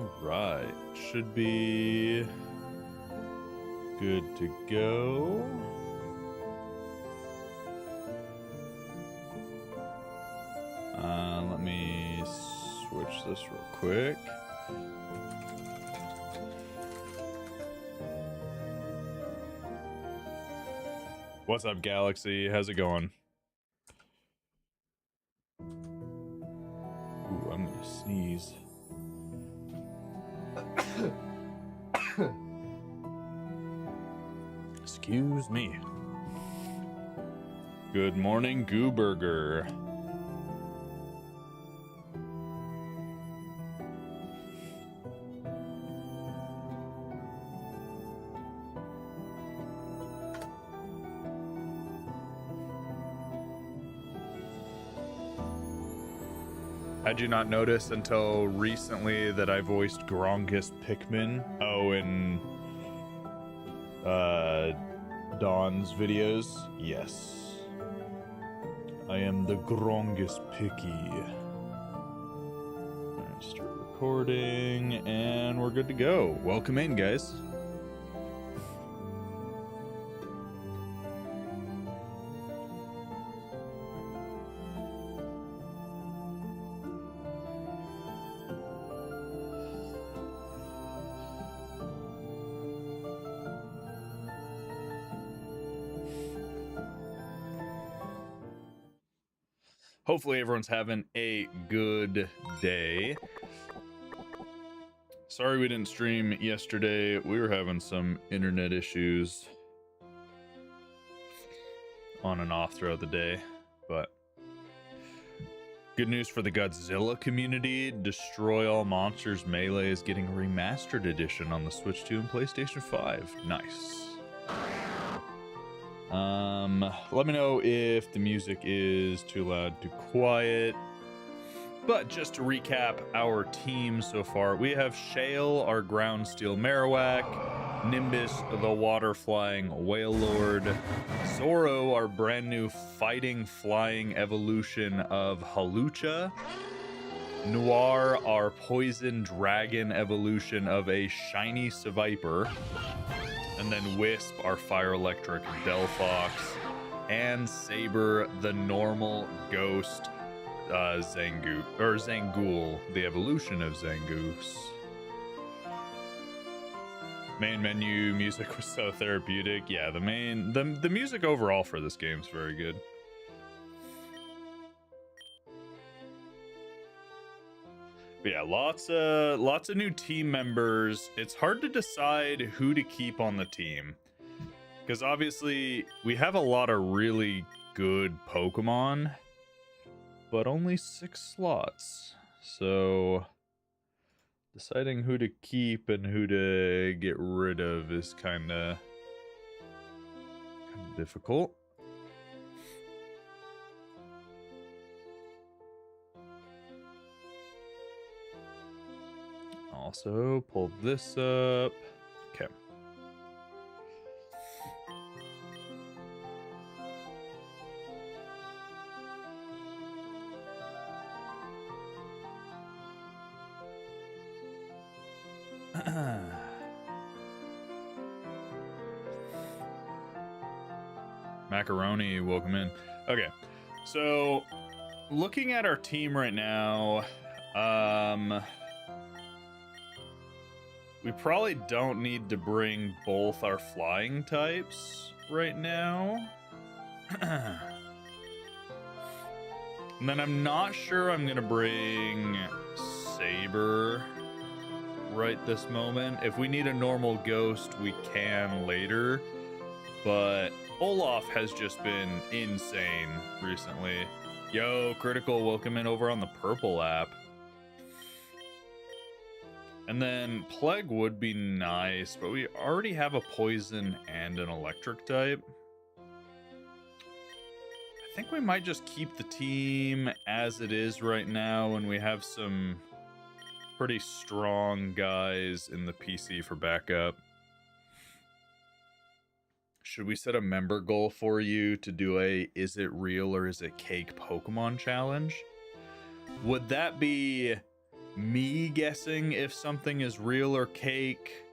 Alright, should be good to go. Let me switch this real quick. What's up, Galaxy? How's it going? Ooh, I'm gonna sneeze. Excuse me. Good morning, Goo Burger. Had you not noticed until recently that I voiced Grongest Pikmin? Oh, in Dawn's videos? Yes. I am the Grongest Picky. Alright, start recording, and we're good to go. Welcome in, guys. Hopefully everyone's having a good day. Sorry we didn't stream yesterday. We were having some internet issues on and off throughout the day, but good news for the Godzilla community. Destroy All Monsters Melee is getting a remastered edition on the Switch 2 and PlayStation 5. Nice. Let me know if the music is too loud, too quiet. But just to recap our team so far, we have Shale, our ground steel Marowak, Nimbus, the water flying Whale Lord, Zoro, our brand new fighting flying evolution of Halucha, Noir, our poison dragon evolution of a shiny Seviper, and then Wisp, our fire electric Delphox, and Saber, the normal ghost Zangool, the evolution of Zangoose. Main menu music was so therapeutic. Yeah, the music overall for this game is very good. But yeah, lots of new team members. It's hard to decide who to keep on the team, because obviously we have a lot of really good Pokemon, but only 6 slots. So deciding who to keep and who to get rid of is kind of difficult. Also, pull this up. Okay. Macaroni, welcome in. Okay, so looking at our team right now, we probably don't need to bring both our flying types right now. And then I'm not sure I'm gonna bring Saber right this moment. If we need a normal ghost, we can later. But Olaf has just been insane recently. Yo, Critical, welcome in over on the Purple app. And then Plague would be nice, but we already have a poison and an electric type. I think we might just keep the team as it is right now, and we have some pretty strong guys in the PC for backup. Should we set a member goal for you to do a is it real or is it cake Pokemon challenge? Would that be me guessing if something is real or cake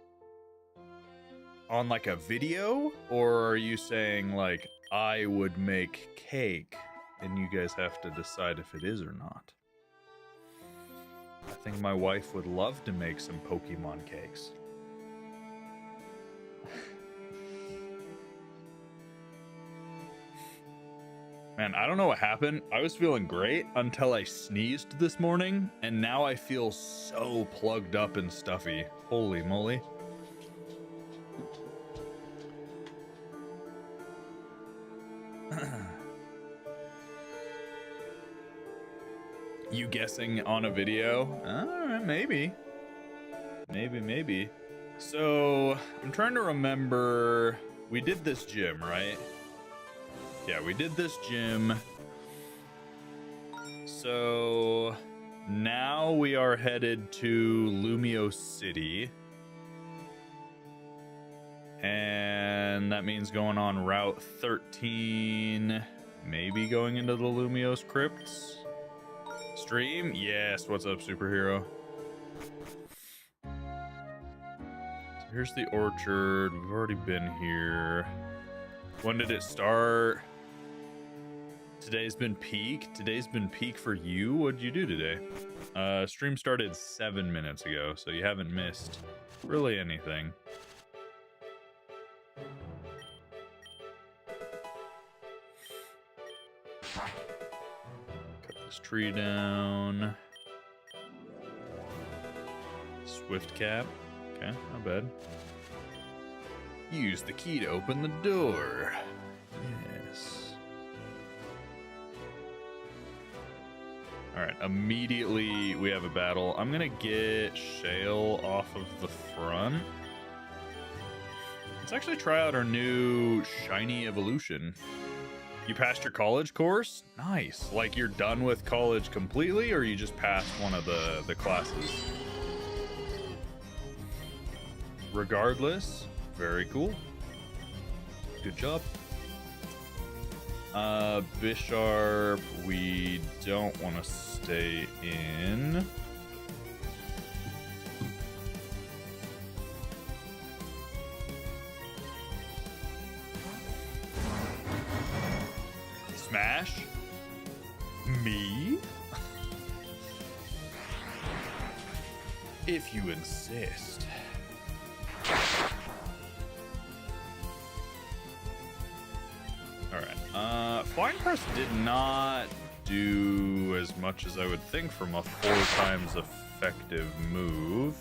on like a video? Or are you saying like I would make cake and you guys have to decide if it is or not? I think my wife would love to make some Pokemon cakes. Man, I don't know what happened. I was feeling great until I sneezed this morning, and now I feel so plugged up and stuffy. Holy moly. You guessing on a video? Alright, maybe. Maybe. So, I'm trying to remember. We did this gym, right? Yeah, we did this gym. So, now we are headed to Lumio City. And that means going on Route 13. Maybe going into the Lumio's crypts. Stream? Yes, what's up, superhero? So here's the orchard. We've already been here. When did it start? Today's been peak. Today's been peak for you. What did you do today? Stream started 7 minutes ago, so you haven't missed really anything. Cut this tree down. Swift cap. Okay, not bad. Use the key to open the door. Yes. Alright, immediately we have a battle. I'm gonna get Shale off of the front. Let's actually try out our new shiny evolution. You passed your college course? Nice. Like you're done with college completely, or you just passed one of the classes? Regardless, very cool. Good job. Bisharp, we don't want to stay in. Smash? Me? If you insist. Alright, Flying Press did not do as much as I would think from a 4 times effective move.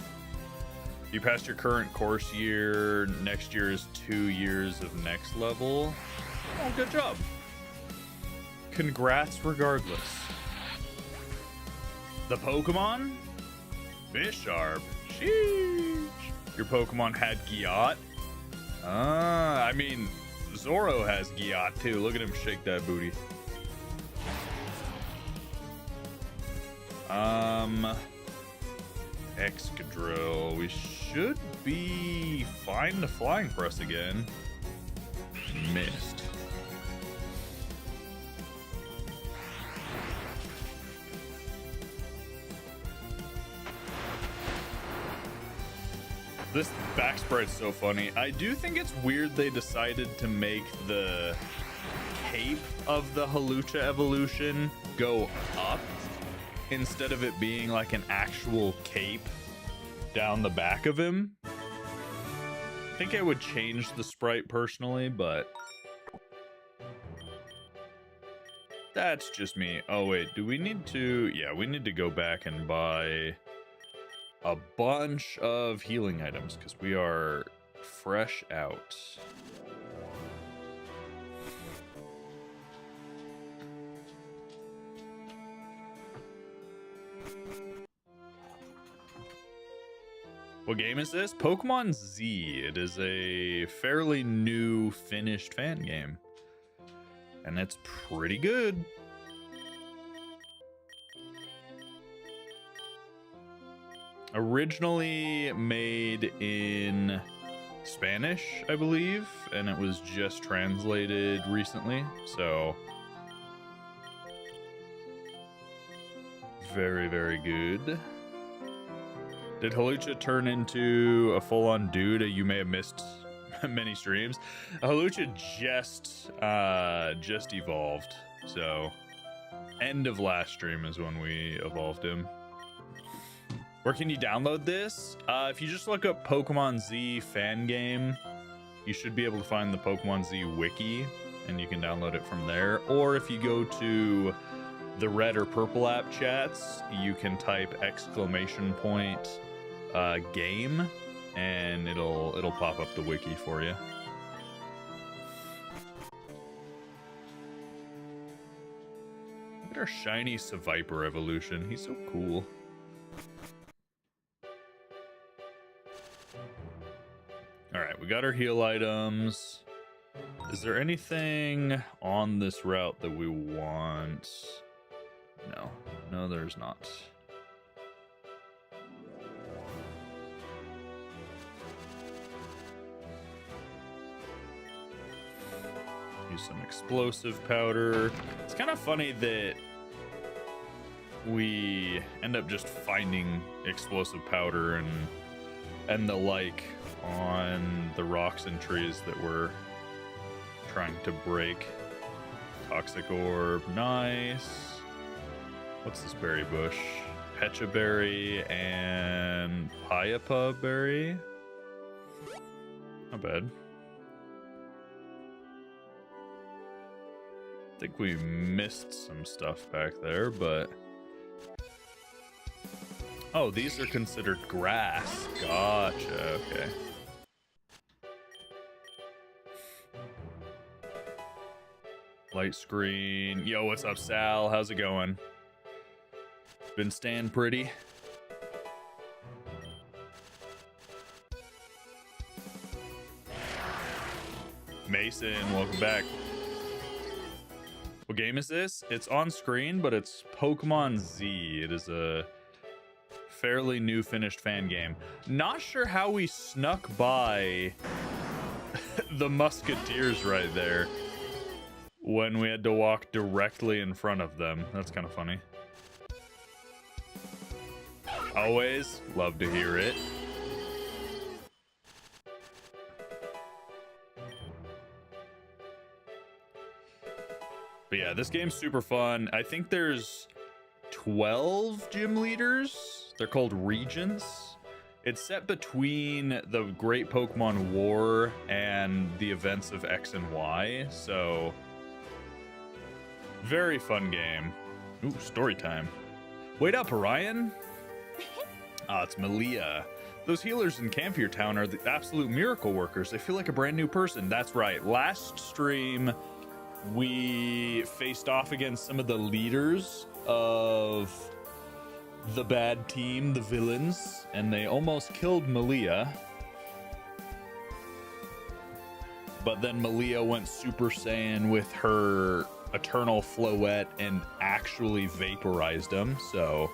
You passed your current course year, next year is 2 years of next level. Oh, good job. Congrats regardless. The Pokemon? Bisharp. Sheesh. Your Pokemon had Giat? I mean, Zoro has Giat too. Look at him shake that booty. Excadrill. We should be fine to Flying Press again. Missed. This back sprite's so funny. I do think it's weird they decided to make the cape of the Hawlucha evolution go up instead of it being like an actual cape down the back of him. I think I would change the sprite personally, but that's just me. Oh wait, do we need to? Yeah, we need to go back and buy a bunch of healing items because we are fresh out. What game is this? Pokemon Z. It is a fairly new finished fan game, and it's pretty good. Originally made in Spanish, I believe, and it was just translated recently, so very, very good. Did Halucha turn into a full-on dude? You may have missed many streams. Halucha just evolved, so end of last stream is when we evolved him. Where can you download this? If you just look up Pokemon Z fan game, you should be able to find the Pokemon Z wiki, and you can download it from there. Or if you go to the red or purple app chats, you can type !game, and it'll pop up the wiki for you. Look at our shiny Seviper evolution. He's so cool. All right, we got our heal items. Is there anything on this route that we want? No, there's not. Use some explosive powder. It's kind of funny that we end up just finding explosive powder and the like on the rocks and trees that we're trying to break. Toxic orb, nice. What's this berry bush? Pecha berry and Payapa berry. Not bad. I think we missed some stuff back there, but... Oh, these are considered grass. Gotcha, okay. Light screen. Yo, what's up, Sal? How's it going? Been staying pretty? Mason, welcome back. What game is this? It's on screen, but it's Pokemon Z. It is a fairly new finished fan game. Not sure how we snuck by the Musketeers right there when we had to walk directly in front of them. That's kind of funny. Always love to hear it. But yeah, this game's super fun. I think there's 12 gym leaders. They're called regions. It's set between the Great Pokemon War and the events of X and Y. So, very fun game. Ooh, story time. Wait up, Orion. Ah, it's Malia. Those healers in Campier Town are the absolute miracle workers. They feel like a brand new person. That's right. Last stream, we faced off against some of the leaders of the bad team, the villains, and they almost killed Malia. But then Malia went Super Saiyan with her Eternal Floette and actually vaporized them, so...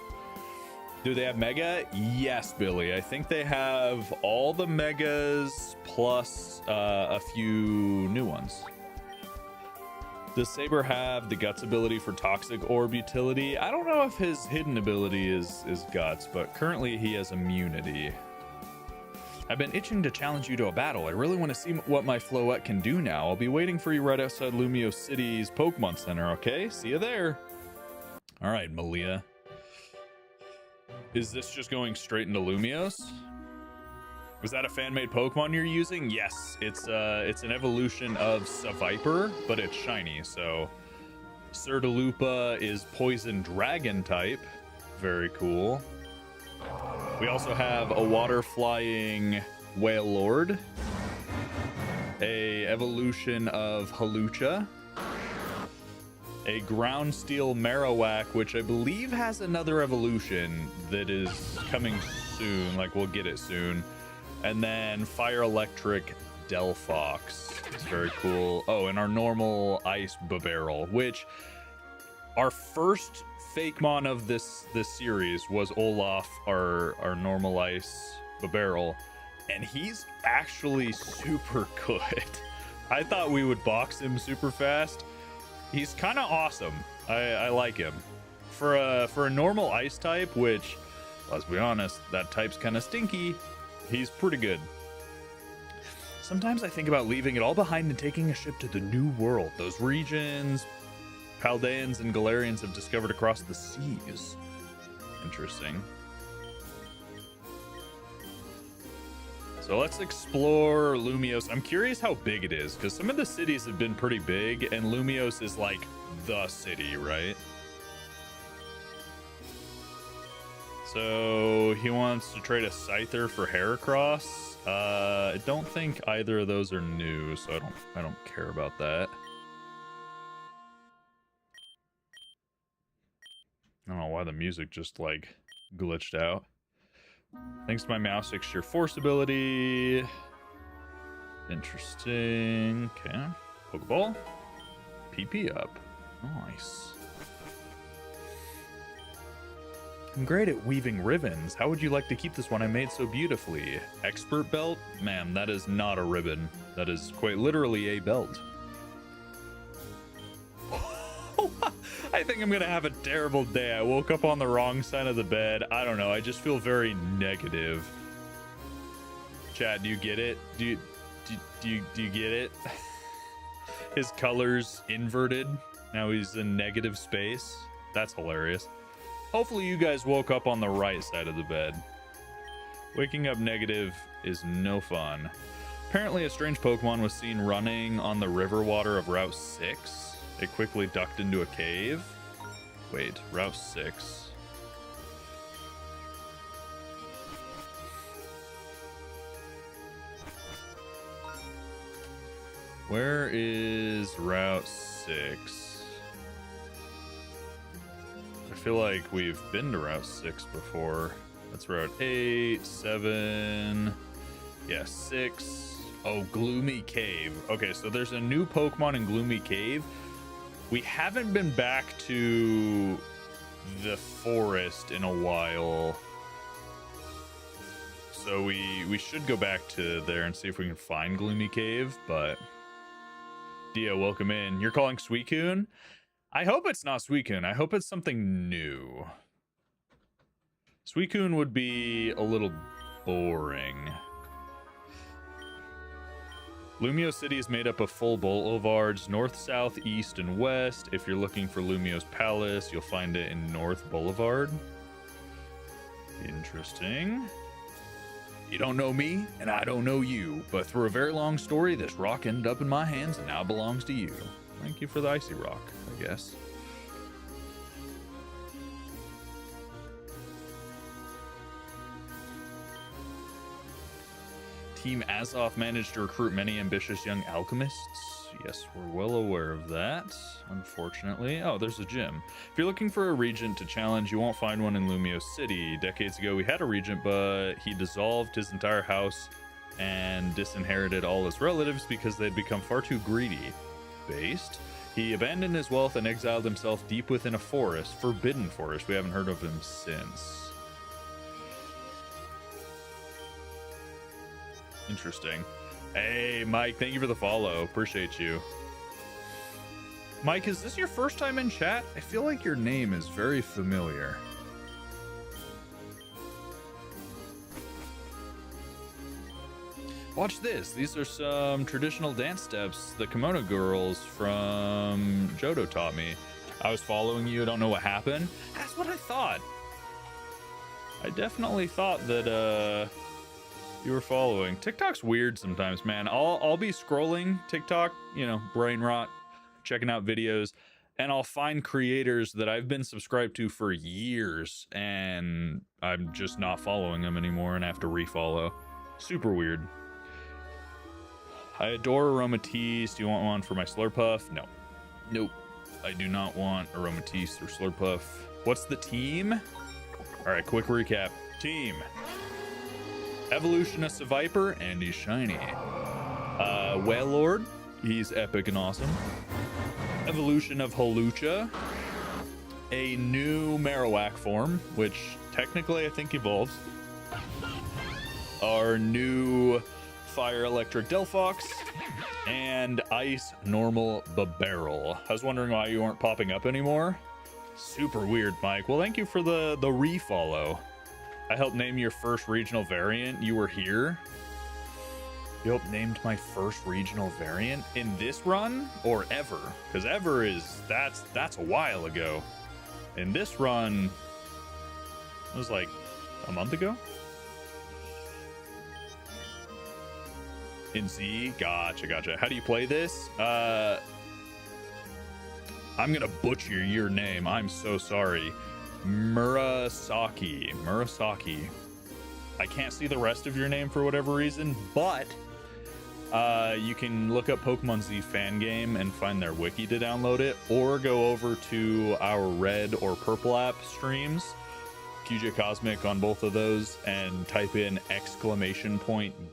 Do they have Mega? Yes, Billy. I think they have all the Megas plus a few new ones. Does Saber have the Guts ability for Toxic Orb utility? I don't know if his hidden ability is Guts, but currently he has immunity. I've been itching to challenge you to a battle. I really want to see what my Floette can do now. I'll be waiting for you right outside Lumio City's Pokemon Center, okay? See you there. All right, Malia. Is this just going straight into Lumios? Was that a fan-made Pokemon you're using? Yes, it's an evolution of Seviper, but it's shiny. So Serdalupa is Poison Dragon type. Very cool. We also have a water-flying Wailord, a evolution of Halucha, a ground steel Marowak, which I believe has another evolution that is coming soon. Like, we'll get it soon. And then fire electric Delphox. It's very cool. Oh, and our normal ice Babarrel, which our first Fakemon of this series was Olaf, our normal ice Babarrel, and he's actually super good. I thought we would box him super fast. He's kind of awesome. I like him. For a normal ice type, which Let's be honest, that type's kind of stinky. He's pretty good. Sometimes I think about leaving it all behind and taking a ship to the new world. Those regions Paldeans and Galarians have discovered across the seas. Interesting. So let's explore Lumios. I'm curious how big it is, because some of the cities have been pretty big, and Lumios is like the city, right? So he wants to trade a Scyther for Heracross. I don't think either of those are new, so I don't care about that. I don't know why the music just like glitched out. Thanks to my mouse, sheer force ability. Interesting. Okay. Pokeball. PP up. Nice. I'm great at weaving ribbons. How would you like to keep this one I made so beautifully? Expert belt? Ma'am, that is not a ribbon. That is quite literally a belt. I think I'm gonna have a terrible day. I woke up on the wrong side of the bed. I don't know. I just feel very negative. Chat, do you get it? Do you get it? His color's inverted. Now he's in negative space. That's hilarious. Hopefully you guys woke up on the right side of the bed. Waking up negative is no fun. Apparently a strange Pokemon was seen running on the river water of Route 6. It quickly ducked into a cave. Wait, Route 6. Where is Route 6? I feel like we've been to Route 6 before. That's Route 8, 7. Yeah, 6. Oh, Gloomy Cave. Okay, so there's a new Pokemon in Gloomy Cave. We haven't been back to the forest in a while. So we should go back to there and see if we can find Gloomy Cave, but Dio, welcome in. You're calling Suicune? I hope it's not Suicune. I hope it's something new. Suicune would be a little boring. Lumio City is made up of full boulevards, north, south, east, and west. If you're looking for Lumio's Palace, you'll find it in North Boulevard. Interesting. You don't know me, and I don't know you, but through a very long story, this rock ended up in my hands and now belongs to you. Thank you for the icy rock, I guess. Team Azoth managed to recruit many ambitious young alchemists. Yes, we're well aware of that, unfortunately. Oh, there's a gym. If you're looking for a regent to challenge, you won't find one in Lumio City. Decades ago, we had a regent, but he dissolved his entire house and disinherited all his relatives because they'd become far too greedy. Based. He abandoned his wealth and exiled himself deep within a forest, Forbidden Forest. We haven't heard of him since. Interesting. Hey, Mike, thank you for the follow. Appreciate you. Mike, is this your first time in chat? I feel like your name is very familiar. Watch this. These are some traditional dance steps the Kimono girls from Johto taught me. I was following you. I don't know what happened. That's what I thought. I definitely thought that, you were following. TikTok's weird sometimes, man. I'll be scrolling TikTok, you know, brain rot, checking out videos, and I'll find creators that I've been subscribed to for years, and I'm just not following them anymore, and I have to refollow. Super weird. I adore Aromatisse. Do you want one for my Slurpuff? No. Nope. I do not want Aromatisse or Slurpuff. What's the team? All right, quick recap. Team. Evolution of Seviper, and he's shiny. Wailord, he's epic and awesome. Evolution of Holucha, a new Marowak form, which technically I think evolves. Our new Fire Electric Delphox, and Ice Normal Babarrel. I was wondering why you weren't popping up anymore. Super weird, Mike. Well, thank you for the refollow. I helped name your first regional variant. You were here. You helped named my first regional variant in this run or ever? Because ever is that's a while ago. In this run, it was like a month ago. In Z, gotcha. How do you play this? I'm gonna butcher your name. I'm so sorry. Murasaki. I can't see the rest of your name for whatever reason, but you can look up Pokemon Z fan game and find their wiki to download it, or go over to our red or purple app streams, QJ Cosmic on both of those, and type in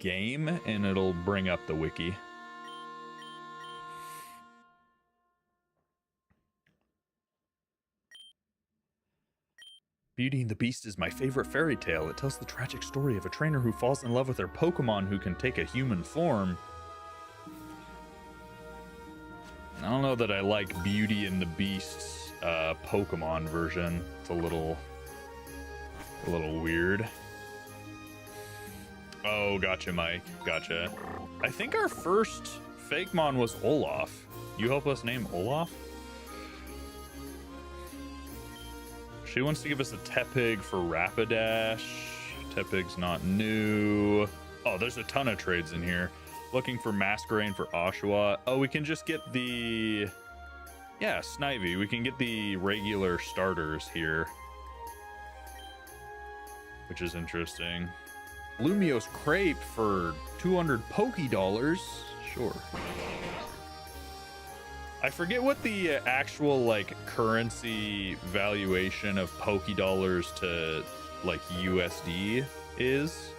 !game and it'll bring up the wiki. Beauty and the Beast is my favorite fairy tale. It tells the tragic story of a trainer who falls in love with her Pokemon who can take a human form. I don't know that I like Beauty and the Beast's Pokemon version. It's a little weird. Oh, gotcha, Mike. Gotcha. I think our first Fakemon was Olaf. You help us name Olaf? She wants to give us a Tepig for Rapidash. Tepig's not new. Oh, there's a ton of trades in here. Looking for Masquerain for Oshawott. Oh, we can just get the... Yeah, Snivy. We can get the regular starters here, which is interesting. Lumiose Crepe for 200 Poké-Dollars. Sure. I forget what the actual, like, currency valuation of Poké-Dollars to, like, USD is.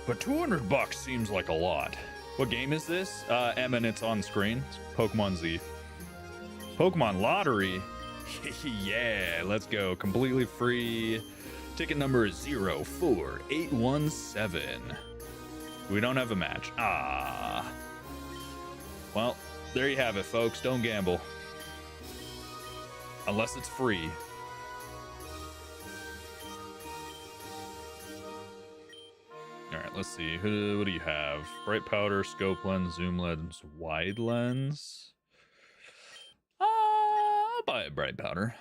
But 200 bucks seems like a lot. What game is this? Emin, it's on screen. It's Pokemon Z. Pokemon Lottery? Yeah, let's go. Completely free. Ticket number is 04817. We don't have a match. Ah. Well, there you have it, folks. Don't gamble. Unless it's free. Alright, let's see. What do you have? Bright Powder, Scope Lens, Zoom Lens, Wide Lens. I'll buy a Bright Powder.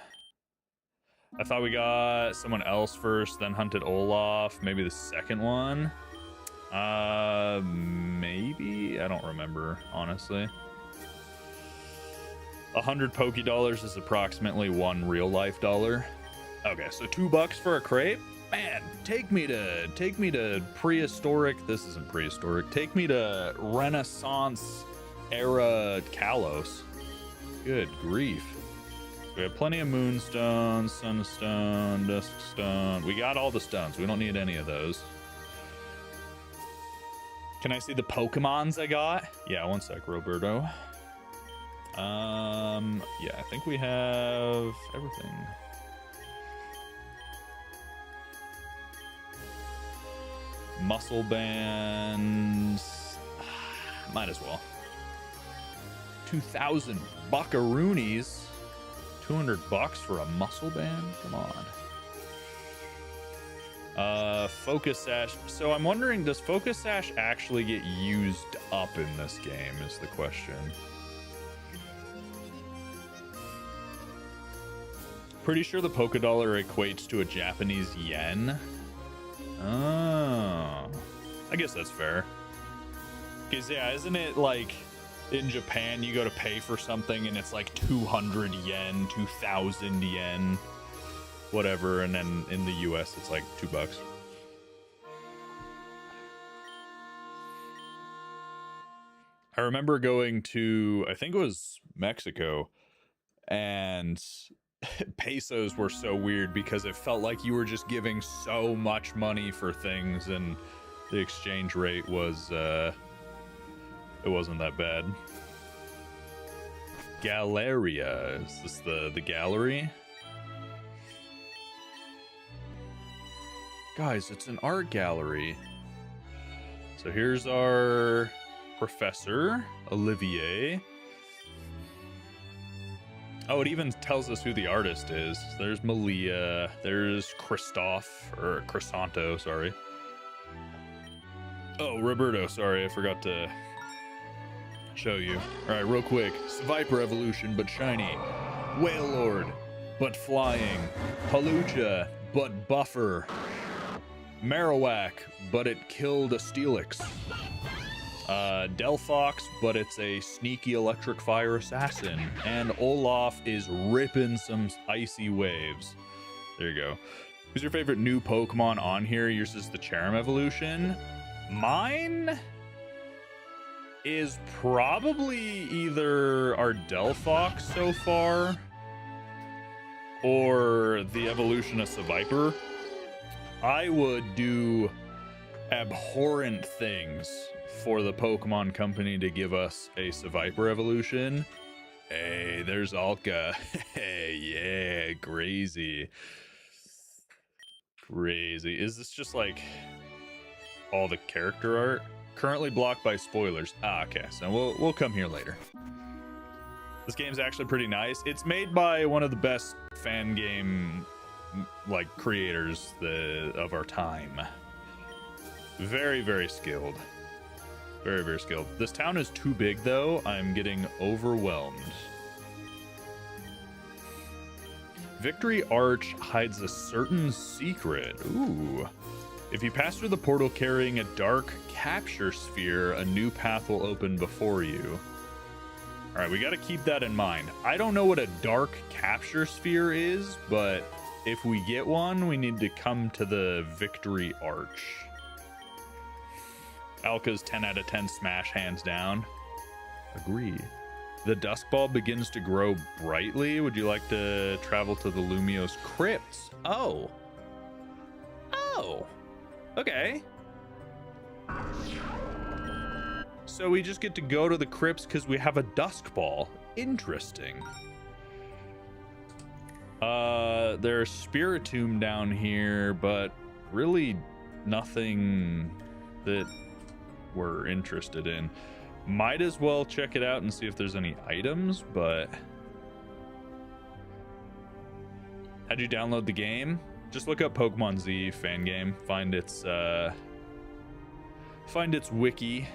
I thought we got someone else first, then hunted Olaf. Maybe the second one. Maybe? I don't remember, honestly. 100 Poké-Dollars is approximately $1 real life dollar. Okay, so $2 for a crepe? Man, take me to prehistoric. This isn't prehistoric. Take me to Renaissance era Kalos. Good grief. We have plenty of Moonstone, Sunstone, Duskstone. We got all the stones. We don't need any of those. Can I see the Pokemons I got? Yeah, one sec, Roberto. Yeah, I think we have everything. Muscle bands. Might as well. 2,000 buckaroonies. 200 bucks for a muscle band? Come on. Focus Sash. So I'm wondering, does Focus Sash actually get used up in this game is the question. Pretty sure the Poké-Dollar equates to a Japanese yen. Oh. I guess that's fair. Because, yeah, isn't it like in Japan you go to pay for something and it's like 200 yen, 2,000 yen, whatever, and then in the US it's like $2. I remember going to, I think it was Mexico, and pesos were so weird because it felt like you were just giving so much money for things, and the exchange rate was it wasn't that bad. Galleria, is this the gallery? Guys, it's an art gallery. So here's our professor, Olivier. Oh, it even tells us who the artist is. There's Malia. There's Christoph, or Crisanto, sorry. Oh, Roberto, sorry, I forgot to show you. All right, real quick. Viper evolution, but shiny. Whale Lord, but flying. Halucha, but buffer. Marowak, but it killed a Steelix. Delphox, but it's a sneaky electric fire assassin. And Olaf is ripping some icy waves. There you go. Who's your favorite new Pokemon on here? Yours is the Charm evolution. Mine is probably either our Delphox so far or the evolution of Seviper. I would do abhorrent things for the Pokemon Company to give us a Seviper evolution. Hey, there's Alka. Hey, yeah, crazy. Crazy. Is this just like all the character art? Currently blocked by spoilers. Okay, so we'll come here later. This game's actually pretty nice. It's made by one of the best fan game like creators of our time. Very, very skilled. Very, very skilled. This town is too big, though. I'm getting overwhelmed. Victory Arch hides a certain secret. Ooh. If you pass through the portal carrying a dark capture sphere, a new path will open before you. All right, we got to keep that in mind. I don't know what a dark capture sphere is, but if we get one, we need to come to the Victory Arch. Alka's 10 out of 10 smash, hands down. Agree. The Dusk Ball begins to grow brightly. Would you like to travel to the Lumiose crypts? Oh. Oh. Okay. So we just get to go to the crypts because we have a Dusk Ball. Interesting. There's Spiritomb down here, but really nothing that we're interested in. Might as well check it out and see if there's any items, but how'd you download the game? Just look up Pokémon Z fan game, find its wiki.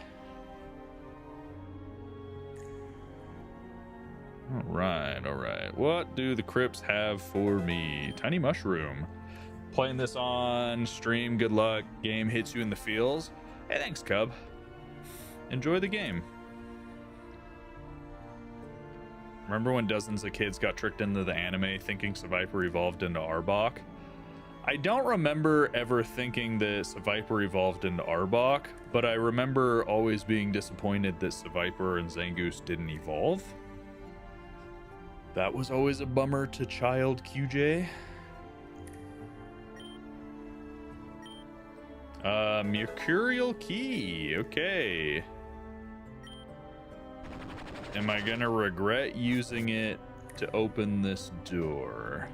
All right. What do the crypts have for me? Tiny Mushroom. Playing this on stream, good luck. Game hits you in the feels. Hey, thanks, Cub. Enjoy the game. Remember when dozens of kids got tricked into the anime thinking Seviper evolved into Arbok? I don't remember ever thinking that Seviper evolved into Arbok, but I remember always being disappointed that Seviper and Zangoose didn't evolve. That was always a bummer to child QJ. Mercurial Key. Okay. Am I gonna regret using it to open this door?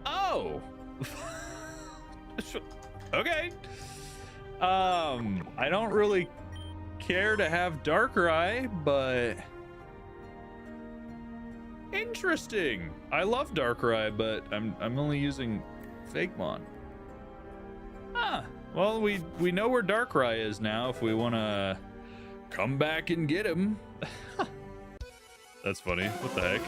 Oh! Okay. I don't really care to have Darkrai, but interesting. I love Darkrai, but I'm only using Fakemon. Ah, well, we know where Darkrai is now if we want to come back and get him. That's funny. What the heck?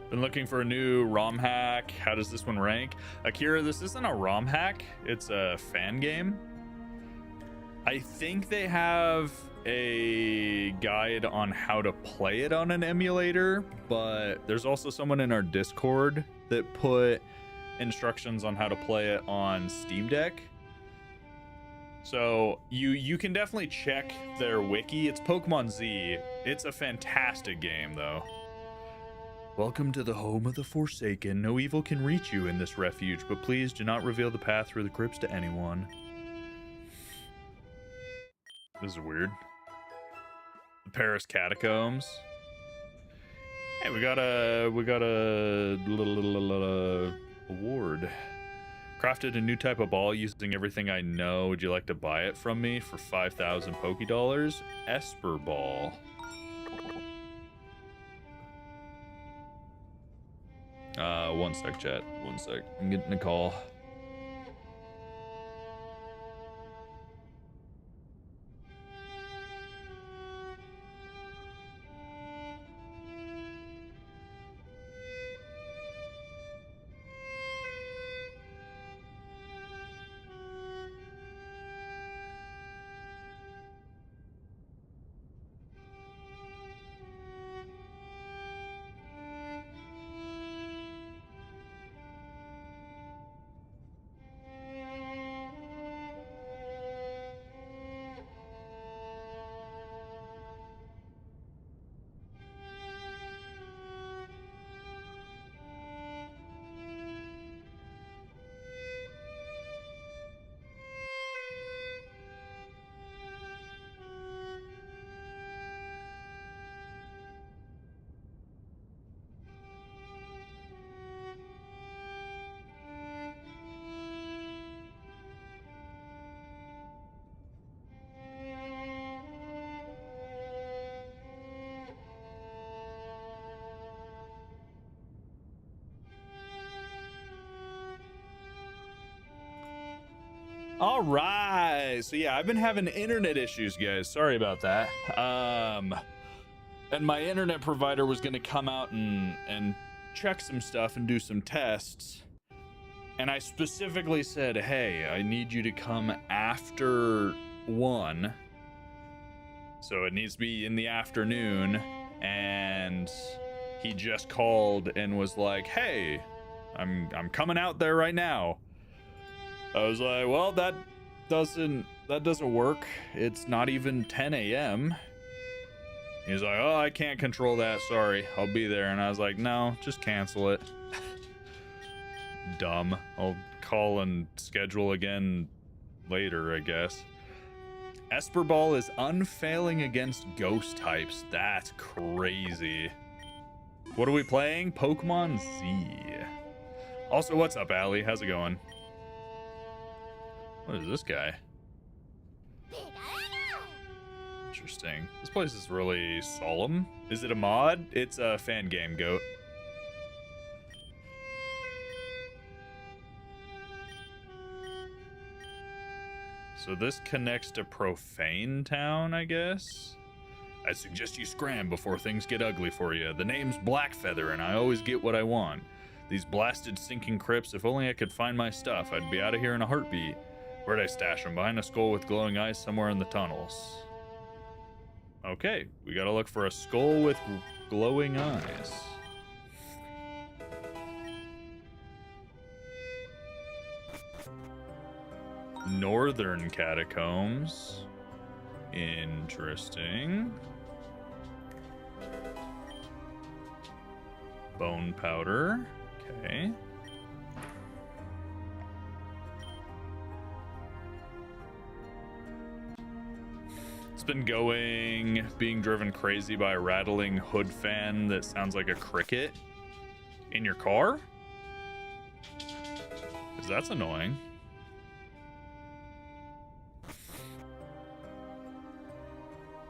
Been looking for a new ROM hack. How does this one rank? Akira, this isn't a ROM hack. It's a fan game. I think they have a guide on how to play it on an emulator, but there's also someone in our Discord that put instructions on how to play it on Steam Deck. So you can definitely check their wiki. It's Pokémon Z. It's a fantastic game, though. Welcome to the home of the Forsaken. No evil can reach you in this refuge, but please do not reveal the path through the crypts to anyone. This is weird. The Paris Catacombs. Hey, we got a little award. Crafted a new type of ball using everything I know. Would you like to buy it from me for 5,000 Poké Dollars? Esper Ball. One sec, chat. One sec. I'm getting a call. All right. So yeah, I've been having internet issues, guys. Sorry about that. And my internet provider was going to come out and check some stuff and do some tests. And I specifically said, "Hey, I need you to come after 1." So it needs to be in the afternoon, and he just called and was like, "Hey, I'm coming out there right now." I was like, well, that doesn't work. It's not even 10 a.m. He's like, oh, I can't control that. Sorry, I'll be there. And I was like, no, just cancel it. Dumb. I'll call and schedule again later, I guess. Esper Ball is unfailing against ghost types. That's crazy. What are we playing? Pokemon Z. Also, what's up, Allie? How's it going? What is this guy? Interesting. This place is really solemn. Is it a mod? It's a fan game, goat. So this connects to Profane Town, I guess? I suggest you scram before things get ugly for you. The name's Blackfeather, and I always get what I want. These blasted sinking crypts, if only I could find my stuff, I'd be out of here in a heartbeat. Where'd I stash them? Behind a skull with glowing eyes somewhere in the tunnels. Okay, we gotta look for a skull with glowing eyes. Northern Catacombs. Interesting. Bone powder. Okay. It's been being driven crazy by a rattling hood fan that sounds like a cricket in your car? 'Cause that's annoying.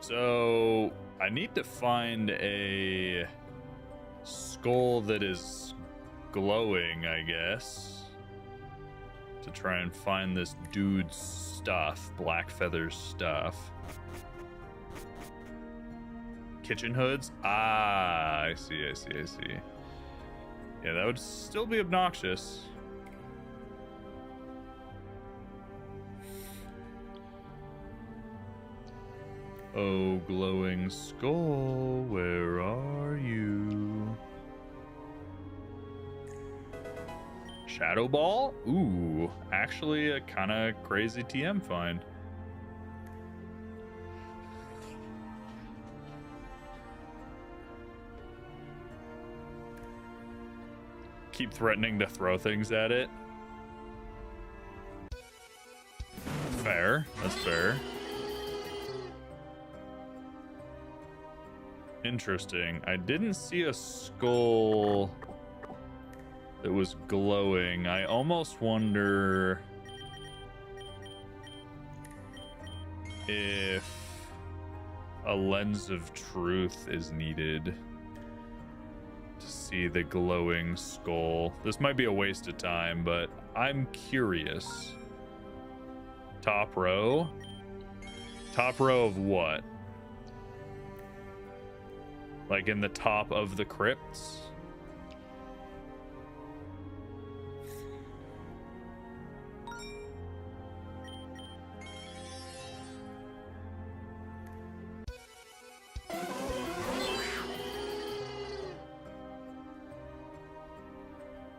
So I need to find a skull that is glowing, I guess, to try and find this dude's stuff, Blackfeather's stuff. Kitchen hoods? Ah, I see. Yeah, that would still be obnoxious. Oh, glowing skull, where are you? Shadow Ball? Ooh, actually a kind of crazy TM find. Keep threatening to throw things at it. Fair, that's fair. Interesting. I didn't see a skull that was glowing. I almost wonder if a lens of truth is needed to see the glowing skull. This might be a waste of time, but I'm curious. Top row? Top row of what? Like in the top of the crypts?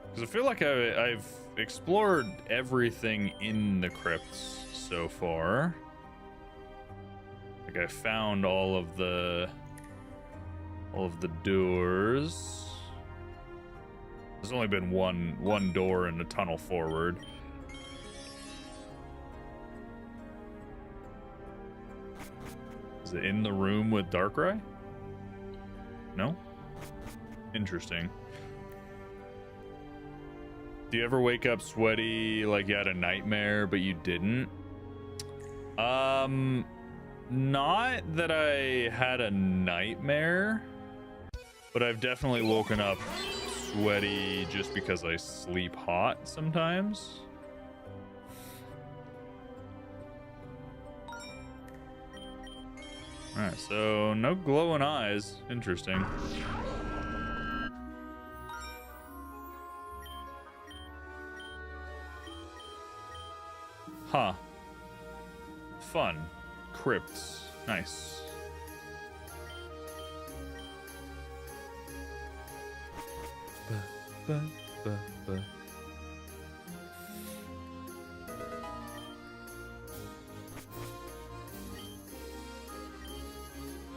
Because I feel like I've explored everything in the crypts so far. Like I found all of the doors. There's only been one door in the tunnel forward. Is it in the room with Darkrai? No? Interesting. Do you ever wake up sweaty like you had a nightmare but you didn't? Not that I had a nightmare, but I've definitely woken up sweaty just because I sleep hot sometimes. Alright, so no glowing eyes. Interesting. Huh. Fun. Crypts. Nice.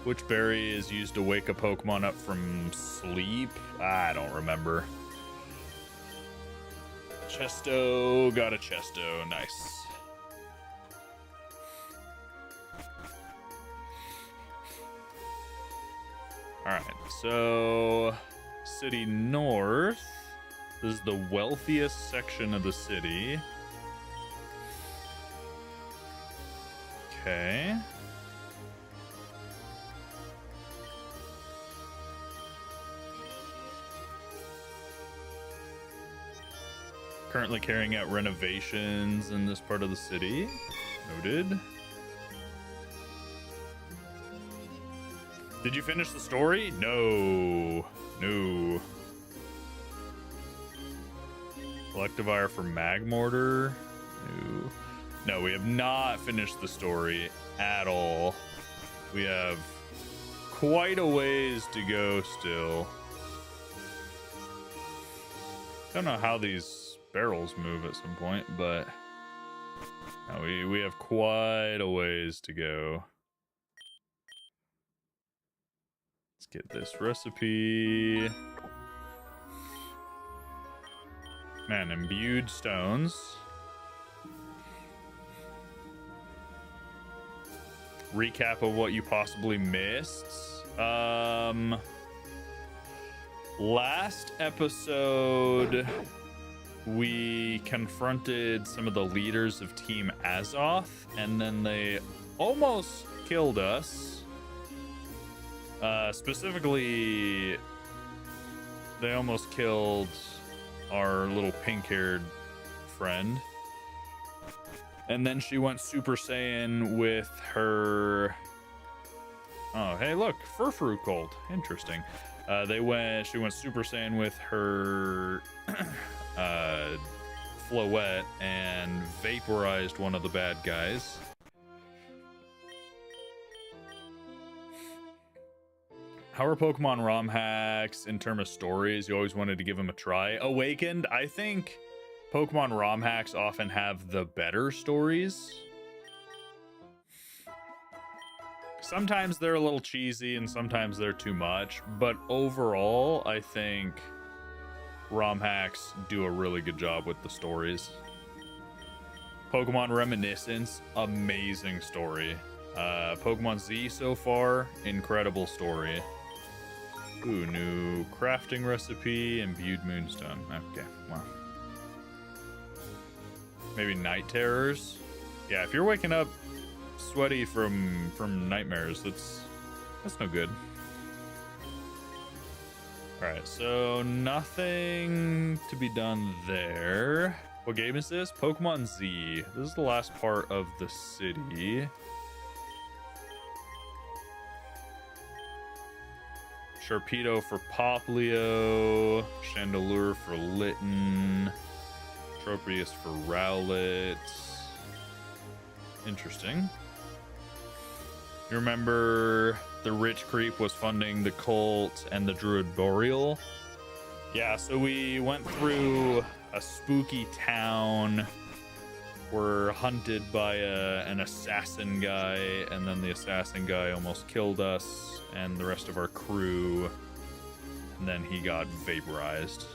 Which berry is used to wake a Pokemon up from sleep? I don't remember. Chesto. Got a Chesto. Nice. Alright, so city north. This is the wealthiest section of the city. Okay. Currently carrying out renovations in this part of the city. Noted. Did you finish the story? No. No. Electivire for Magmortar? No. No, we have not finished the story at all. We have quite a ways to go still. Don't know how these barrels move at some point, but no, we have quite a ways to go. Let's get this recipe. Man, imbued stones. Recap of what you possibly missed. Last episode, we confronted some of the leaders of Team Azoth, and then they almost killed us. Specifically, they almost killed our little pink-haired friend. And then she went Super Saiyan with her... Oh, hey, look, Furfru Cold. Interesting. She went Super Saiyan with her Floette and vaporized one of the bad guys. How are Pokemon ROM hacks in terms of stories? You always wanted to give them a try. Awakened, I think Pokemon ROM hacks often have the better stories. Sometimes they're a little cheesy and sometimes they're too much, but overall, I think ROM hacks do a really good job with the stories. Pokemon Reminiscence, amazing story. Pokemon Z so far, incredible story. Ooh, new crafting recipe, imbued moonstone. Okay, wow. Maybe night terrors. Yeah, if you're waking up sweaty from nightmares, that's no good. All right, so nothing to be done there. What game is this? Pokemon Z. This is the last part of the city. Sharpedo for Poplio, Chandelure for Litten, Tropius for Rowlet. Interesting. You remember the rich creep was funding the cult and the druid Boreal? Yeah, so we went through a spooky town. We're hunted by an assassin guy, and then the assassin guy almost killed us and the rest of our crew, and then he got vaporized.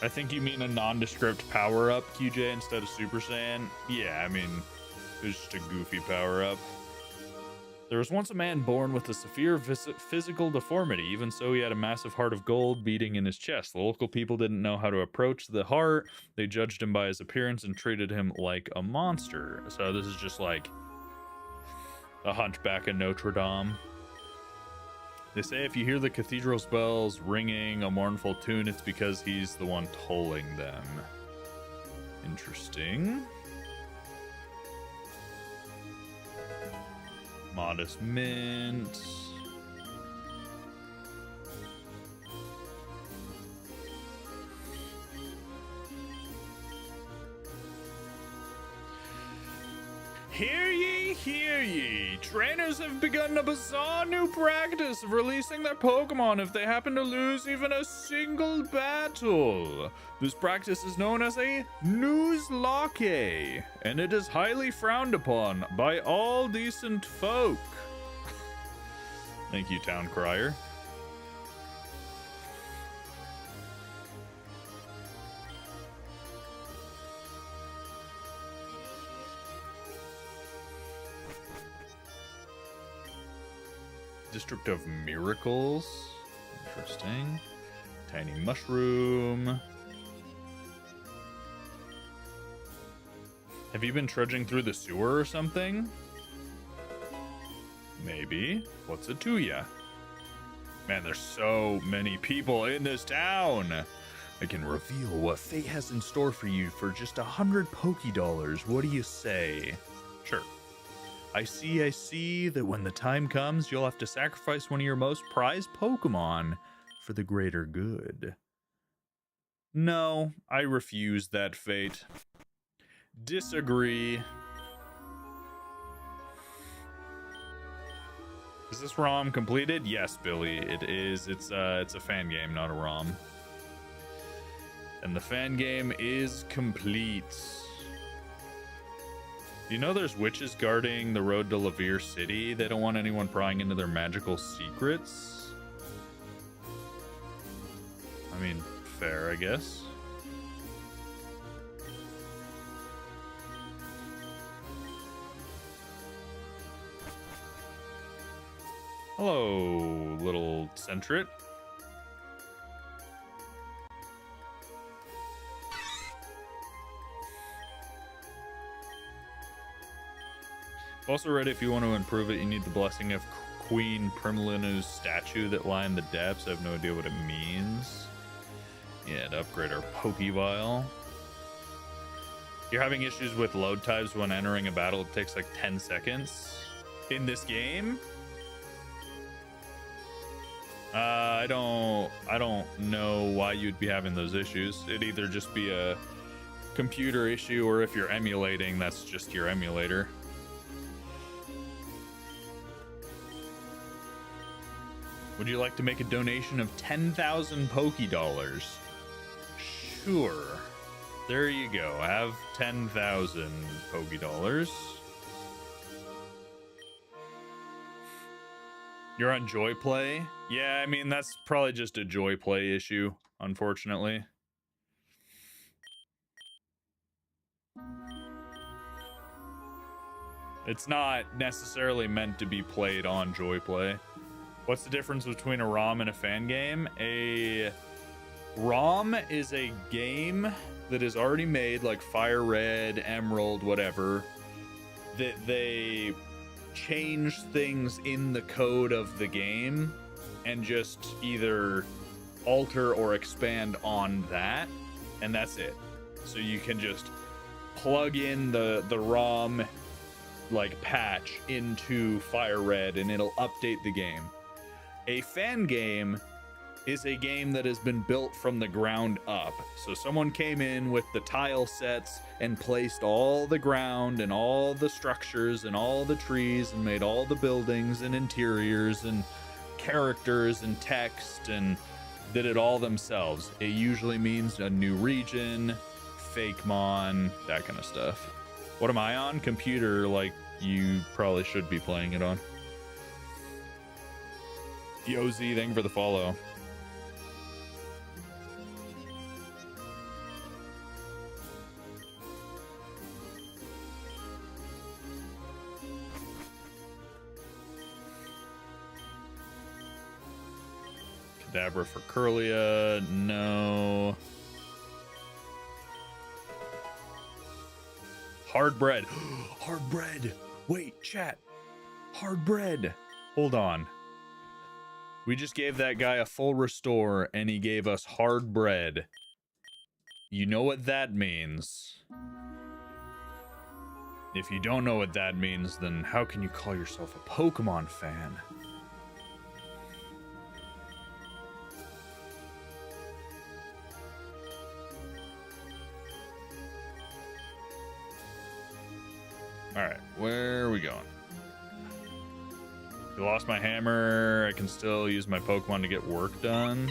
I think you mean a nondescript power-up, QJ, instead of Super Saiyan. Yeah, I mean, it was just a goofy power-up. There was once a man born with a severe physical deformity. Even so, he had a massive heart of gold beating in his chest. The local people didn't know how to approach the heart. They judged him by his appearance and treated him like a monster. So this is just like a hunchback of Notre Dame. They say if you hear the cathedral's bells ringing a mournful tune, it's because he's the one tolling them. Interesting. Modest mint. Hear ye, hear ye. Trainers have begun a bizarre new practice of releasing their Pokemon if they happen to lose even a single battle. This practice is known as a Nuzlocke, and it is highly frowned upon by all decent folk. Thank you, Town Crier. District of Miracles. Interesting. Tiny mushroom. Have you been trudging through the sewer or something? Maybe. What's it to ya? Man, there's so many people in this town. I can reveal what fate has in store for you for just 100 Pokédollars. What do you say? Sure. I see that when the time comes, you'll have to sacrifice one of your most prized Pokemon for the greater good. No, I refuse that fate. Disagree. Is this ROM completed? Yes, Billy, it is. It's a fan game, not a ROM. And the fan game is complete. Do you know there's witches guarding the road to Laveer City? They don't want anyone prying into their magical secrets. I mean, fair, I guess. Hello, little Centret. Also read if you want to improve it, you need the blessing of Queen Primalinu's statue that lie in the depths. I have no idea what it means. Yeah, to upgrade our Pokeball. You're having issues with load times when entering a battle. It takes like 10 seconds. In this game? I don't know why you'd be having those issues. It'd either just be a computer issue, or if you're emulating, that's just your emulator. Would you like to make a donation of 10,000 Pokédollars? Sure. There you go. Have 10,000 Pokédollars. You're on Joy Play? Yeah, I mean, that's probably just a Joy Play issue, unfortunately. It's not necessarily meant to be played on Joy Play. What's the difference between a ROM and a fan game? A ROM is a game that is already made, like Fire Red, Emerald, whatever, that they change things in the code of the game and just either alter or expand on that, and that's it. So you can just plug in the ROM like patch into Fire Red and it'll update the game. A fan game is a game that has been built from the ground up. So someone came in with the tile sets and placed all the ground and all the structures and all the trees and made all the buildings and interiors and characters and text and did it all themselves. It usually means a new region, Fakemon, that kind of stuff. What am I on? Computer, like you probably should be playing it on. Yo Z, thank you for the follow. Kadabra for Curlia, no. Hard bread. Hard bread. Wait, chat. Hard bread. Hold on. We just gave that guy a full restore and he gave us hard bread. You know what that means. If you don't know what that means, then how can you call yourself a Pokemon fan? Alright, where are we going? I lost my hammer. I can still use my Pokemon to get work done.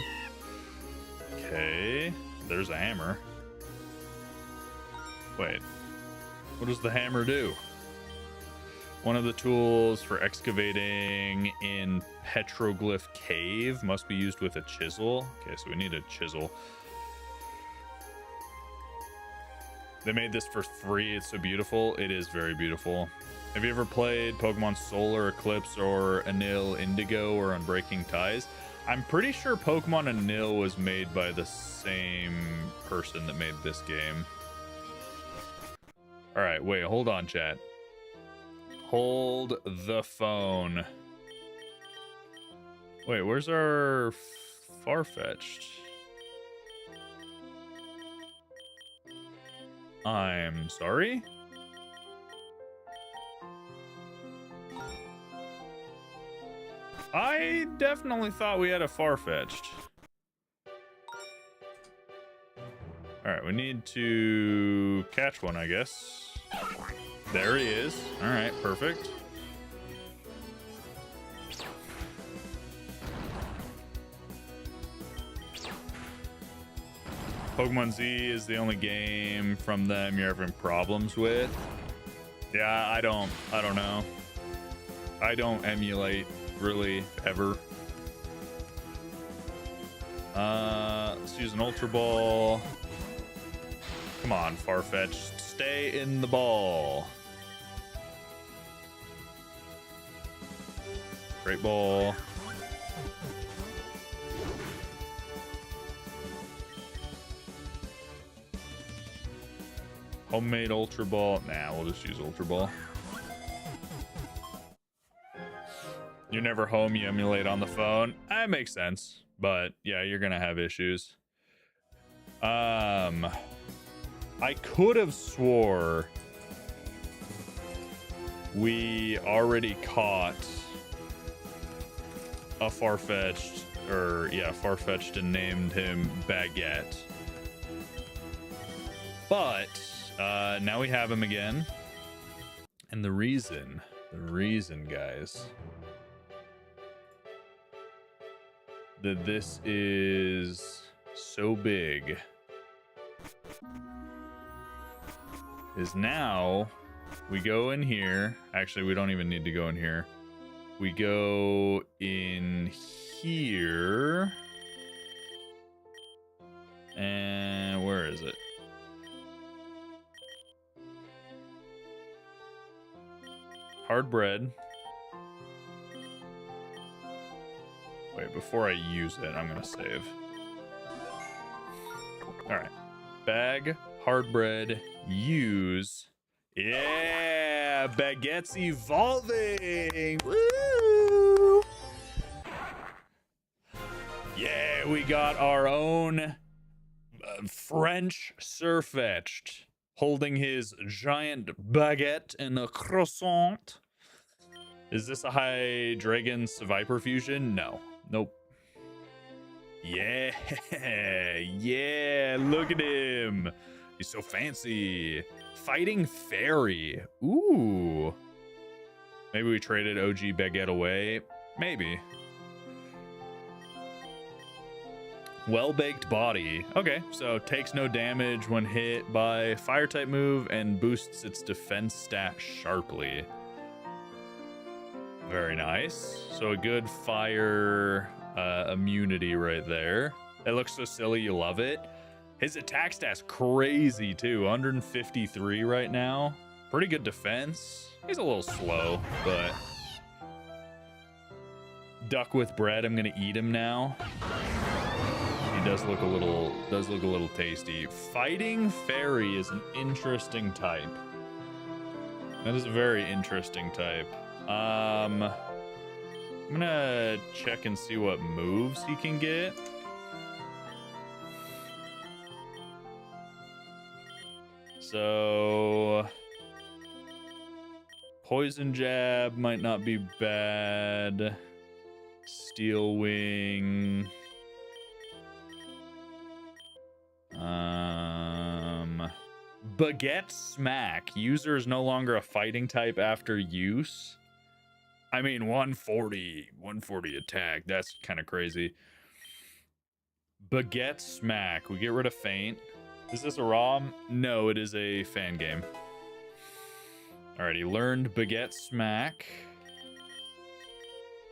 Okay, there's a hammer. Wait, what does the hammer do? One of the tools for excavating in Petroglyph Cave must be used with a chisel. Okay, so we need a chisel. They made this for free. It's so beautiful. It is very beautiful. Have you ever played Pokemon Solar Eclipse or Anil Indigo or Unbreaking Ties? I'm pretty sure Pokemon Anil was made by the same person that made this game. All right, wait, hold on, chat. Hold the phone. Wait, where's our Farfetch'd? I'm sorry? I definitely thought we had a Farfetch'd. Alright, we need to catch one, I guess. There he is. Alright, perfect. Pokemon Z is the only game from them you're having problems with. Yeah, I don't know. I don't emulate really ever. Let's use an Ultra Ball. Come on, Farfetch'd, stay in the ball. Great Ball. Homemade Ultra Ball. Nah, we'll just use Ultra Ball. You're never home, you emulate on the phone. That makes sense. But yeah, you're gonna have issues. I could have swore we already caught a Farfetch'd, or yeah, Farfetch'd and named him Baguette. But now we have him again. And the reason, guys, that this is so big is now we go in here. Actually, we don't even need to go in here. We go in here. And where is it? hard bread. Wait, before I use it, I'm gonna save. All right, bag, hard bread, use. Yeah, Baguette's evolving. Woo! Yeah, we got our own French Sirfetch'd holding his giant baguette and a croissant. Is this a high dragon Viper fusion? No. Nope. Yeah. Yeah, look at him. He's so fancy. Fighting Fairy. Ooh. Maybe we traded OG Baguette away. Maybe. Well-baked body. Okay, so takes no damage when hit by fire type move and boosts its defense stat sharply. Very nice. So a good fire immunity right there. It looks so silly, you love it. His attack stat's crazy too. 153 right now. Pretty good defense. He's a little slow, but duck with bread. I'm gonna eat him now. He does look a little tasty. Fighting Fairy is an interesting type. That is a very interesting type. I'm gonna check and see what moves he can get. So Poison Jab might not be bad. Steel Wing. Baguette Smack. User is no longer a fighting type after use. I mean, 140 attack. That's kind of crazy. Baguette Smack. We get rid of Feint. Is this a ROM? No, it is a fan game. Alright, he learned Baguette Smack.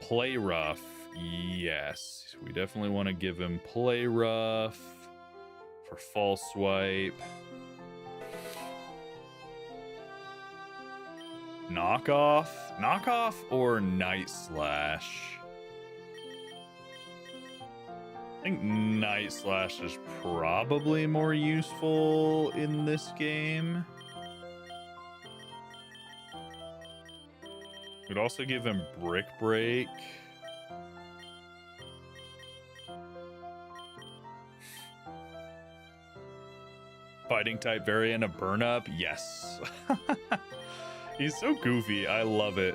Play Rough. Yes. We definitely want to give him Play Rough for False Swipe. Knockoff or Night Slash? I think Night Slash is probably more useful in this game. Could also give him Brick Break. Fighting type variant of Burn Up? Yes. He's so goofy. I love it.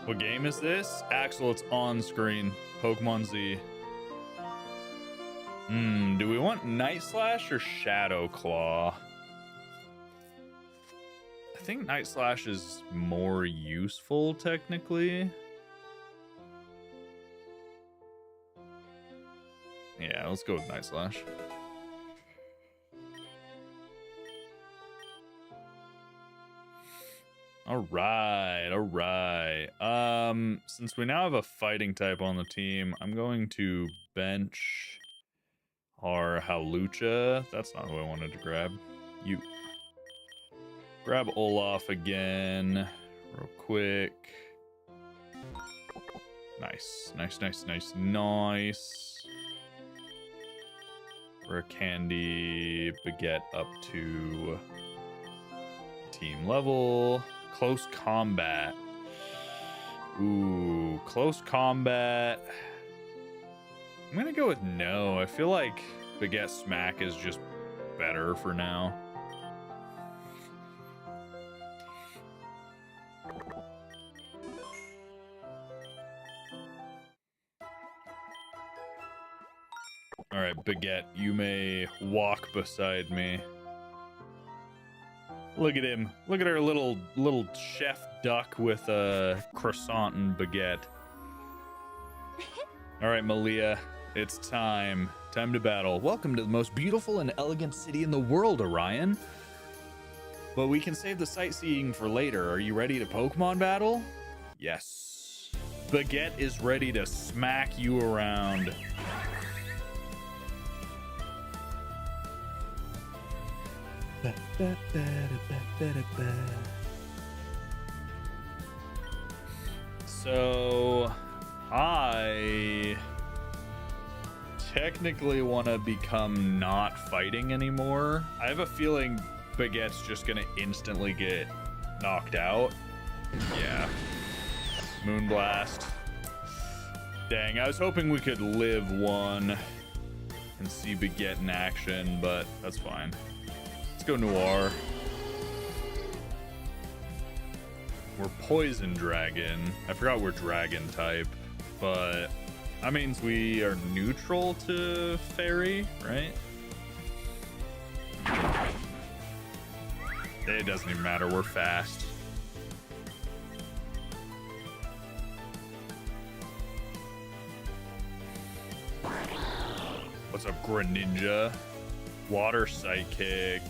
What game is this? Axel, it's on screen. Pokémon Z. Do we want Night Slash or Shadow Claw? I think Night Slash is more useful, technically. Yeah, let's go with Night Slash. All right. Since we now have a fighting type on the team, I'm going to bench our Hawlucha. That's not who I wanted to grab. You grab Olaf again, real quick. Nice. Rare Candy, Baguette up to team level. Close combat. Ooh, close combat. I'm gonna go with no. I feel like Baguette Smack is just better for now. All right, Baguette, you may walk beside me. Look at him. Look at our little chef duck with a croissant and baguette. All right, Malia, it's time. Time to battle. Welcome to the most beautiful and elegant city in the world, Orion. But we can save the sightseeing for later. Are you ready to Pokemon battle? Yes. Baguette is ready to smack you around. So I technically want to become not fighting anymore. I have a feeling Baguette's just gonna instantly get knocked out. Yeah. Moonblast. Dang, I was hoping we could live one and see Baguette in action, but that's fine. Let's go Noir. We're Poison Dragon. I forgot we're Dragon type, but that means we are neutral to Fairy, right? It doesn't even matter, we're fast. What's up, Greninja? Water Psychic.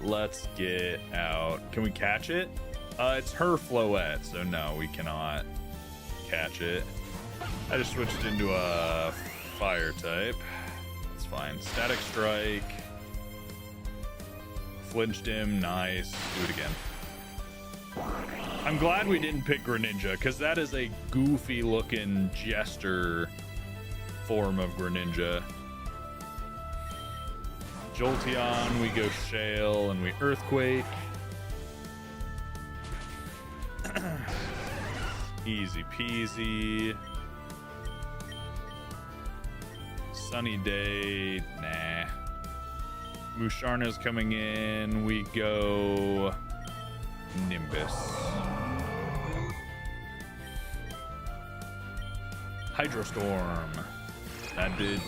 Let's get out. Can we catch it? It's her Floette, so no, we cannot catch it. I just switched into a fire type. That's fine. Static Strike. Flinched him. Nice. Do it again. I'm glad we didn't pick Greninja, because that is a goofy looking jester form of Greninja. Jolteon, we go Shale, and we Earthquake. Easy peasy. Sunny Day, nah. Musharna's coming in, we go Nimbus. Hydrostorm. That did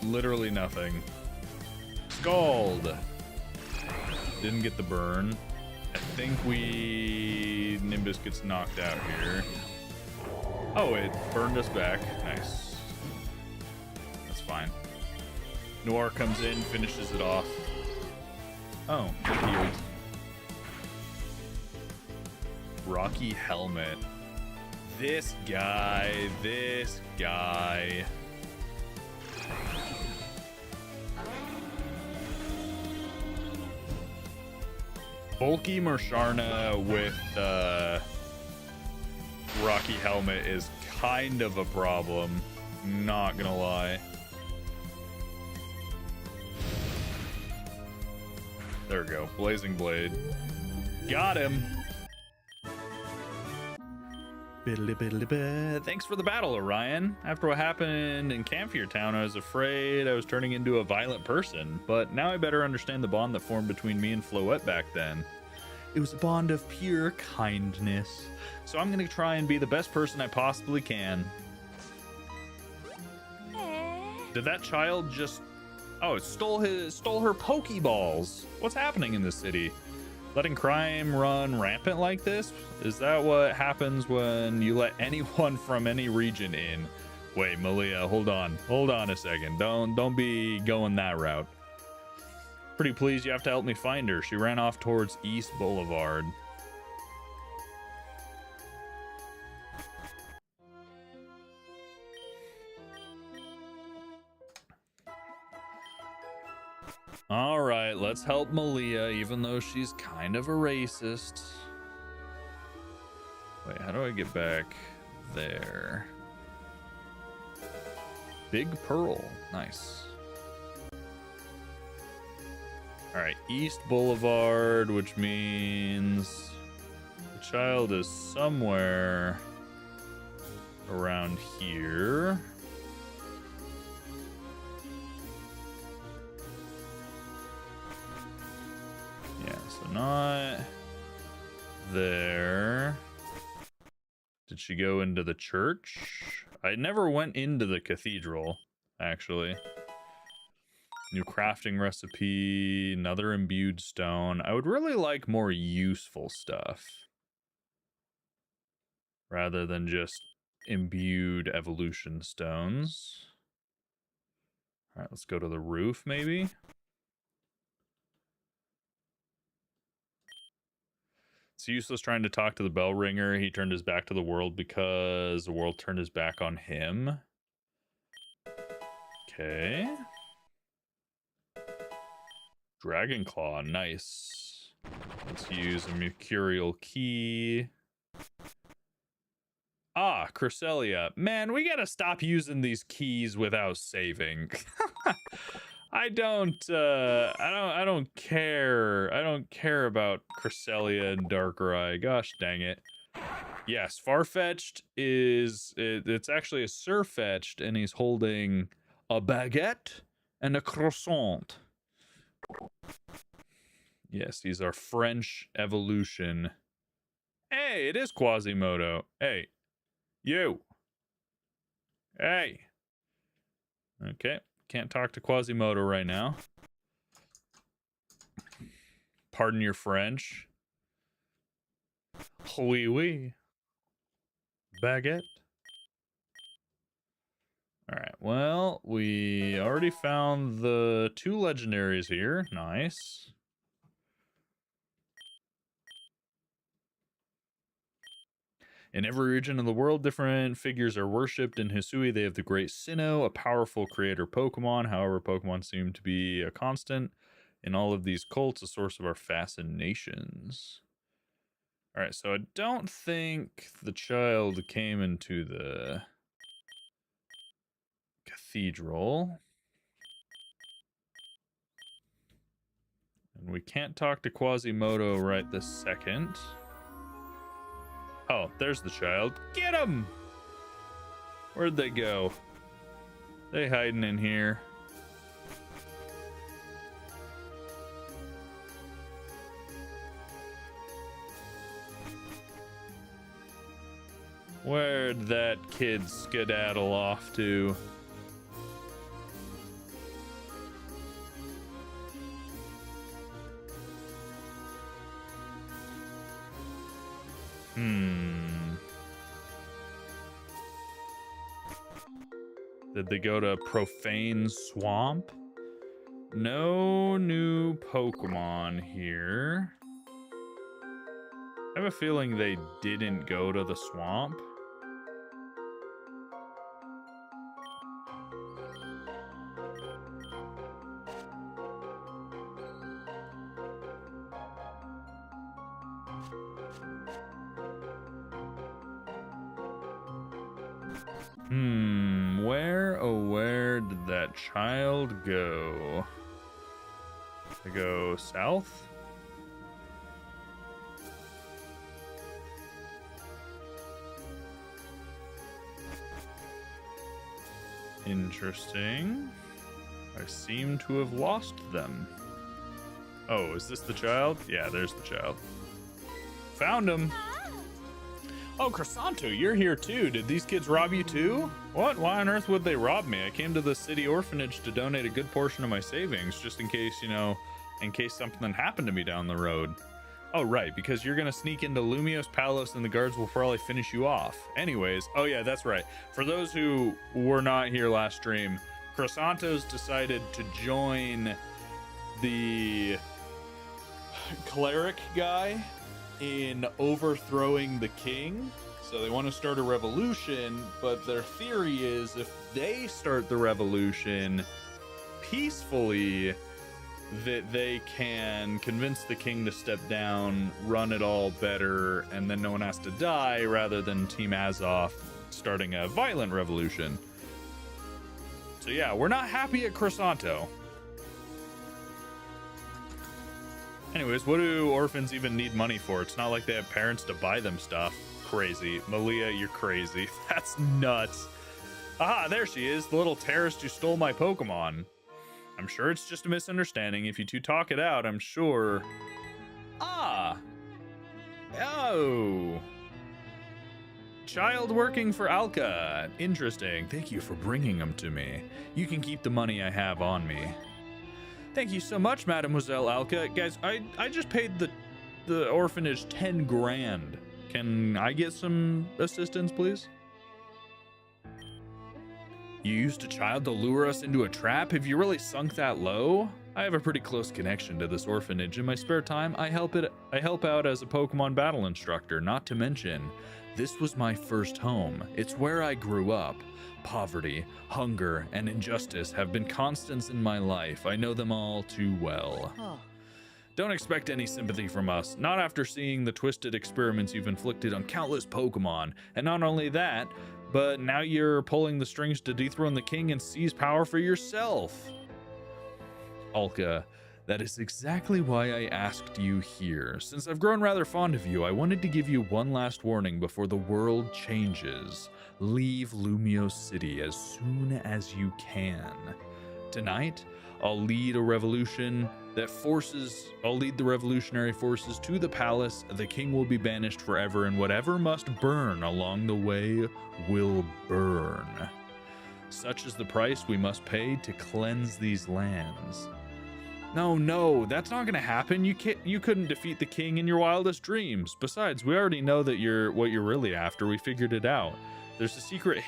literally nothing. Scald. Didn't get the burn. I think Nimbus gets knocked out here. Oh, it burned us back. Nice. That's fine. Noir comes in, finishes it off. Oh, it healed. Rocky Helmet. This guy. Bulky Musharna with Rocky Helmet is kind of a problem. Not gonna lie. There we go. Blazing Blade. Got him. Thanks for the battle, Orion. After what happened in Camphor Town, I was afraid I was turning into a violent person, but now I better understand the bond that formed between me and Floette back then. It was a bond of pure kindness, so I'm gonna try and be the best person I possibly can. Did that child just... Oh, it stole her Pokeballs. What's happening in this city? Letting crime run rampant like this? Is that what happens when you let anyone from any region in? Wait, Malia, hold on a second. Don't be going that route. Pretty please, you have to help me find her. She ran off towards East Boulevard. All right, let's help Malia, even though she's kind of a racist. Wait, how do I get back there? Big Pearl, nice. All right, East Boulevard, which means the child is somewhere around here. Yeah, so not there. Did she go into the church? I never went into the cathedral, actually. New crafting recipe, another imbued stone. I would really like more useful stuff rather than just imbued evolution stones. All right, let's go to the roof, maybe. It's useless trying to talk to the bell ringer. He turned his back to the world because the world turned his back on him. Okay. Dragon Claw, nice. Let's use a Mercurial Key. Ah, Cresselia. Man, we gotta stop using these keys without saving. I don't care. I don't care about Cresselia and Darkrai. Gosh dang it. Yes, Farfetch'd it's actually a Surfetch'd, and he's holding a baguette and a croissant. Yes, he's our French evolution. Hey, it is Quasimodo. Hey. You. Hey. Okay. Can't talk to Quasimodo right now. Pardon your French. Oui, oui. Baguette. Alright, well, we already found the 2 legendaries here. Nice. In every region of the world, different figures are worshipped. In Hisui, they have the Great Sinnoh, a powerful creator Pokemon. However, Pokemon seem to be a constant in all of these cults, a source of our fascinations. All right, so I don't think the child came into the cathedral. And we can't talk to Quasimodo right this second. Oh, there's the child. Get him! Where'd they go? They hiding in here. Where'd that kid skedaddle off to? Did they go to Profane Swamp? No new Pokemon here. I have a feeling they didn't go to the swamp. Where did that child go? They go south? Interesting. I seem to have lost them. Oh, is this the child? Yeah, there's the child. Found him. Oh, Crisanto, you're here too. Did these kids rob you too? What? Why on earth would they rob me? I came to the city orphanage to donate a good portion of my savings, just in case, you know, in case something happened to me down the road. Oh, right, because you're gonna sneak into Lumios Palos and the guards will probably finish you off. Anyways, oh yeah, that's right. For those who were not here last stream, Crisanto's decided to join the cleric guy in overthrowing the king. So they want to start a revolution, but their theory is if they start the revolution peacefully, that they can convince the king to step down, run it all better, and then no one has to die, rather than Team Azoth starting a violent revolution. So yeah, we're not happy at Crisanto. Anyways, what do orphans even need money for? It's not like they have parents to buy them stuff. Crazy. Malia, you're crazy. That's nuts. Aha, there she is, the little terrorist who stole my Pokemon. I'm sure it's just a misunderstanding. If you two talk it out, I'm sure... Ah! Oh! Child working for Alka. Interesting. Thank you for bringing them to me. You can keep the money I have on me. Thank you so much, Mademoiselle Alka. Guys, I just paid the orphanage 10 grand. Can I get some assistance, please? You used a child to lure us into a trap? Have you really sunk that low? I have a pretty close connection to this orphanage. In my spare time, I help out as a Pokemon battle instructor. Not to mention, this was my first home. It's where I grew up. Poverty, hunger, and injustice have been constants in my life. I know them all too well. Don't expect any sympathy from us, not after seeing the twisted experiments you've inflicted on countless Pokemon. And not only that, but now you're pulling the strings to dethrone the king and seize power for yourself. Alka, that is exactly why I asked you here. Since I've grown rather fond of you, I wanted to give you one last warning before the world changes. Leave Lumio City as soon as you can. Tonight, I'll lead the revolutionary forces to the palace. The king will be banished forever, and whatever must burn along the way will burn. Such is the price we must pay to cleanse these lands. No, that's not gonna happen. You couldn't defeat the king in your wildest dreams. Besides, we already know that what you're really after. We figured it out. There's a secret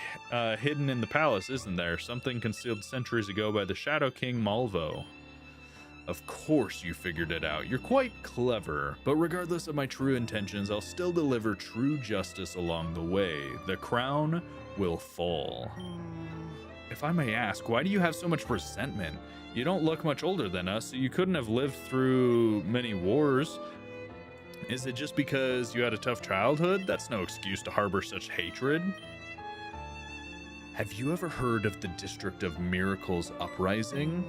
hidden in the palace, isn't there? Something concealed centuries ago by the Shadow King Malvo. Of course you figured it out. You're quite clever. But regardless of my true intentions, I'll still deliver true justice along the way. The crown will fall. If I may ask, why do you have so much resentment? You don't look much older than us, so you couldn't have lived through many wars. Is it just because you had a tough childhood? That's no excuse to harbor such hatred. Have you ever heard of the District of Miracles uprising?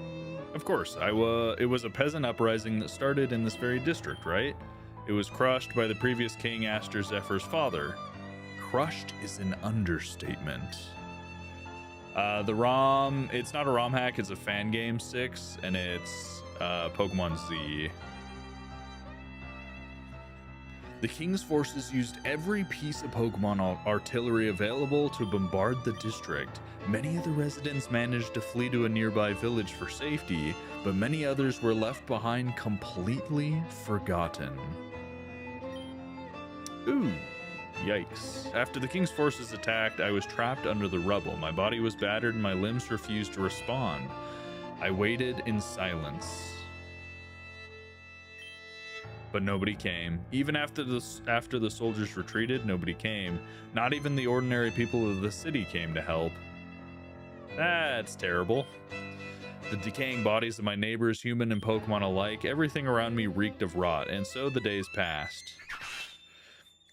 Of course, it was a peasant uprising that started in this very district, right? It was crushed by the previous king, Aster Zephyr's father. Crushed is an understatement. The ROM, it's not a ROM hack, it's a fan game 6, and it's Pokemon Z. The king's forces used every piece of Pokemon artillery available to bombard the district. Many of the residents managed to flee to a nearby village for safety, but many others were left behind completely forgotten. Ooh. Yikes. After the king's forces attacked, I was trapped under the rubble. My body was battered and my limbs refused to respond. I waited in silence. But nobody came. Even after the soldiers retreated, nobody came. Not even the ordinary people of the city came to help. That's terrible. The decaying bodies of my neighbors, human and Pokemon alike, everything around me reeked of rot, and so the days passed.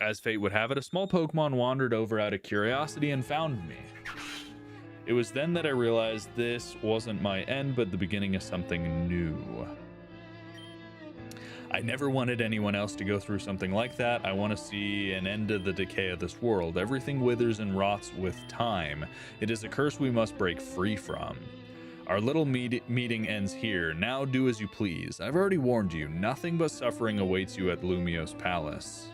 As fate would have it, a small Pokemon wandered over out of curiosity and found me. It was then that I realized this wasn't my end, but the beginning of something new. I never wanted anyone else to go through something like that. I want to see an end to the decay of this world. Everything withers and rots with time. It is a curse we must break free from. Our little meeting ends here. Now do as you please. I've already warned you. Nothing but suffering awaits you at Lumio's palace.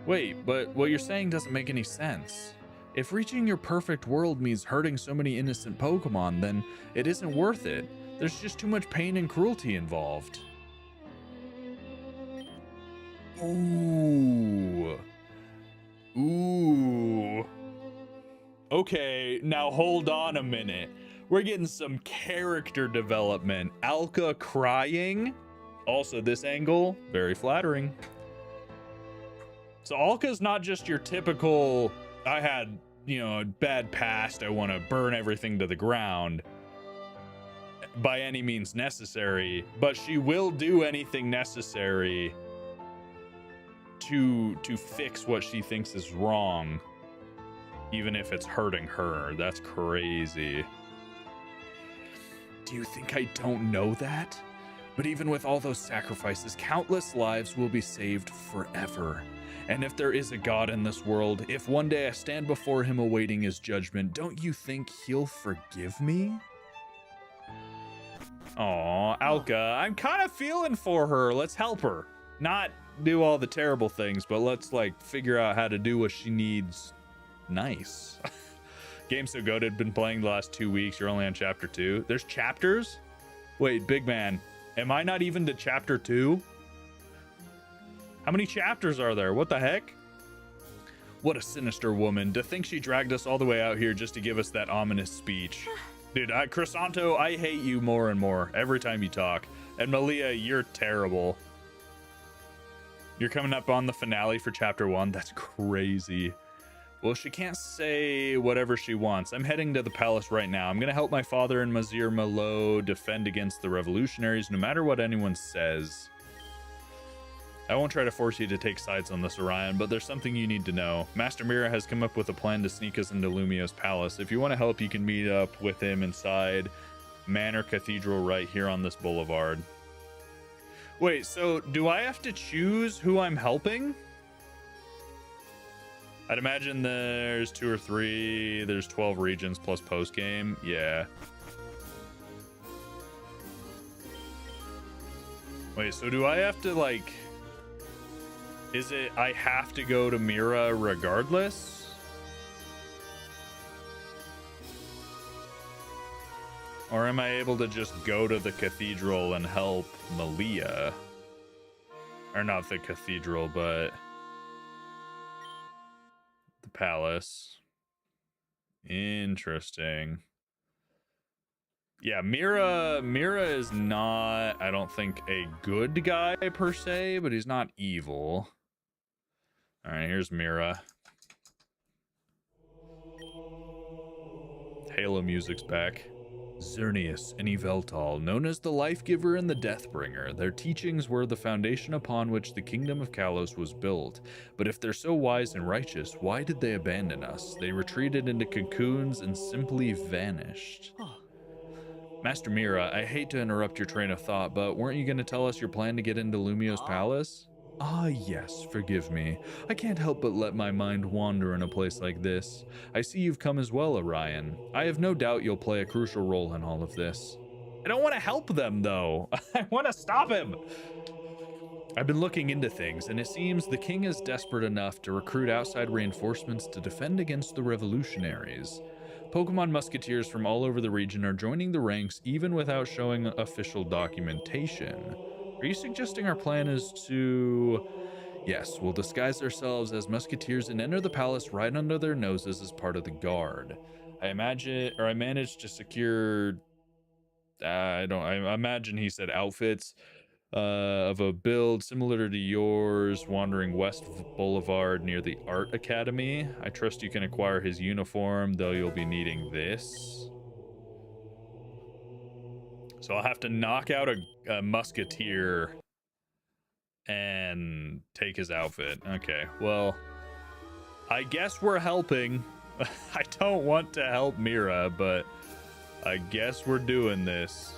Wait, but what you're saying doesn't make any sense. If reaching your perfect world means hurting so many innocent Pokemon, then it isn't worth it. There's just too much pain and cruelty involved. Ooh. Okay, now hold on a minute. We're getting some character development. Alka crying. Also, this angle, very flattering. So Alka's not just your typical, I had, a bad past, I want to burn everything to the ground by any means necessary, but she will do anything necessary to fix what she thinks is wrong, even if it's hurting her. That's crazy. Do you think I don't know that? But even with all those sacrifices, countless lives will be saved forever. And if there is a God in this world, if one day I stand before him awaiting his judgment, don't you think he'll forgive me? Aw, Alka, I'm kind of feeling for her. Let's help her. Not do all the terrible things, but let's, figure out how to do what she needs nice. Game's so good, I've been playing the last 2 weeks. You're only on chapter 2. There's chapters? Wait, big man, am I not even to chapter 2? How many chapters are there? What the heck? What a sinister woman. To think she dragged us all the way out here just to give us that ominous speech. Dude, Crisanto, I hate you more and more every time you talk. And Malia, you're terrible. You're coming up on the finale for chapter 1. That's crazy. Well, she can't say whatever she wants. I'm heading to the palace right now. I'm going to help my father and Mazir Malo defend against the revolutionaries, no matter what anyone says. I won't try to force you to take sides on this, Orion, but there's something you need to know. Master Mira has come up with a plan to sneak us into Lumio's palace. If you want to help, you can meet up with him inside Manor Cathedral right here on this boulevard. Wait, so do I have to choose who I'm helping? I'd imagine there's 2 or 3. There's 12 regions plus post-game. Yeah. Wait, so do I have to, like... Is it I have to go to Mira regardless? Or am I able to just go to the cathedral and help Malia? Or not the cathedral, but the palace. Interesting. Yeah, Mira is not, I don't think, a good guy per se, but he's not evil. All right, here's Mira. Halo music's back. Xerneas and Yveltal, known as the Life Giver and the Deathbringer, their teachings were the foundation upon which the kingdom of Kalos was built. But if they're so wise and righteous, why did they abandon us? They retreated into cocoons and simply vanished. Master Mira, I hate to interrupt your train of thought, but weren't you going to tell us your plan to get into Lumio's palace? Ah, yes, forgive me. I can't help but let my mind wander in a place like this. I see you've come as well, Orion. I have no doubt you'll play a crucial role in all of this. I don't want to help them, though. I want to stop him. I've been looking into things, and it seems the king is desperate enough to recruit outside reinforcements to defend against the revolutionaries. Pokemon musketeers from all over the region are joining the ranks even without showing official documentation. Are you suggesting our plan is to... Yes, we'll disguise ourselves as musketeers and enter the palace right under their noses as part of the guard. I managed to secure... I imagine he said outfits of a build similar to yours, wandering West Boulevard near the Art Academy. I trust you can acquire his uniform, though you'll be needing this. So I'll have to knock out a musketeer and take his outfit. Okay, well, I guess we're helping. I don't want to help Mira, but I guess we're doing this.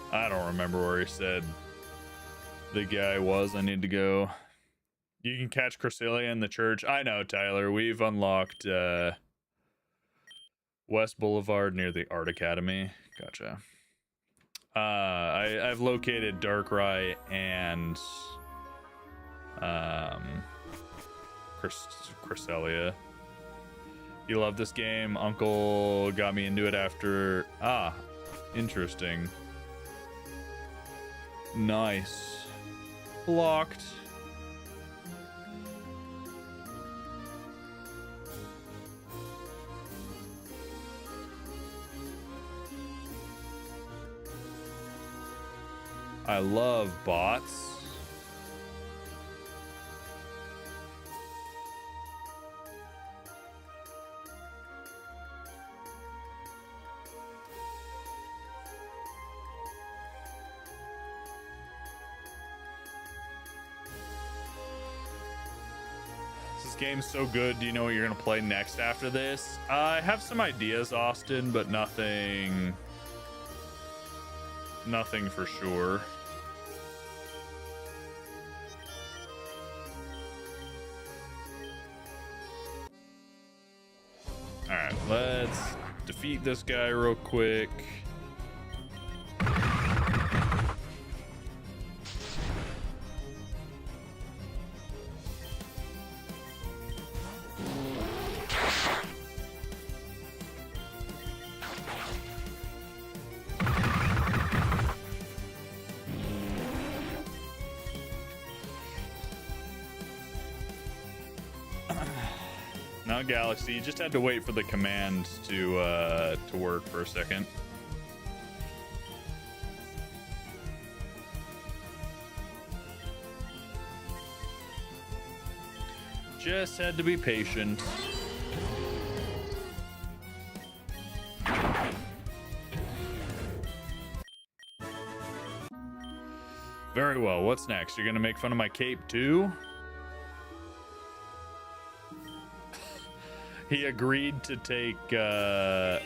I don't remember where he said the guy was. I need to go. You can catch Cresselia in the church. I know, Tyler. We've unlocked West Boulevard near the Art Academy. Gotcha. I've located Darkrai and Cresselia. You love this game? Uncle got me into it after... Ah, interesting. Nice. Blocked. I love bots. This game's so good. Do you know what you're gonna play next after this? I have some ideas, Austin, but nothing for sure. All right, let's defeat this guy real quick. not Galaxy. You just had to wait for the command to work for a second. Just had to be patient. Very well. What's next? You're gonna make fun of my cape too? He agreed to take the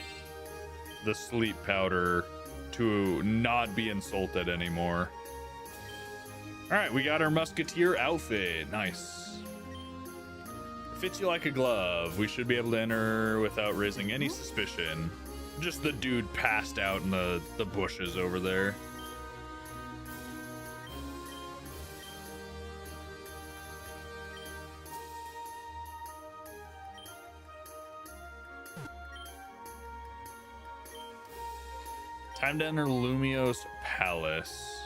sleep powder to not be insulted anymore. All right, we got our musketeer outfit. Nice. Fits you like a glove. We should be able to enter without raising any suspicion. Just the dude passed out in the bushes over there. Time to enter Lumios Palace.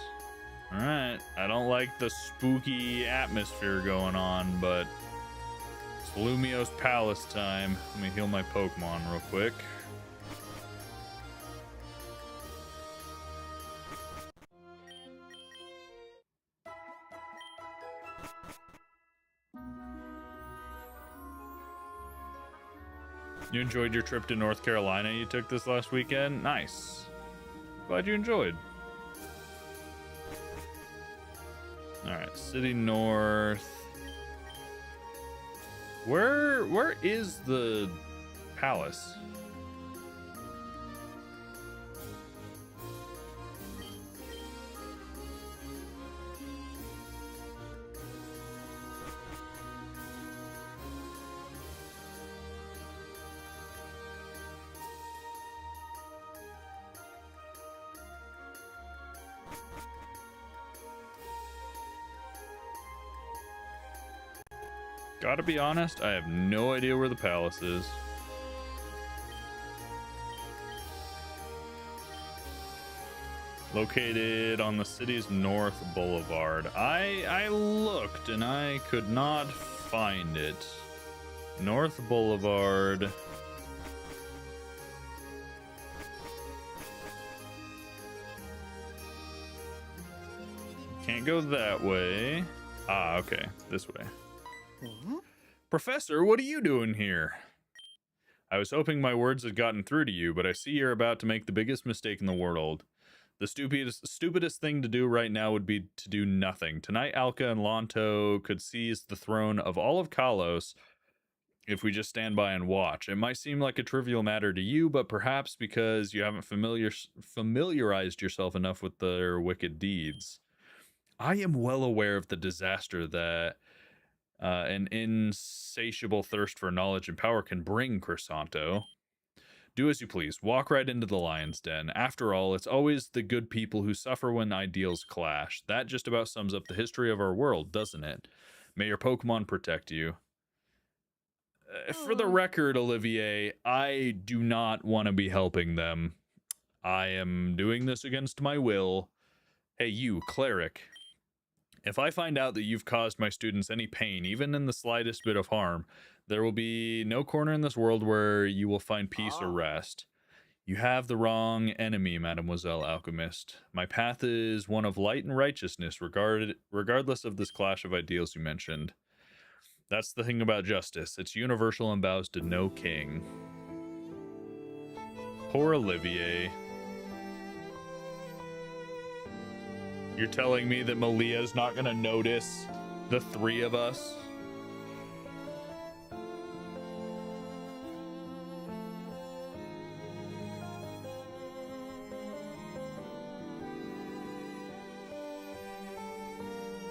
All right, I don't like the spooky atmosphere going on, but it's Lumios Palace time. Let me heal my Pokemon real quick. You enjoyed your trip to North Carolina you took this last weekend? Nice. Glad you enjoyed. All right, City North. Where is the palace? Gotta be honest, I have no idea where the palace is. Located on the city's north boulevard. I looked and I could not find it. North Boulevard. Can't go that way. Ah, okay, this way. Professor, what are you doing here? I was hoping my words had gotten through to you, but I see you're about to make the biggest mistake in the world. The stupidest thing to do right now would be to do nothing. Tonight, Alka and Lanto could seize the throne of all of Kalos if we just stand by and watch. It might seem like a trivial matter to you, but perhaps because you haven't familiarized yourself enough with their wicked deeds. I am well aware of the disaster that an insatiable thirst for knowledge and power can bring, Crisanto. Do as you please. Walk right into the lion's den. After all, it's always the good people who suffer when ideals clash. That just about sums up the history of our world, doesn't it? May your Pokemon protect you. For the record, Olivier, I do not want to be helping them. I am doing this against my will. Hey, you, cleric. If I find out that you've caused my students any pain, even in the slightest bit of harm, there will be no corner in this world where you will find peace or rest. You have the wrong enemy, Mademoiselle Alchemist. My path is one of light and righteousness, regardless of this clash of ideals you mentioned. That's the thing about justice. It's universal and bows to no king. Poor Olivier. You're telling me that Malia's not gonna notice the three of us?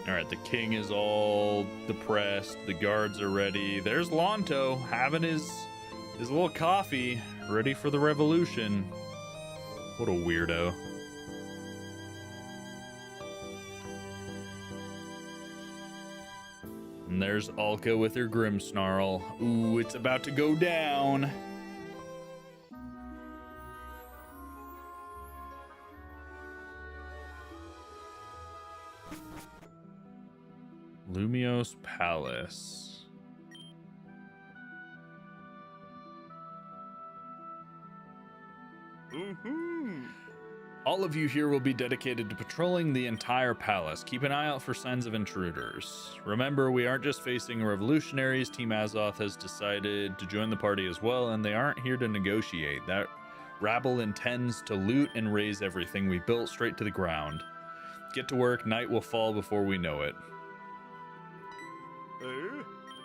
Alright, the king is all depressed. The guards are ready. There's Lanto having his little coffee, ready for the revolution. What a weirdo. And there's Alka with her Grimmsnarl. Ooh, it's about to go down. Lumios Palace. All of you here will be dedicated to patrolling the entire palace. Keep an eye out for signs of intruders. Remember, we aren't just facing revolutionaries. Team Azoth has decided to join the party as well, and they aren't here to negotiate. That rabble intends to loot and raze everything we built straight to the ground. Get to work. Night will fall before we know it.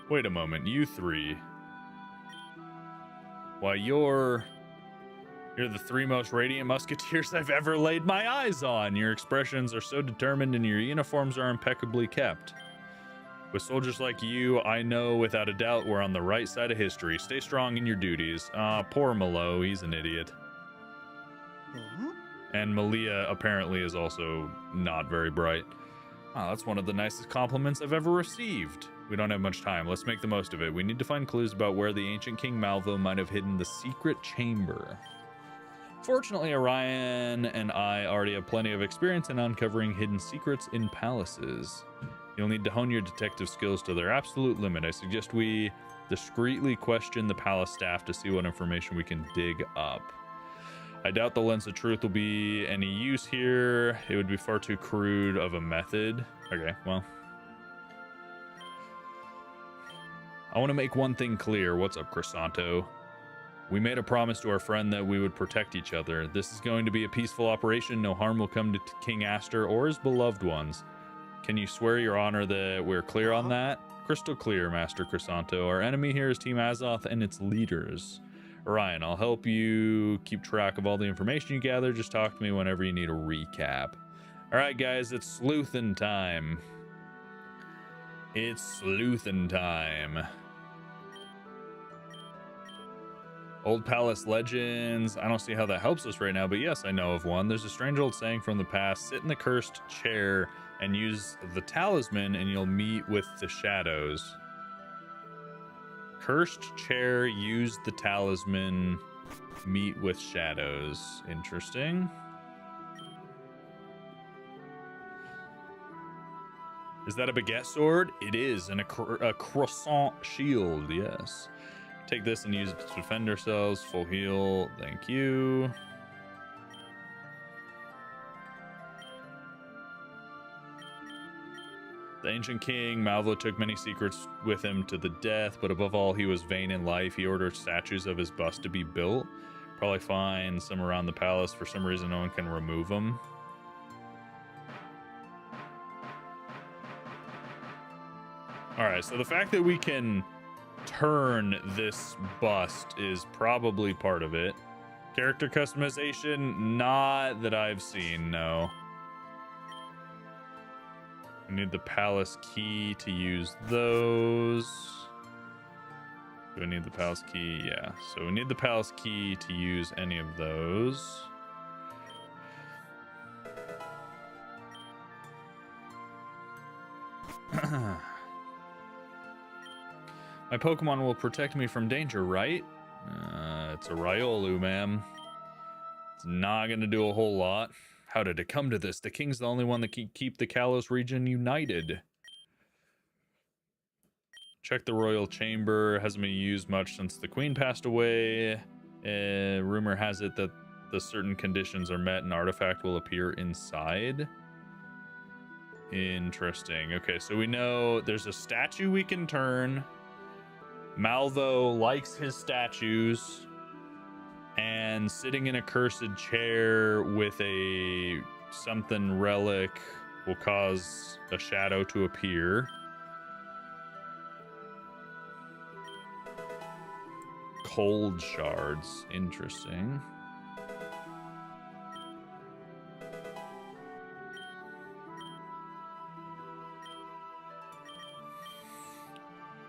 Wait a moment, you three. Why, you're the three most radiant musketeers I've ever laid my eyes on. Your expressions are so determined and your uniforms are impeccably kept. With soldiers like you, I know without a doubt we're on the right side of history. Stay strong in your duties. Poor Malo, he's an idiot. And Malia apparently is also not very bright. That's one of the nicest compliments I've ever received. We don't have much time. Let's make the most of it. We need to find clues about where the ancient King Malvo might have hidden the secret chamber. Fortunately, Orion and I already have plenty of experience in uncovering hidden secrets in palaces. You'll need to hone your detective skills to their absolute limit. I suggest we discreetly question the palace staff to see what information we can dig up. I doubt the lens of truth will be any use here. It would be far too crude of a method. Okay, well. I want to make one thing clear. What's up, Crisanto? We made a promise to our friend that we would protect each other. This is going to be a peaceful operation. No harm will come to King Aster or his beloved ones. Can you swear your honor that we're clear on that? Crystal clear, Master Crisanto. Our enemy here is Team Azoth and its leaders. Orion, I'll help you keep track of all the information you gather. Just talk to me whenever you need a recap. All right, guys, it's sleuthin' time. It's sleuthin' time. Old palace legends. I don't see how that helps us right now, but yes, I know of one. There's a strange old saying from the past: sit in the cursed chair and use the talisman and you'll meet with the shadows. Cursed chair, use the talisman, meet with shadows. Interesting. Is that a baguette sword? It is, and a croissant shield, yes. Take this and use it to defend ourselves. Full heal. Thank you. The ancient king, Malvo, took many secrets with him to the death, but above all, he was vain in life. He ordered statues of his bust to be built. Probably find some around the palace. For some reason, no one can remove them. Alright, so the fact that we can turn this bust is probably part of it. Character customization, not that I've seen, no. We need the palace key to use those. Do I need the palace key? Yeah, so we need the palace key to use any of those. My Pokemon will protect me from danger, right? It's a Riolu, ma'am. It's not going to do a whole lot. How did it come to this? The king's the only one that can keep the Kalos region united. Check the royal chamber. Hasn't been used much since the queen passed away. Rumor has it that the certain conditions are met, an artifact will appear inside. Interesting. Okay, so we know there's a statue we can turn. Malvo likes his statues, and sitting in a cursed chair with a something relic will cause a shadow to appear. Cold shards, interesting.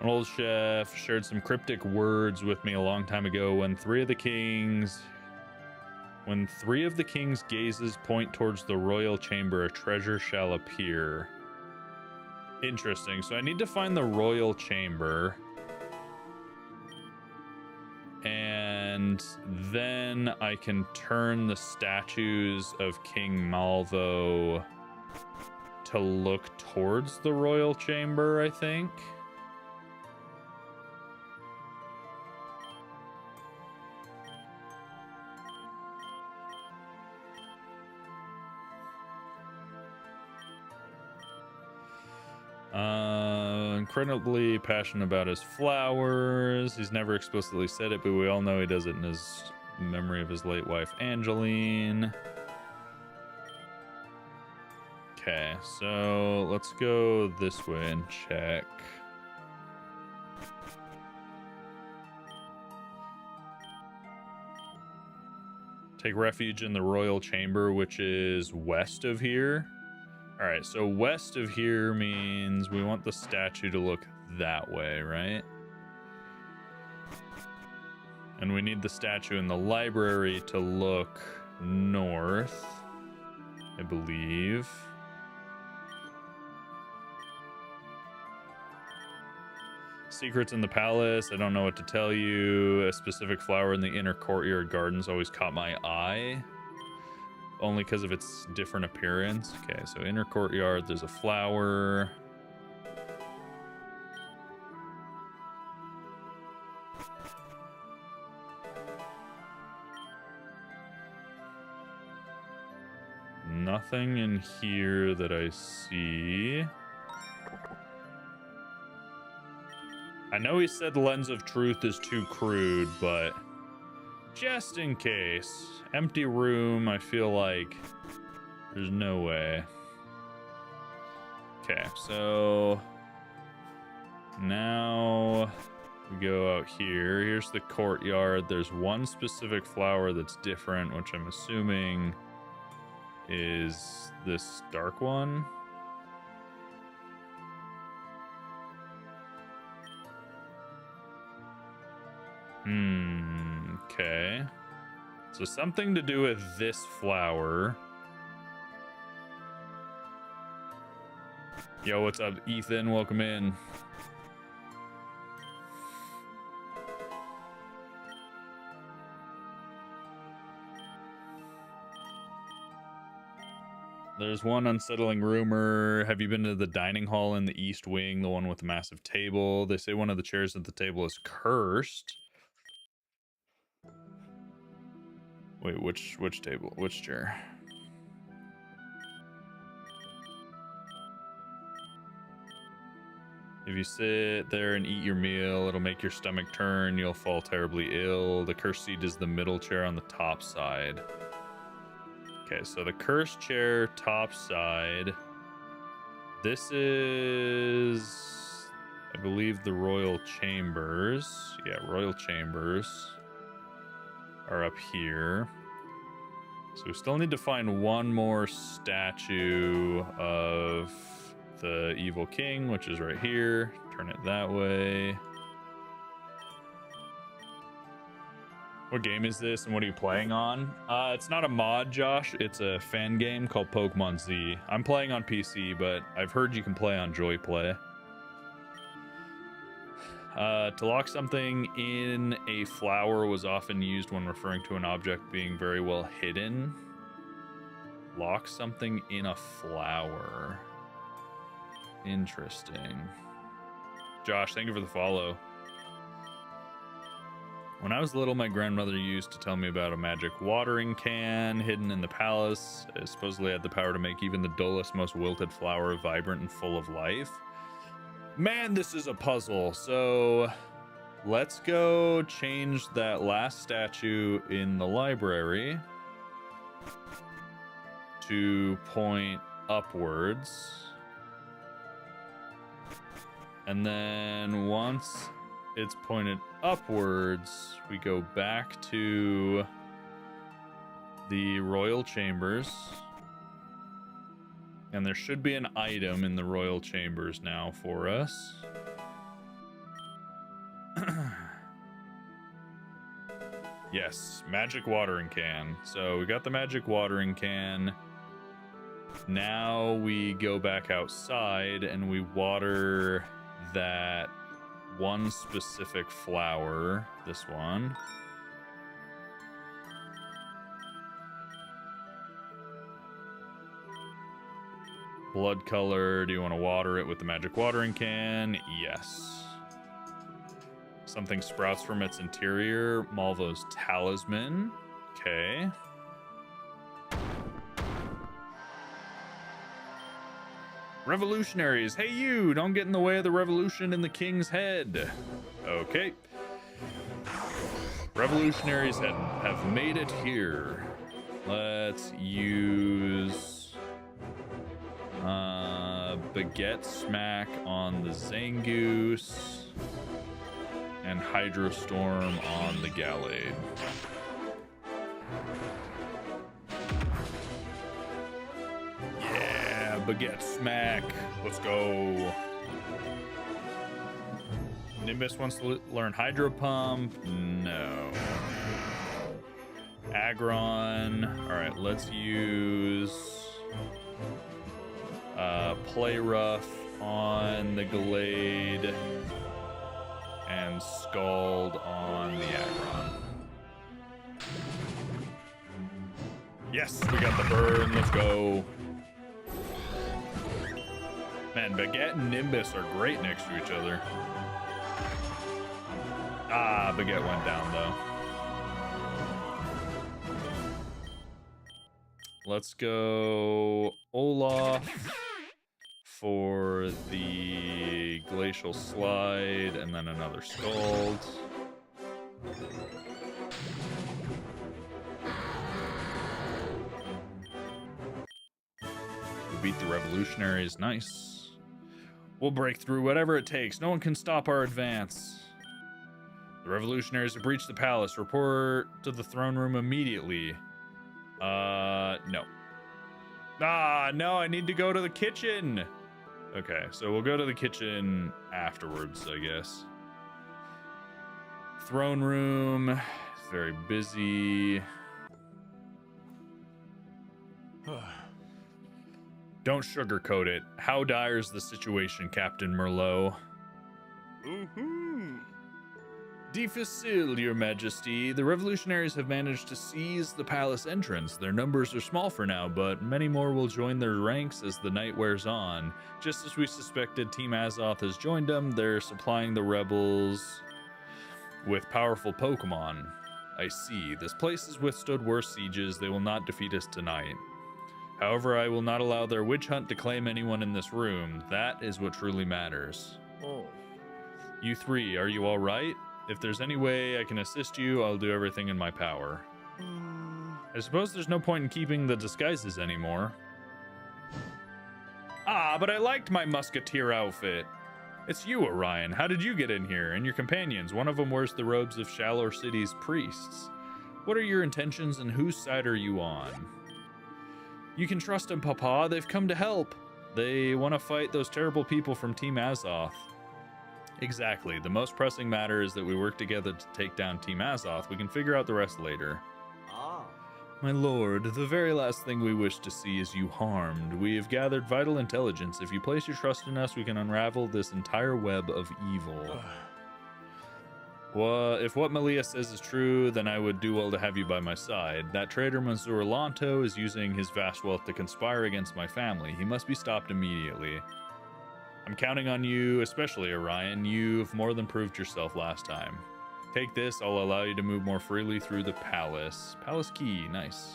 An old chef shared some cryptic words with me a long time ago. When three of the king's gazes point towards the royal chamber, a treasure shall appear. Interesting. So I need to find the royal chamber. And then I can turn the statues of King Malvo to look towards the royal chamber, I think. Incredibly passionate about his flowers. He's never explicitly said it, but we all know he does it in his memory of his late wife, Angeline. Okay, so let's go this way and check. Take refuge in the royal chamber, which is west of here. All right, so west of here means we want the statue to look that way, right? And we need the statue in the library to look north, I believe. Secrets in the palace. I don't know what to tell you. A specific flower in the inner courtyard gardens always caught my eye. Only because of its different appearance. Okay, so inner courtyard, there's a flower. Nothing in here that I see. I know he said Lens of Truth is too crude, but just in case. Empty room, I feel like there's no way. Okay, so now we go out here. Here's the courtyard. There's one specific flower that's different, which I'm assuming is this dark one. Okay. So something to do with this flower. Yo, what's up, Ethan? Welcome in. There's one unsettling rumor. Have you been to the dining hall in the East Wing, the one with the massive table? They say one of the chairs at the table is cursed. Wait, which table? Which chair? If you sit there and eat your meal, it'll make your stomach turn. You'll fall terribly ill. The cursed seat is the middle chair on the top side. Okay, so the cursed chair, top side. This is, I believe, the royal chambers. Yeah, royal chambers are up here. So we still need to find one more statue of the evil king, which is right here. Turn it that way. What game is this and what are you playing on? It's not a mod, Josh. It's a fan game called Pokémon Z. I'm playing on PC, but I've heard you can play on Joy Play. To lock something in a flower was often used when referring to an object being very well hidden. Lock something in a flower. Interesting. Josh, thank you for the follow. When I was little, my grandmother used to tell me about a magic watering can hidden in the palace. It supposedly had the power to make even the dullest, most wilted flower vibrant and full of life. Man, this is a puzzle. So let's go change that last statue in the library to point upwards. And then once it's pointed upwards, we go back to the royal chambers. And there should be an item in the royal chambers now for us. Yes, magic watering can. So we got the magic watering can. Now we go back outside and we water that one specific flower. This one. Blood color. Do you want to water it with the magic watering can? Yes. Something sprouts from its interior. Malvo's talisman. Okay. Revolutionaries, hey you! Don't get in the way of the revolution in the king's head. Okay. Revolutionaries have made it here. Let's use Baguette Smack on the Zangoose and Hydrostorm on the Gallade. Yeah, Baguette Smack. Let's go. Nimbus wants to learn Hydro Pump. No. Aggron. All right, let's use Play Rough on the Glade and Scald on the Aggron. Yes, we got the burn. Let's go. Man, Baguette and Nimbus are great next to each other. Ah, Baguette went down though. Let's go Olaf for the Glacial Slide and then another Scald. We beat the Revolutionaries, nice. We'll break through whatever it takes. No one can stop our advance. The Revolutionaries have breached the palace. Report to the throne room immediately. No. Ah, no, I need to go to the kitchen. Okay, so we'll go to the kitchen afterwards, I guess. Throne room. It's very busy. Don't sugarcoat it. How dire is the situation, Captain Merlot? Difficile, Your Majesty. The revolutionaries have managed to seize the palace entrance. Their numbers are small for now, but many more will join their ranks as the night wears on. Just as we suspected, Team Azoth has joined them. They're supplying the rebels with powerful Pokémon. I see. This place has withstood worse sieges. They will not defeat us tonight. However, I will not allow their witch hunt to claim anyone in this room. That is what truly matters. Oh. You three, are you all right? If there's any way I can assist you, I'll do everything in my power. I suppose there's no point in keeping the disguises anymore. Ah, but I liked my musketeer outfit. It's you, Orion. How did you get in here? And your companions, one of them wears the robes of Shalor City's priests. What are your intentions and whose side are you on? You can trust them, Papa. They've come to help. They want to fight those terrible people from Team Azoth. Exactly. The most pressing matter is that we work together to take down Team Azoth. We can figure out the rest later. Ah. My lord, the very last thing we wish to see is you harmed. We have gathered vital intelligence. If you place your trust in us, we can unravel this entire web of evil. Well, if what Malia says is true, then I would do well to have you by my side. That traitor Mansour Lanto is using his vast wealth to conspire against my family. He must be stopped immediately. I'm counting on you, especially Orion. You've more than proved yourself last time. Take this, I'll allow you to move more freely through the palace. Palace key, nice.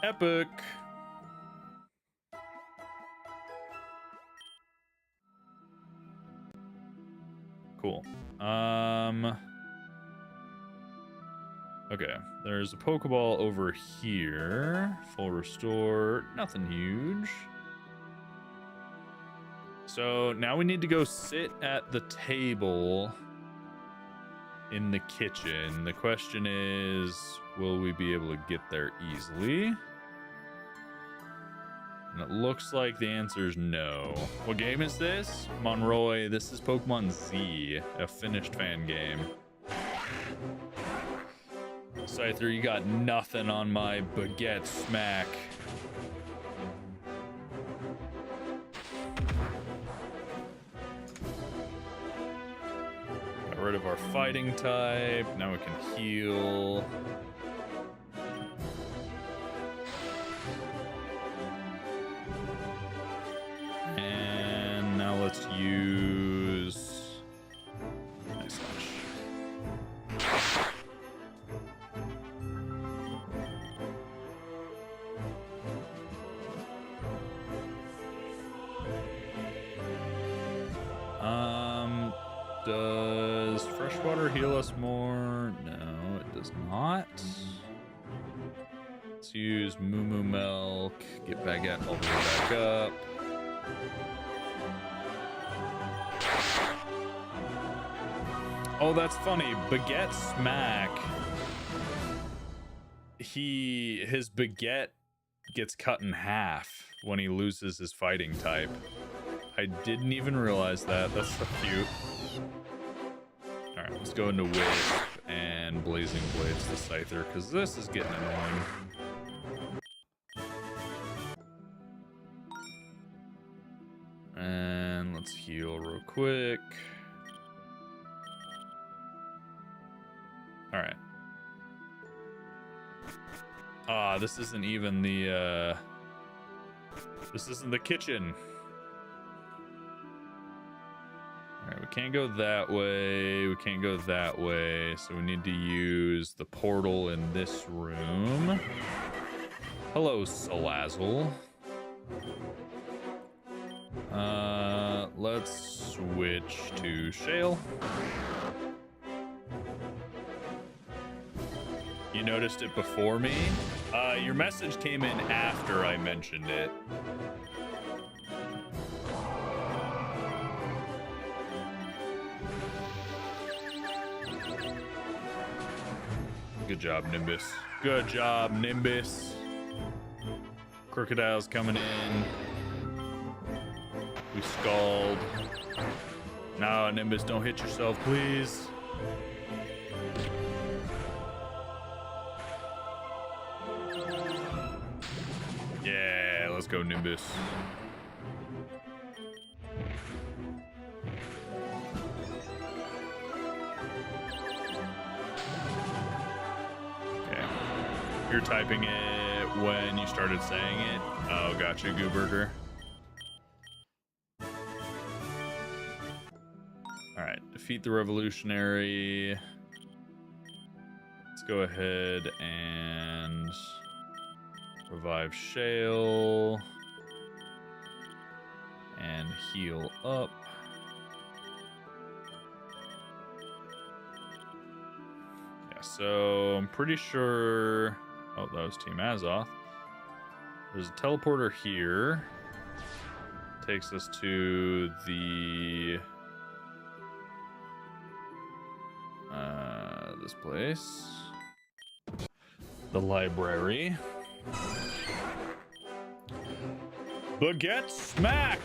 Epic. Cool. Okay, there's a Pokeball over here. Full restore, nothing huge. So now we need to go sit at the table in the kitchen. The question is, will we be able to get there easily? And it looks like the answer is no. What game is this? Monroy, this is Pokemon Z, a finished fan game. Scyther, you got nothing on my Baguette Smack. Got rid of our fighting type. Now we can heal. And now let's use Nice Slash. Does fresh water heal us more? No, it does not. Let's use Moo Moo Milk. Get Baguette all the way back up. Oh, that's funny. Baguette Smack. His Baguette gets cut in half when he loses his fighting type. I didn't even realize that. That's so cute. Alright, let's go into Wisp and Blazing Blades the Scyther, because this is getting annoying. And let's heal real quick. Alright. This isn't even the, this isn't the kitchen. Alright, we can't go that way. We can't go that way. So we need to use the portal in this room. Hello, Salazzle. Let's switch to Shale. You noticed it before me? Your message came in after I mentioned it. Good job, Nimbus. Good job, Nimbus. Crocodile's coming in. We scald. No, Nimbus, don't hit yourself, please. Yeah, let's go, Nimbus. Okay. You're typing it when you started saying it. Oh, gotcha, Gooburger. Alright, defeat the revolutionary. Let's go ahead and revive Shale and heal up. Yeah, so I'm pretty sure. Oh, that was Team Azoth. There's a teleporter here. Takes us to the this place. The library. Baguette Smack!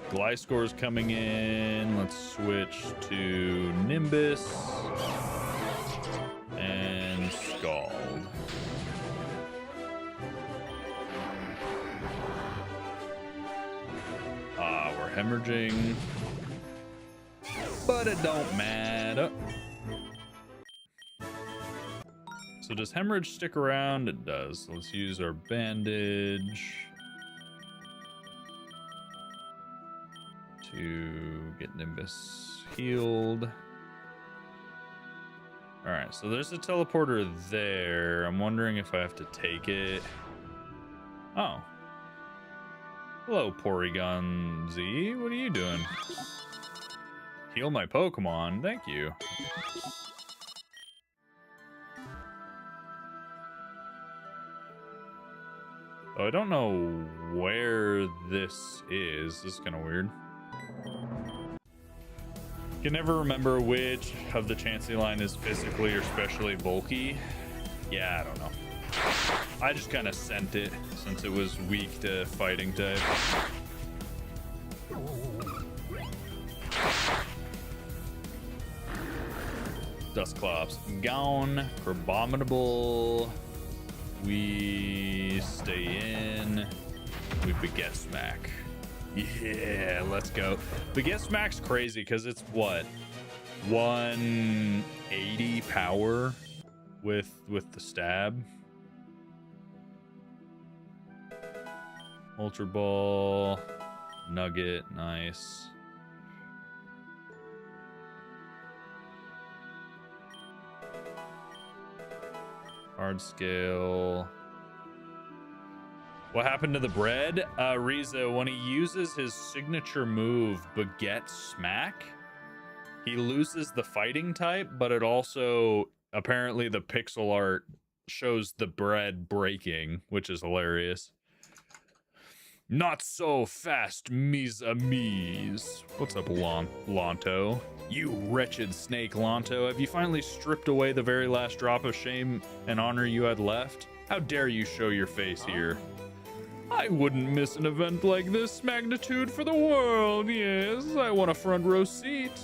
Gliscor's coming in. Let's switch to Nimbus and Scald. We're hemorrhaging, but it don't matter. So does hemorrhage stick around? It does. So let's use our bandage to get Nimbus healed. All right, so there's a teleporter there. I'm wondering if I have to take it. Oh. Hello, Porygon Z. What are you doing? Heal my Pokemon. Thank you. Oh, I don't know where this is. This is kind of weird. Can never remember which of the Chansey line is physically or specially bulky. Yeah, I don't know. I just kind of sent it since it was weak to fighting type. Dusclops gone. Crabominable. We stay in. We Baguette Smack. Yeah, let's go. Baguette Smack's crazy because it's what? 180 power with the stab. Ultra Ball. Nugget, nice. Hard Scale. What happened to the bread? Riza, when he uses his signature move, Baguette Smack, he loses the fighting type, but it also, apparently the pixel art shows the bread breaking, which is hilarious. Not so fast, mes amis. What's up, Lonto? You wretched snake, Lonto. Have you finally stripped away the very last drop of shame and honor you had left? How dare you show your face here? I wouldn't miss an event like this magnitude for the world, yes. I want a front row seat.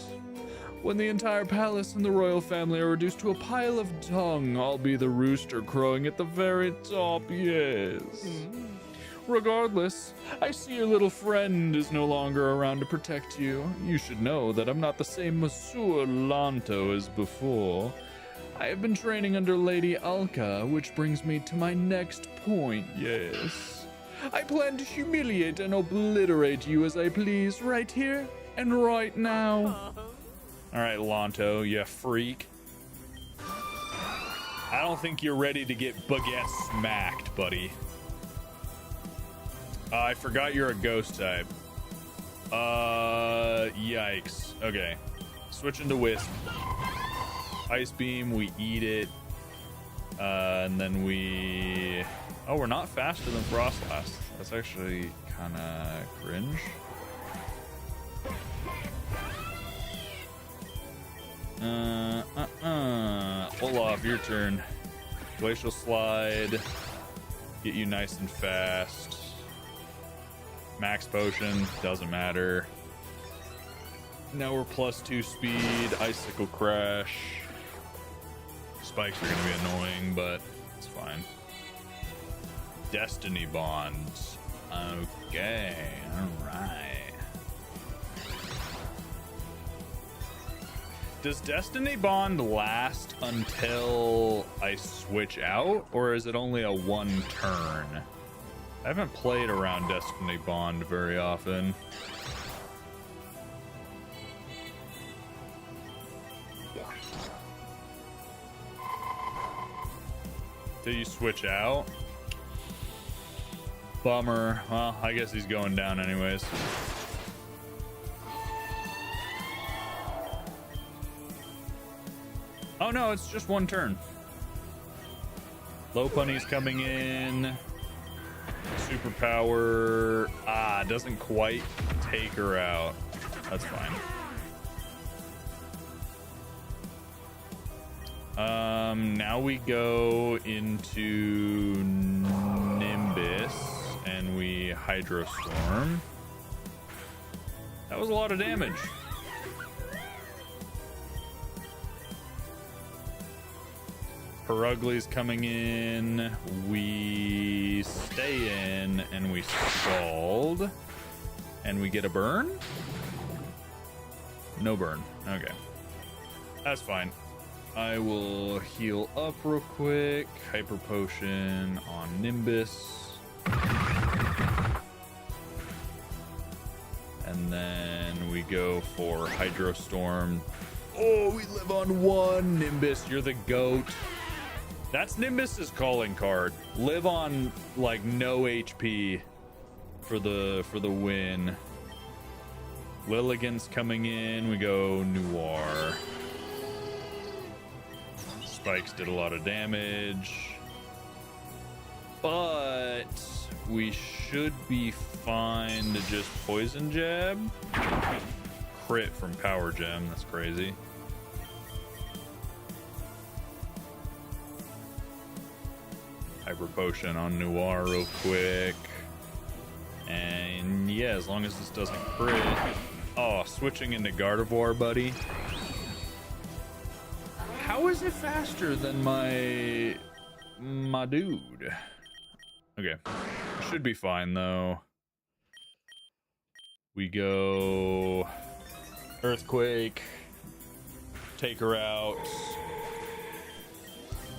When the entire palace and the royal family are reduced to a pile of dung, I'll be the rooster crowing at the very top, yes. Regardless, I see your little friend is no longer around to protect you. You should know that I'm not the same Monsieur Lanto as before. I have been training under Lady Alka, which brings me to my next point, yes. I plan to humiliate and obliterate you as I please, right here and right now. Alright, Lonto, you freak. I don't think you're ready to get Baguette smacked, buddy. I forgot you're a ghost type. Yikes. Okay. Switching to Wisp. Ice Beam, we eat it. And then we... Oh, we're not faster than Frostblast. That's actually kind of cringe. Olaf, your turn. Glacial Slide. Get you nice and fast. Max Potion, doesn't matter. Now we're +2 speed. Icicle Crash. Spikes are going to be annoying, but it's fine. Destiny Bonds. Okay, alright. Does Destiny Bond last until I switch out, or is it only a one turn? I haven't played around Destiny Bond very often. Did you switch out? Bummer. Well, I guess he's going down anyways. Oh no, it's just one turn. Lopunny's coming in. Superpower. Doesn't quite take her out. That's fine. Now we go into Nimbus and we Hydro Storm. That was a lot of damage. Perugly's coming in. We stay in and we Scald. And we get a burn? No burn. Okay. That's fine. I will heal up real quick. Hyper Potion on Nimbus. And then we go for Hydro Storm. Oh, we live on one. Nimbus, you're the GOAT. That's Nimbus's calling card. Live on like no HP for the win. Lilligant's coming in. We go Noir. Spikes did a lot of damage, but we should be fine to just Poison Jab. Crit from Power Gem. That's crazy. Hyper Potion on Noir real quick. And yeah, as long as this doesn't crit. Oh, switching into Gardevoir, buddy. How is it faster than my dude? Okay. Should be fine, though. We go... Earthquake. Take her out.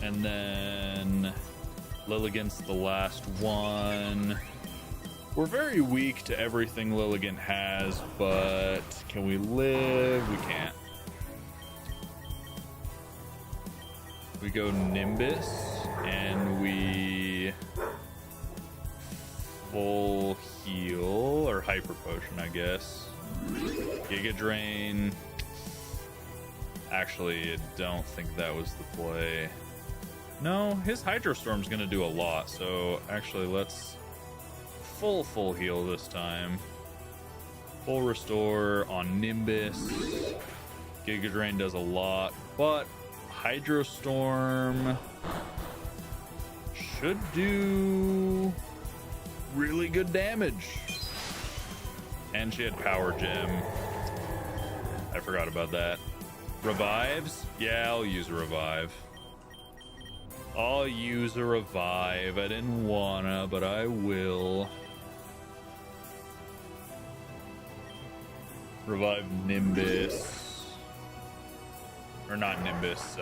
And then... Lilligant's the last one. We're very weak to everything Lilligant has, but can we live? We can't. We go Nimbus, and we full heal, or hyper potion, I guess. Giga Drain. Actually, I don't think that was the play. No, his Hydro Storm's gonna do a lot, so actually let's full heal this time. Full restore on Nimbus. Giga Drain does a lot, but Hydro Storm should do really good damage. And she had Power Gem. I forgot about that. Revives? Yeah, I'll use a revive. I'll use a revive. I didn't wanna, but I will. Revive Nimbus. Or not Nimbus,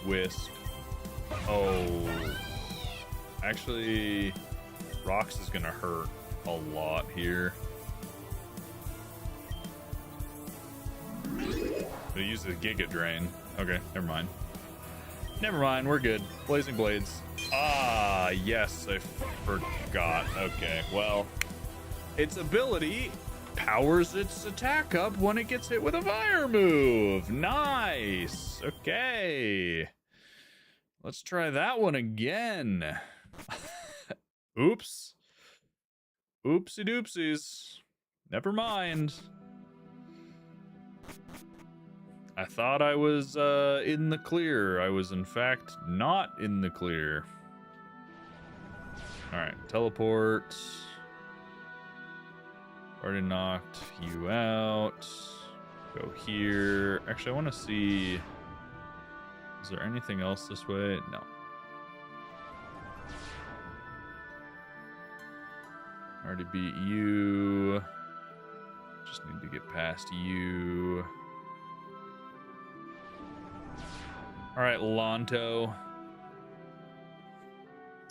Wisp. Oh. Actually, Rocks is gonna hurt a lot here. But he uses a Giga Drain. Okay, never mind. Never mind, we're good. Blazing Blades. Ah, yes, I forgot. Okay, well, its ability powers its attack up when it gets hit with a fire move. Nice. Okay. Let's try that one again. Oops. Oopsie doopsies. Never mind. I thought I was in the clear. I was in fact not in the clear. Alright, teleport. Already knocked you out. Go here. Actually, I want to see... Is there anything else this way? No. Already beat you. Just need to get past you. Alright, Lonto.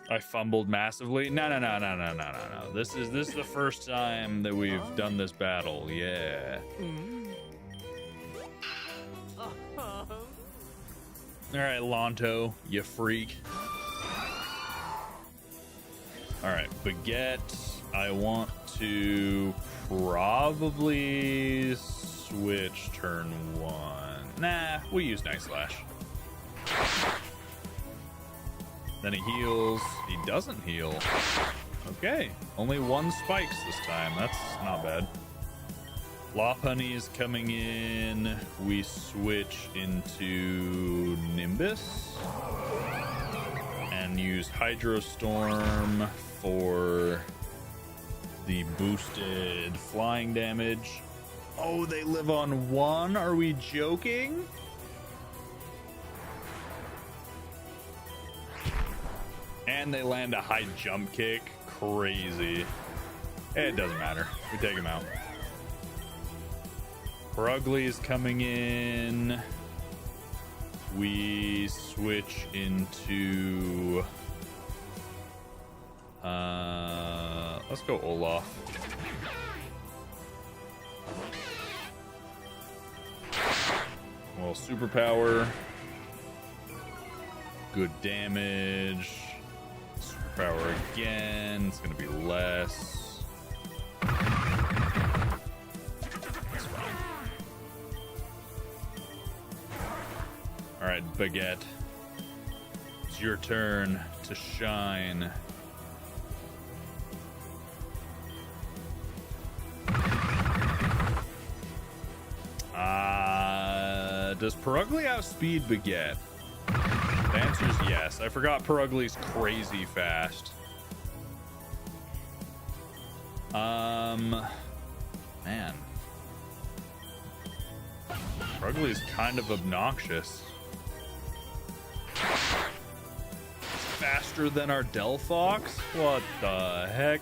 I fumbled massively. No. This is the first time that we've done this battle. Yeah. Alright, Lonto, you freak. Alright, Baguette. I want to probably switch turn 1. Nah, we use Night Slash. Then he heals. He doesn't heal. Okay, only 1 spikes this time. That's not bad. Lopunny is coming in. We switch into Nimbus and use Hydro Storm for the boosted flying damage. Oh, they live on 1? Are we joking? And they land a high jump kick. Crazy. It doesn't matter. We take him out. Purugly is coming in. We switch into... let's go Olaf. Well, superpower. Good damage. Superpower again. It's gonna be less. That's fine. Alright, Baguette. It's your turn to shine. Does Purugly outspeed Baguette? The answer is yes. I forgot Purugly's crazy fast. Man. Purugly's kind of obnoxious. It's faster than our Delphox? What the heck?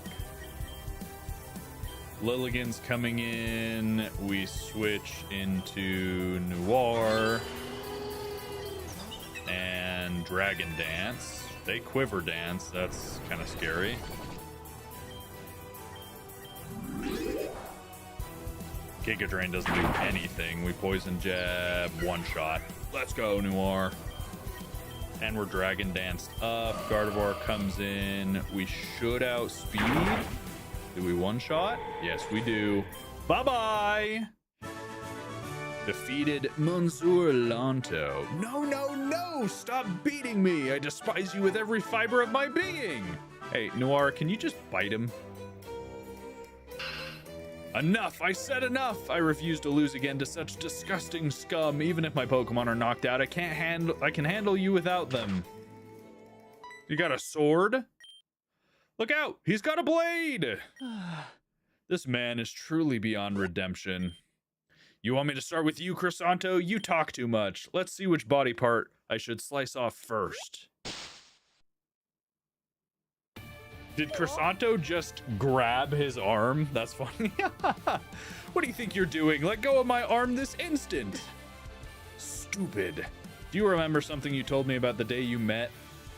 Lilligan's coming in. We switch into Noir and Dragon Dance. They quiver dance. That's kind of scary. Giga Drain doesn't do anything. We poison jab, 1 shot. Let's go, Noir. And we're Dragon Danced up. Gardevoir comes in. We should outspeed. Do we one-shot? Yes, we do. Bye-bye. Defeated Monsieur Lanto. No, no, no! Stop beating me! I despise you with every fiber of my being! Hey, Noir, can you just bite him? Enough! I said enough! I refuse to lose again to such disgusting scum. Even if my Pokemon are knocked out, I can handle you without them. You got a sword? Look out! He's got a blade! This man is truly beyond redemption. You want me to start with you, Crisanto? You talk too much. Let's see which body part I should slice off first. Did Crisanto just grab his arm? That's funny. What do you think you're doing? Let go of my arm this instant. Stupid. Do you remember something you told me about the day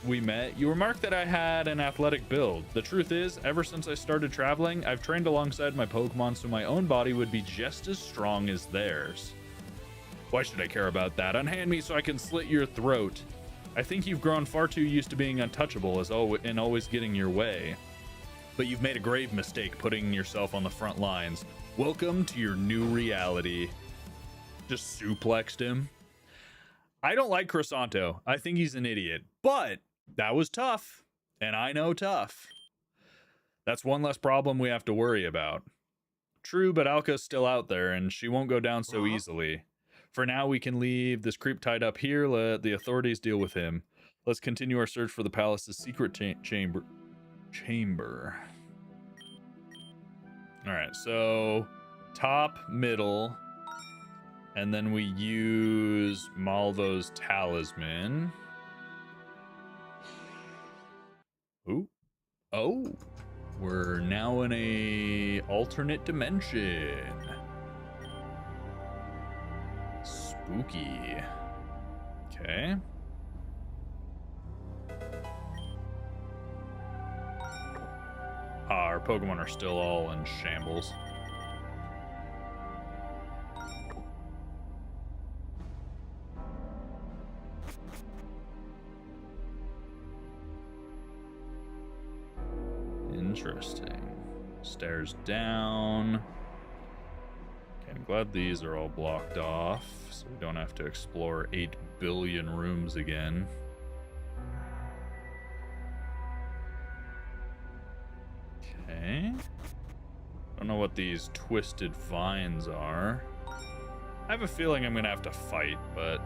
we met? You remarked that I had an athletic build. The truth is, ever since I started traveling, I've trained alongside my Pokemon so my own body would be just as strong as theirs. Why should I care about that? Unhand me so I can slit your throat. I think you've grown far too used to being untouchable and always getting your way. But you've made a grave mistake putting yourself on the front lines. Welcome to your new reality. Just suplexed him. I don't like Crisanto. I think he's an idiot. But that was tough. And I know tough. That's one less problem we have to worry about. True, but Alka's still out there, and she won't go down so easily. For now, we can leave this creep tied up here. Let the authorities deal with him. Let's continue our search for the palace's secret chamber. All right, so top, middle, and then we use Malvo's talisman. Ooh. Oh, we're now in a alternate dimension. Spooky. Okay. Our Pokemon are still all in shambles. Interesting. Stairs down. Okay, I'm glad these are all blocked off, so we don't have to explore 8 billion rooms again. Okay. Don't know what these twisted vines are. I have a feeling I'm gonna have to fight, but...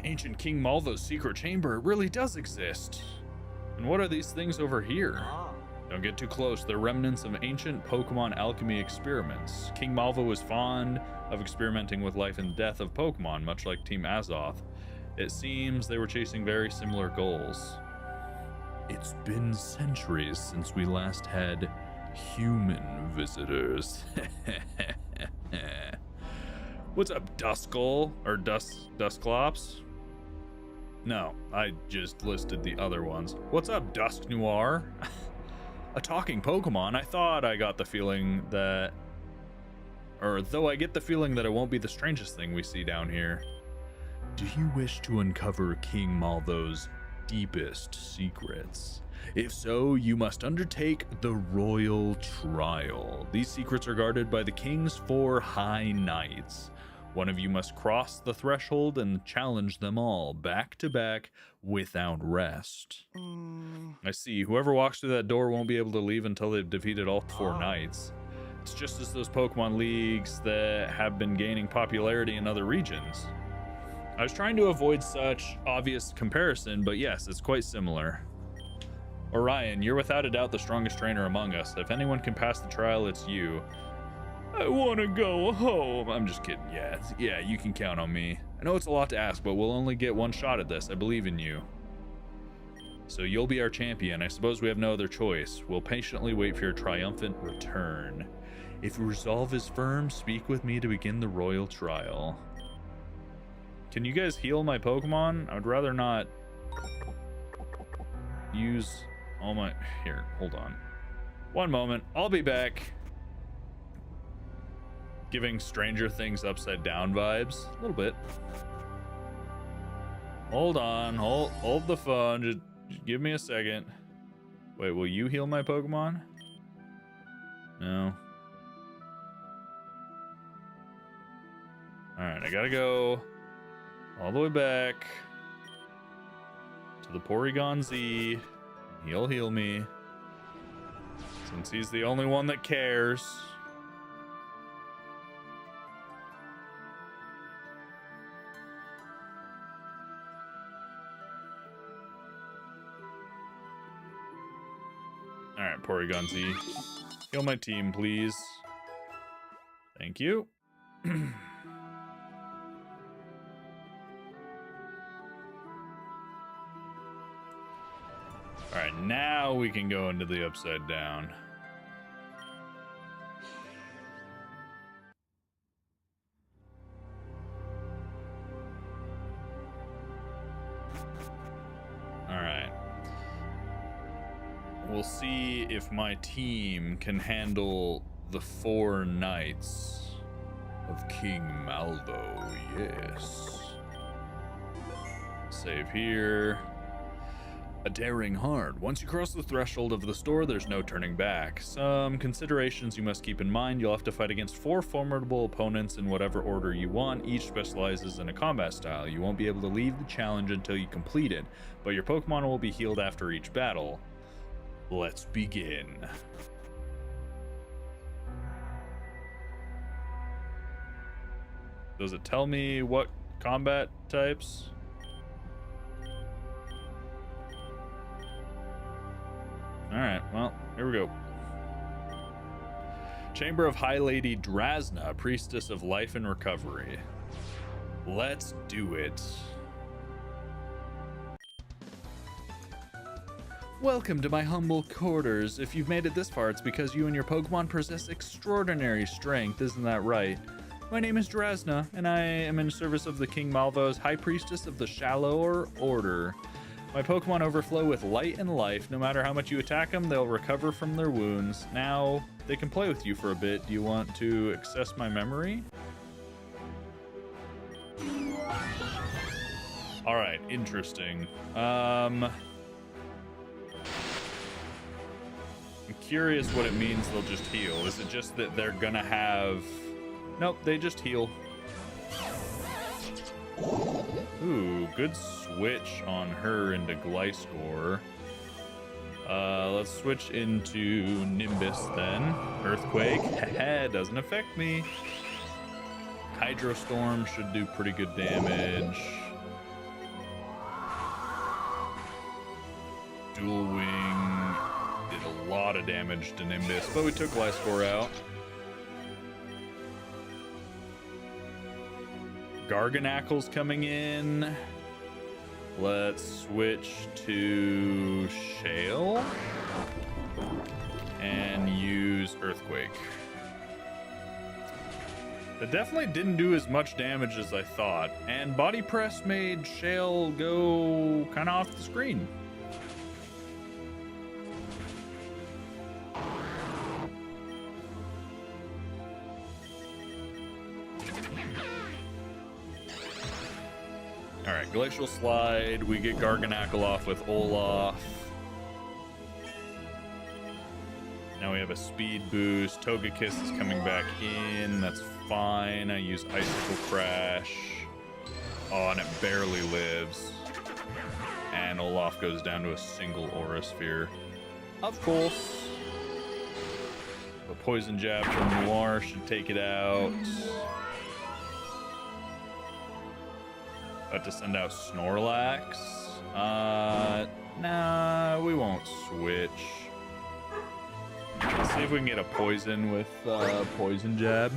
Ancient King Malvo's secret chamber, it really does exist. And what are these things over here? Don't get too close. They're remnants of ancient Pokemon alchemy experiments. King Malvo was fond of experimenting with life and death of Pokemon, much like Team Azoth. It seems they were chasing very similar goals. It's been centuries since we last had human visitors. What's up, Duskull? Or Dusclops? No, I just listed the other ones. What's up, Dusk Noir? A talking Pokemon? I thought I got the feeling that... Or though I get the feeling that it won't be the strangest thing we see down here. Do you wish to uncover King Malvo's deepest secrets? If so, you must undertake the Royal Trial. These secrets are guarded by the King's 4 High Knights. One of you must cross the threshold and challenge them all, back to back, without rest. I see. Whoever walks through that door won't be able to leave until they've defeated all 4 knights. It's just as those Pokemon leagues that have been gaining popularity in other regions. I was trying to avoid such obvious comparison, but yes, it's quite similar. Orion, you're without a doubt the strongest trainer among us. If anyone can pass the trial, it's you. I want to go home. I'm just kidding. Yeah, you can count on me. I know it's a lot to ask, but we'll only get one shot at this. I believe in you. So you'll be our champion. I suppose we have no other choice. We'll patiently wait for your triumphant return. If your resolve is firm, speak with me to begin the royal trial. Can you guys heal my Pokemon? I would rather not use all my... Here, hold on. One moment. I'll be back. Giving Stranger Things upside down vibes. A little bit. Hold on. Hold the phone. Just give me a second. Wait, will you heal my Pokemon? No. Alright, I gotta go all the way back to the Porygon Z. He'll heal me, since he's the only one that cares. Alright, Porygon Z. Heal my team, please. Thank you. Alright, now we can go into the Upside Down. Alright. We'll see if my team can handle the 4 Knights of King Malvo. Yes. Save here. A daring heart. Once you cross the threshold of the store, there's no turning back. Some considerations you must keep in mind. You'll have to fight against 4 formidable opponents in whatever order you want. Each specializes in a combat style. You won't be able to leave the challenge until you complete it, but your Pokemon will be healed after each battle. Let's begin. Does it tell me what combat types? Alright, well, here we go. Chamber of High Lady Drasna, Priestess of Life and Recovery. Let's do it. Welcome to my humble quarters. If you've made it this far, it's because you and your Pokemon possess extraordinary strength, isn't that right? My name is Drasna, and I am in service of the King Malvo's High Priestess of the Shallower Order. My Pokemon overflow with light and life. No matter how much you attack them, they'll recover from their wounds. Now, they can play with you for a bit. Do you want to access my memory? Alright, interesting. I'm curious what it means they'll just heal. Is it just that they're gonna have... Nope, they just heal. Ooh, good switch on her into Gliscor. Let's switch into Nimbus then. Earthquake, haha, doesn't affect me. Hydrostorm should do pretty good damage. Dual Wing did a lot of damage to Nimbus, but we took Gliscor out. Garganacle's coming in. Let's switch to Shale and use Earthquake. That definitely didn't do as much damage as I thought, and Body Press made Shale go kind of off the screen. Alright, Glacial Slide, we get Garganacle off with Olaf. Now we have a speed boost. Togekiss is coming back in, that's fine. I use Icicle Crash. Oh, and it barely lives. And Olaf goes down to a single Aura Sphere. Of course. A Poison Jab from Noir should take it out. About to send out Snorlax. Nah, we won't switch. Let's see if we can get a poison with Poison Jab.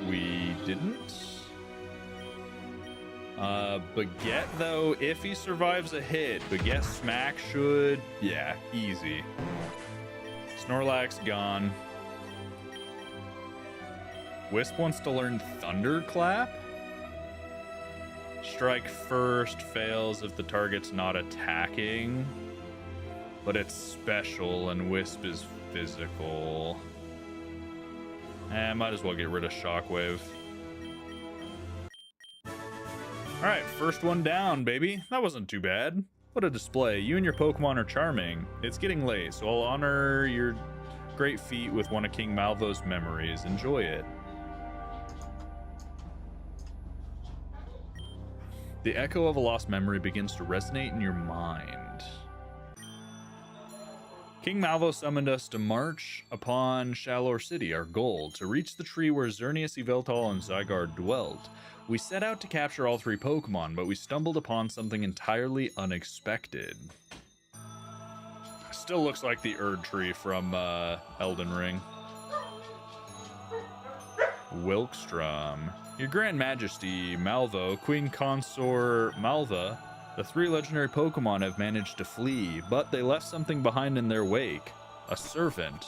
We didn't. Baguette, though, if he survives a hit, Baguette Smack should, yeah, easy. Snorlax gone. Wisp wants to learn Thunderclap? Strike first fails if the target's not attacking, but it's special and Wisp is physical. Might as well get rid of Shockwave. All right, first one down, baby. That wasn't too bad. What a display. You and your Pokemon are charming. It's getting late, so I'll honor your great feat with one of King Malvo's memories. Enjoy it. The echo of a lost memory begins to resonate in your mind. King Malvo summoned us to march upon Shalor City, our goal, to reach the tree where Xerneas, Yveltal, and Zygarde dwelt. We set out to capture all 3 Pokemon, but we stumbled upon something entirely unexpected. Still looks like the Erd tree from Elden Ring. Wilkstrom. Your Grand Majesty, Malvo, Queen Consort Malva, the 3 legendary Pokemon have managed to flee, but they left something behind in their wake. A servant.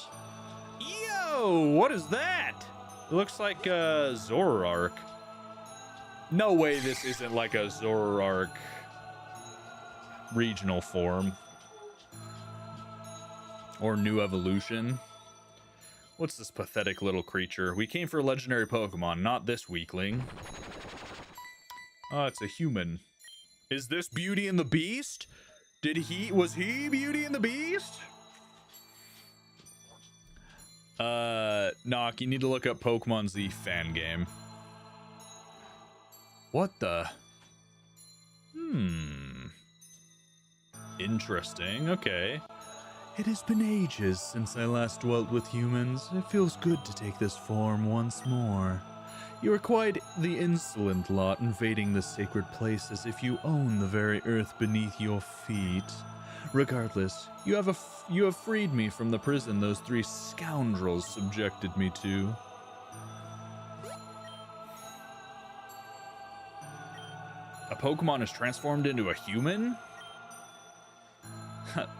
Yo, what is that? It looks like a Zoroark. No way this isn't like a Zoroark regional form. Or new evolution. What's this pathetic little creature? We came for legendary Pokemon, not this weakling. Oh, it's a human. Is this Beauty and the Beast? Was he Beauty and the Beast? Knock, you need to look up Pokemon Z fan game. What the? Interesting, okay. It has been ages since I last dwelt with humans. It feels good to take this form once more. You are quite the insolent lot, invading this sacred place as if you own the very earth beneath your feet. Regardless, you have freed me from the prison those 3 scoundrels subjected me to. A Pokemon is transformed into a human?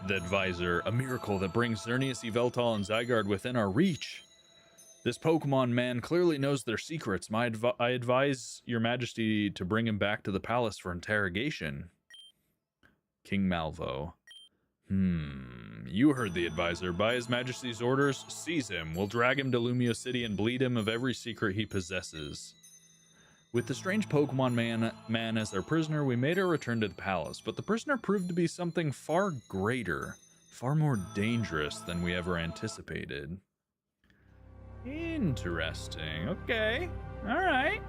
The advisor, a miracle that brings Xerneas, Yveltal, and Zygarde within our reach. This Pokemon man clearly knows their secrets. I advise your majesty to bring him back to the palace for interrogation. King Malvo. You heard the advisor. By his majesty's orders, seize him. We'll drag him to Lumio City and bleed him of every secret he possesses. With the strange Pokemon man as our prisoner, we made our return to the palace, but the prisoner proved to be something far greater, far more dangerous than we ever anticipated. Interesting. Okay. All right.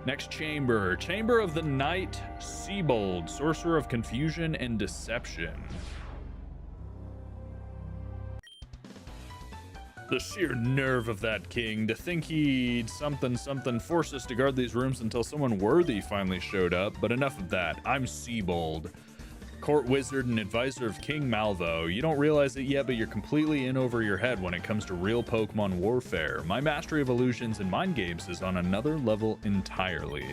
Next chamber. Chamber of the Knight Seabold, Sorcerer of Confusion and Deception. The sheer nerve of that king, to think he'd something forced us to guard these rooms until someone worthy finally showed up. But enough of that. I'm Seabold, court wizard and advisor of King Malvo. You don't realize it yet, but you're completely in over your head when it comes to real Pokemon warfare. My mastery of illusions and mind games is on another level entirely.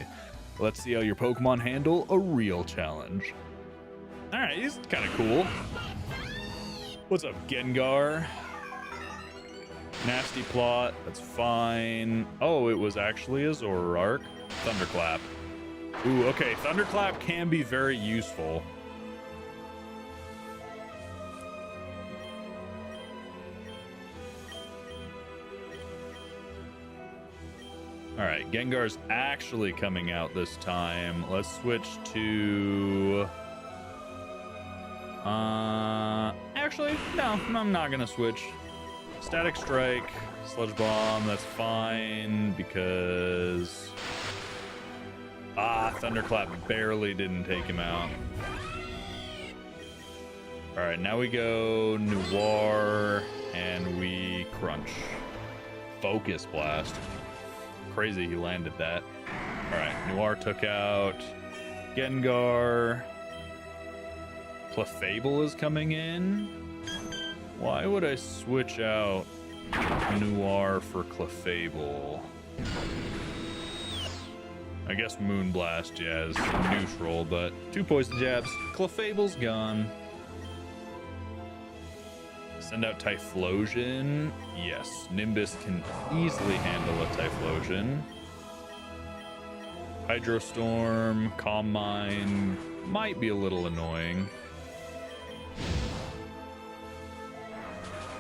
Let's see how your Pokemon handle a real challenge. Alright, he's kind of cool. What's up, Gengar? Nasty plot, that's fine. Oh, it was actually a Zoroark. Thunderclap. Ooh, okay, Thunderclap can be very useful. Alright, Gengar's actually coming out this time. Let's switch to... Actually, no, I'm not gonna switch. Static Strike, Sludge Bomb, that's fine because... Thunderclap barely didn't take him out. Alright, now we go Noir and we Crunch. Focus Blast. Crazy he landed that. Alright, Noir took out Gengar. Clefable is coming in. Why would I switch out Noir for Clefable? I guess Moonblast, yeah, is neutral, but 2 poison jabs. Clefable's gone. Send out Typhlosion. Yes, Nimbus can easily handle a Typhlosion. Hydrostorm, Calm Mind might be a little annoying.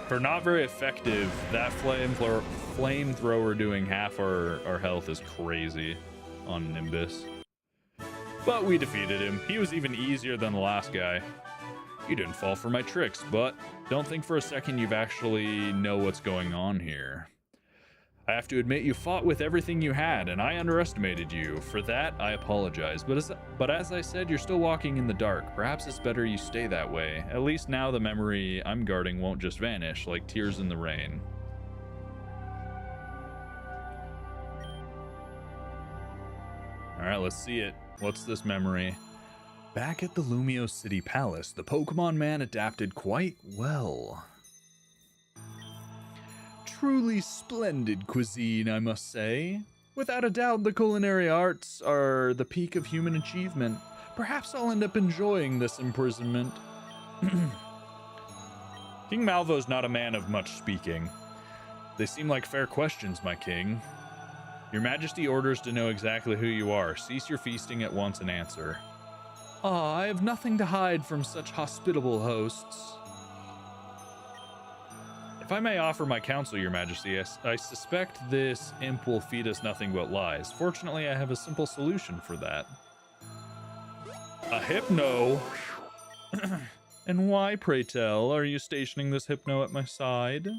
For not very effective, that flamethrower doing half our health is crazy on Nimbus. But we defeated him. He was even easier than the last guy. You didn't fall for my tricks, but don't think for a second you've actually know what's going on here. I have to admit you fought with everything you had, and I underestimated you. For that, I apologize. But as I said, you're still walking in the dark. Perhaps it's better you stay that way. At least now the memory I'm guarding won't just vanish like tears in the rain. Alright, let's see it. What's this memory? Back at the Lumio City Palace, the Pokemon man adapted quite well. Truly splendid cuisine, I must say. Without a doubt, the culinary arts are the peak of human achievement. Perhaps I'll end up enjoying this imprisonment. King Malvo's not a man of much speaking. They seem like fair questions, my king. Your Majesty orders to know exactly who you are. Cease your feasting at once and answer. Ah, I have nothing to hide from such hospitable hosts. If I may offer my counsel, Your Majesty, I suspect this imp will feed us nothing but lies. Fortunately, I have a simple solution for that. A hypno? And why, pray tell, are you stationing this hypno at my side?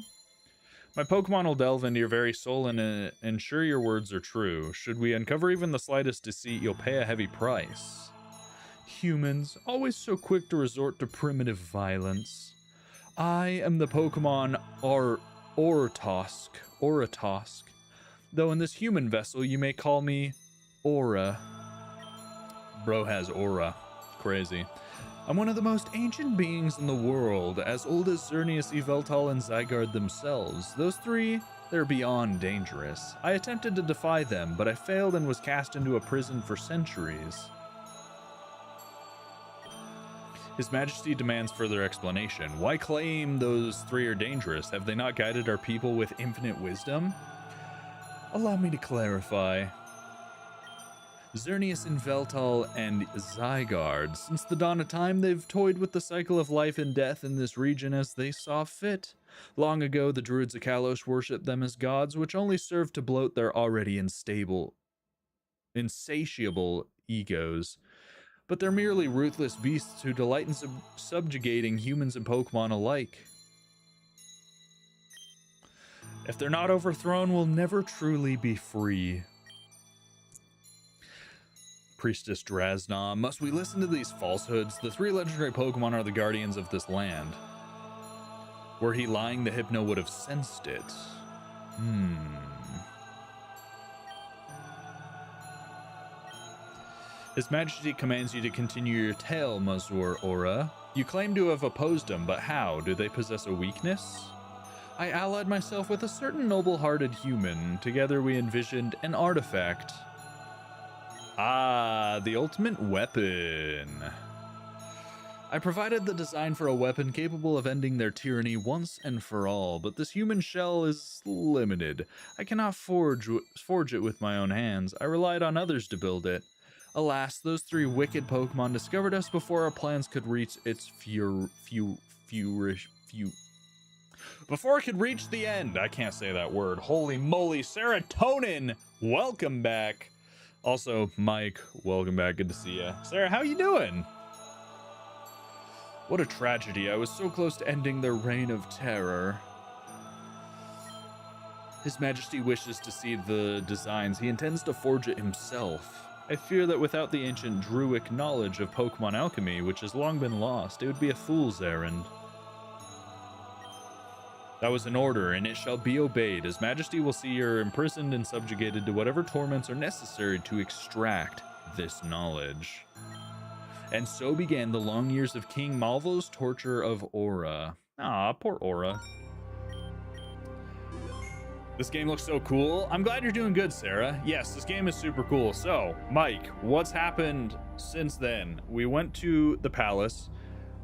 My Pokemon will delve into your very soul and ensure your words are true. Should we uncover even the slightest deceit, you'll pay a heavy price. Humans, always so quick to resort to primitive violence. I am the Pokemon Oratosk. Though in this human vessel, you may call me Aura. Bro has aura. Crazy. I'm one of the most ancient beings in the world, as old as Xerneas, Yveltal, and Zygarde themselves. Those three, they're beyond dangerous. I attempted to defy them, but I failed and was cast into a prison for centuries. His Majesty demands further explanation. Why claim those three are dangerous? Have they not guided our people with infinite wisdom? Allow me to clarify. Xerneas, Yveltal, and Zygarde. Since the dawn of time, they've toyed with the cycle of life and death in this region as they saw fit. Long ago, the Druids of Kalos worshipped them as gods, which only served to bloat their already insatiable egos. But they're merely ruthless beasts who delight in subjugating humans and Pokemon alike. If they're not overthrown, we'll never truly be free. Priestess Drasna, must we listen to these falsehoods? The three legendary Pokemon are the guardians of this land. Were he lying, the Hypno would have sensed it. His Majesty commands you to continue your tale, Mazur Aura. You claim to have opposed him, but how? Do they possess a weakness? I allied myself with a certain noble-hearted human. Together we envisioned an artifact. Ah, the ultimate weapon. I provided the design for a weapon capable of ending their tyranny once and for all, but this human shell is limited. I cannot forge it with my own hands. I relied on others to build it. Alas, those three wicked Pokemon discovered us before our plans could reach its before it could reach the end. I can't say that word. Holy moly, serotonin! Welcome back. Also, Mike, welcome back. Good to see ya. Sarah, how you doing? What a tragedy. I was so close to ending their reign of terror. His Majesty wishes to see the designs. He intends to forge it himself. I fear that without the ancient Druidic knowledge of Pokemon alchemy, which has long been lost, it would be a fool's errand. That was an order, and it shall be obeyed. His Majesty will see you're imprisoned and subjugated to whatever torments are necessary to extract this knowledge. And so began the long years of King Malvo's torture of Aura. Ah, poor Aura. This game looks so cool. I'm glad you're doing good, Sarah. Yes, this game is super cool. So, Mike, what's happened since then? We went to the palace.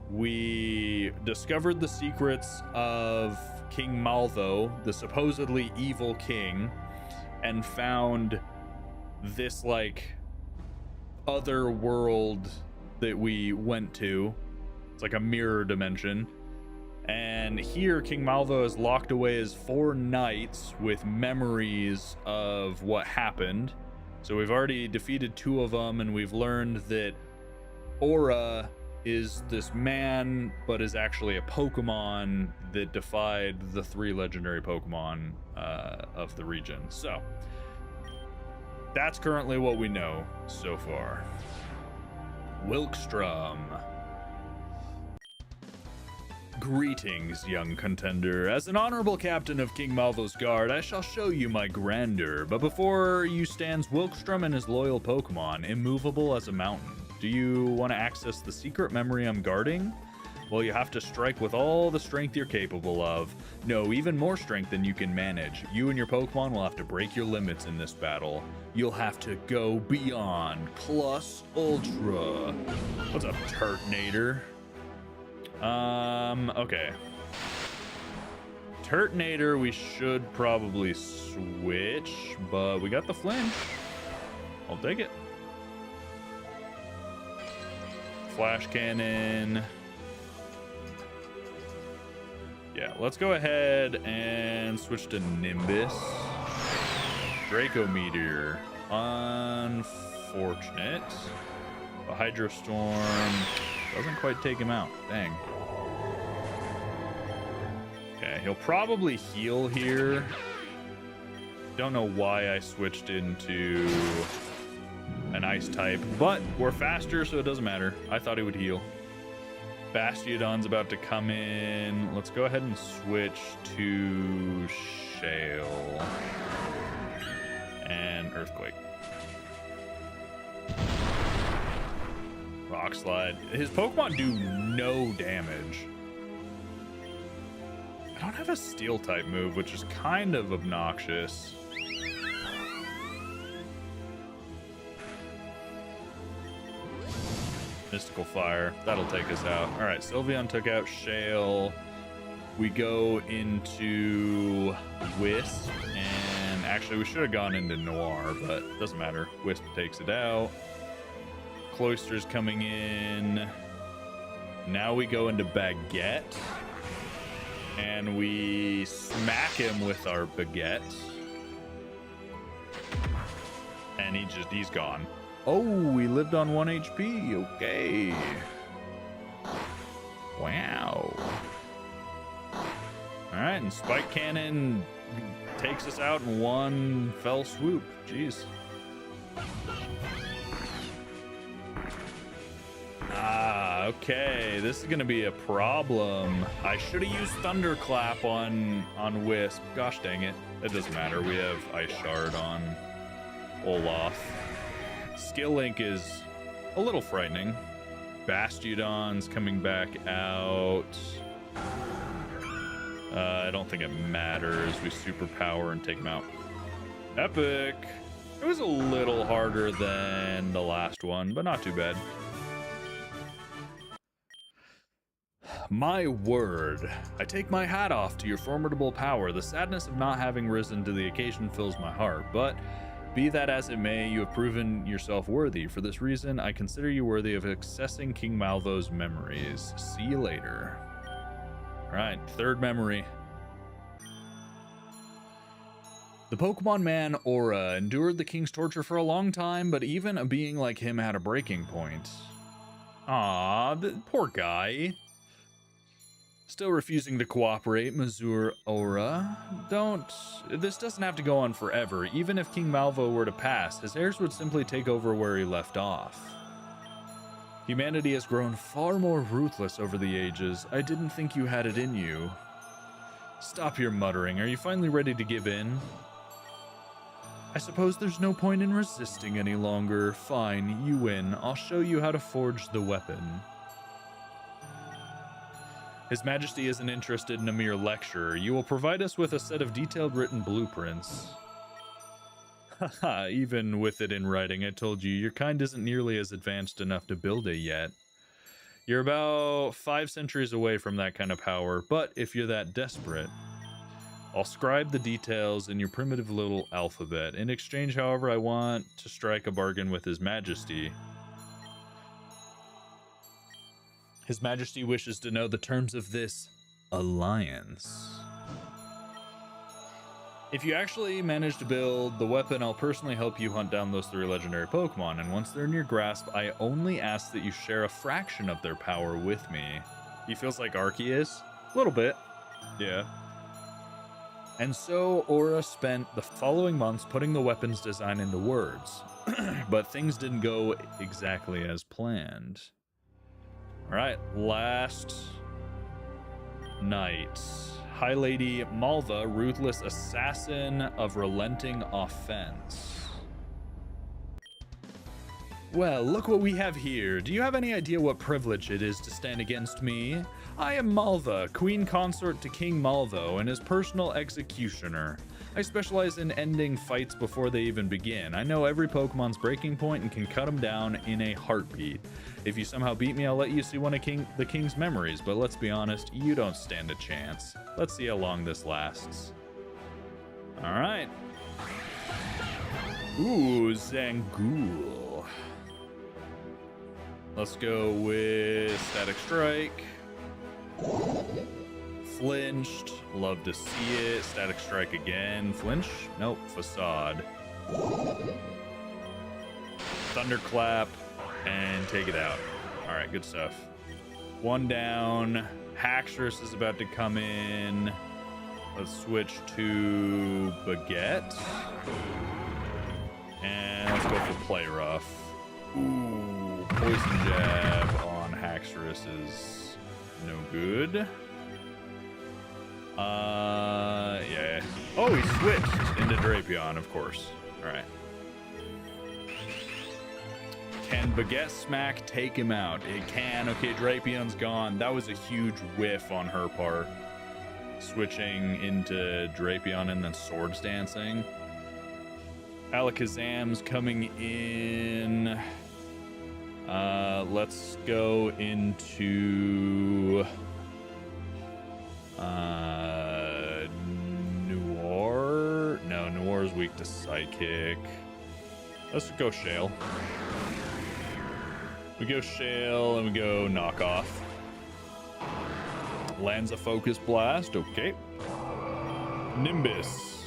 We discovered the secrets of King Malvo, the supposedly evil king, and found this, like, other world that we went to. It's like a mirror dimension. And here, King Malvo is locked away as 4 knights with memories of what happened. So we've already defeated 2 of them, and we've learned that Aura is this man, but is actually a Pokemon that defied the 3 legendary Pokemon of the region. So that's currently what we know so far. Wilkstrom. Greetings, young contender. As an honorable captain of King Malvo's guard, I shall show you my grandeur. But before you stands Wilkstrom and his loyal Pokemon, immovable as a mountain. Do you want to access the secret memory I'm guarding? Well, you have to strike with all the strength you're capable of. No, even more strength than you can manage. You and your Pokemon will have to break your limits in this battle. You'll have to go beyond plus ultra. What's up, Turtonator? Okay. Turtonator, we should probably switch, but we got the flinch. I'll take it. Flash cannon. Yeah, let's go ahead and switch to Nimbus. Draco Meteor. Unfortunate. A Hydro Storm doesn't quite take him out. Dang. Okay, he'll probably heal here. Don't know why I switched into an ice type, but we're faster, so it doesn't matter. I thought he would heal. Bastiodon's about to come in. Let's go ahead and switch to Shale and Earthquake. Rock Slide. His Pokemon do no damage. I don't have a Steel type move, which is kind of obnoxious. Mystical Fire. That'll take us out. All right, Sylveon took out Shale. We go into Wisp, and actually we should have gone into Noir, but doesn't matter. Wisp takes it out. Cloyster's coming in. Now we go into Baguette, and we smack him with our Baguette, and he's gone. Oh, he lived on 1 HP. Okay. Wow. All right, and Spike Cannon takes us out in one fell swoop. Jeez. Okay. This is going to be a problem. I should have used Thunderclap on Wisp. Gosh dang it. It doesn't matter. We have Ice Shard on Olaf. Skill Link is a little frightening. Bastiodon's coming back out. I don't think it matters. We superpower and take him out. Epic. It was a little harder than the last one, but not too bad. My word. I take my hat off to your formidable power. The sadness of not having risen to the occasion fills my heart, but be that as it may, you have proven yourself worthy. For this reason, I consider you worthy of accessing King Malvo's memories. See you later. All right, third memory. The Pokemon man Aura endured the king's torture for a long time, but even a being like him had a breaking point. Ah, poor guy. Still refusing to cooperate, Mazur Aura. This doesn't have to go on forever. Even if King Malvo were to pass, his heirs would simply take over where he left off. Humanity has grown far more ruthless over the ages. I didn't think you had it in you. Stop your muttering. Are you finally ready to give in? I suppose there's no point in resisting any longer. Fine, you win. I'll show you how to forge the weapon. His Majesty isn't interested in a mere lecture. You will provide us with a set of detailed written blueprints. Haha, even with it in writing, I told you, your kind isn't nearly as advanced enough to build it yet. You're about 5 centuries away from that kind of power, but if you're that desperate, I'll scribe the details in your primitive little alphabet. In exchange, however, I want to strike a bargain with His Majesty. His Majesty wishes to know the terms of this alliance. If you actually manage to build the weapon, I'll personally help you hunt down those 3 legendary Pokemon, and once they're in your grasp, I only ask that you share a fraction of their power with me. He feels like Arceus? A little bit. Yeah. And so Aura spent the following months putting the weapon's design into words, but things didn't go exactly as planned. All right, last night. High Lady Malva, ruthless assassin of relenting offense. Well, look what we have here. Do you have any idea what privilege it is to stand against me? I am Malva, queen consort to King Malvo and his personal executioner. I specialize in ending fights before they even begin. I know every Pokemon's breaking point and can cut them down in a heartbeat. If you somehow beat me, I'll let you see one of the King's memories, but let's be honest, you don't stand a chance. Let's see how long this lasts. All right. Ooh, Zangool. Let's go with Static Strike. Flinched. Love to see it. Static Strike again. Flinch? Nope. Facade. Thunderclap. And take it out. Alright, good stuff. 1 down. Haxorus is about to come in. Let's switch to Baguette. And let's go for Play Rough. Ooh, Poison Jab on Haxorus is no good. Yeah. Oh, he switched into Drapion, of course. All right. Can Baguette Smack take him out? It can. Okay, Drapion's gone. That was a huge whiff on her part. Switching into Drapion and then Swords Dancing. Alakazam's coming in. Let's go into Noir. No, Noir's weak to Psychic. Let's go Shale. We go Shale and we go Knockoff. Lands a Focus Blast. Okay. Nimbus.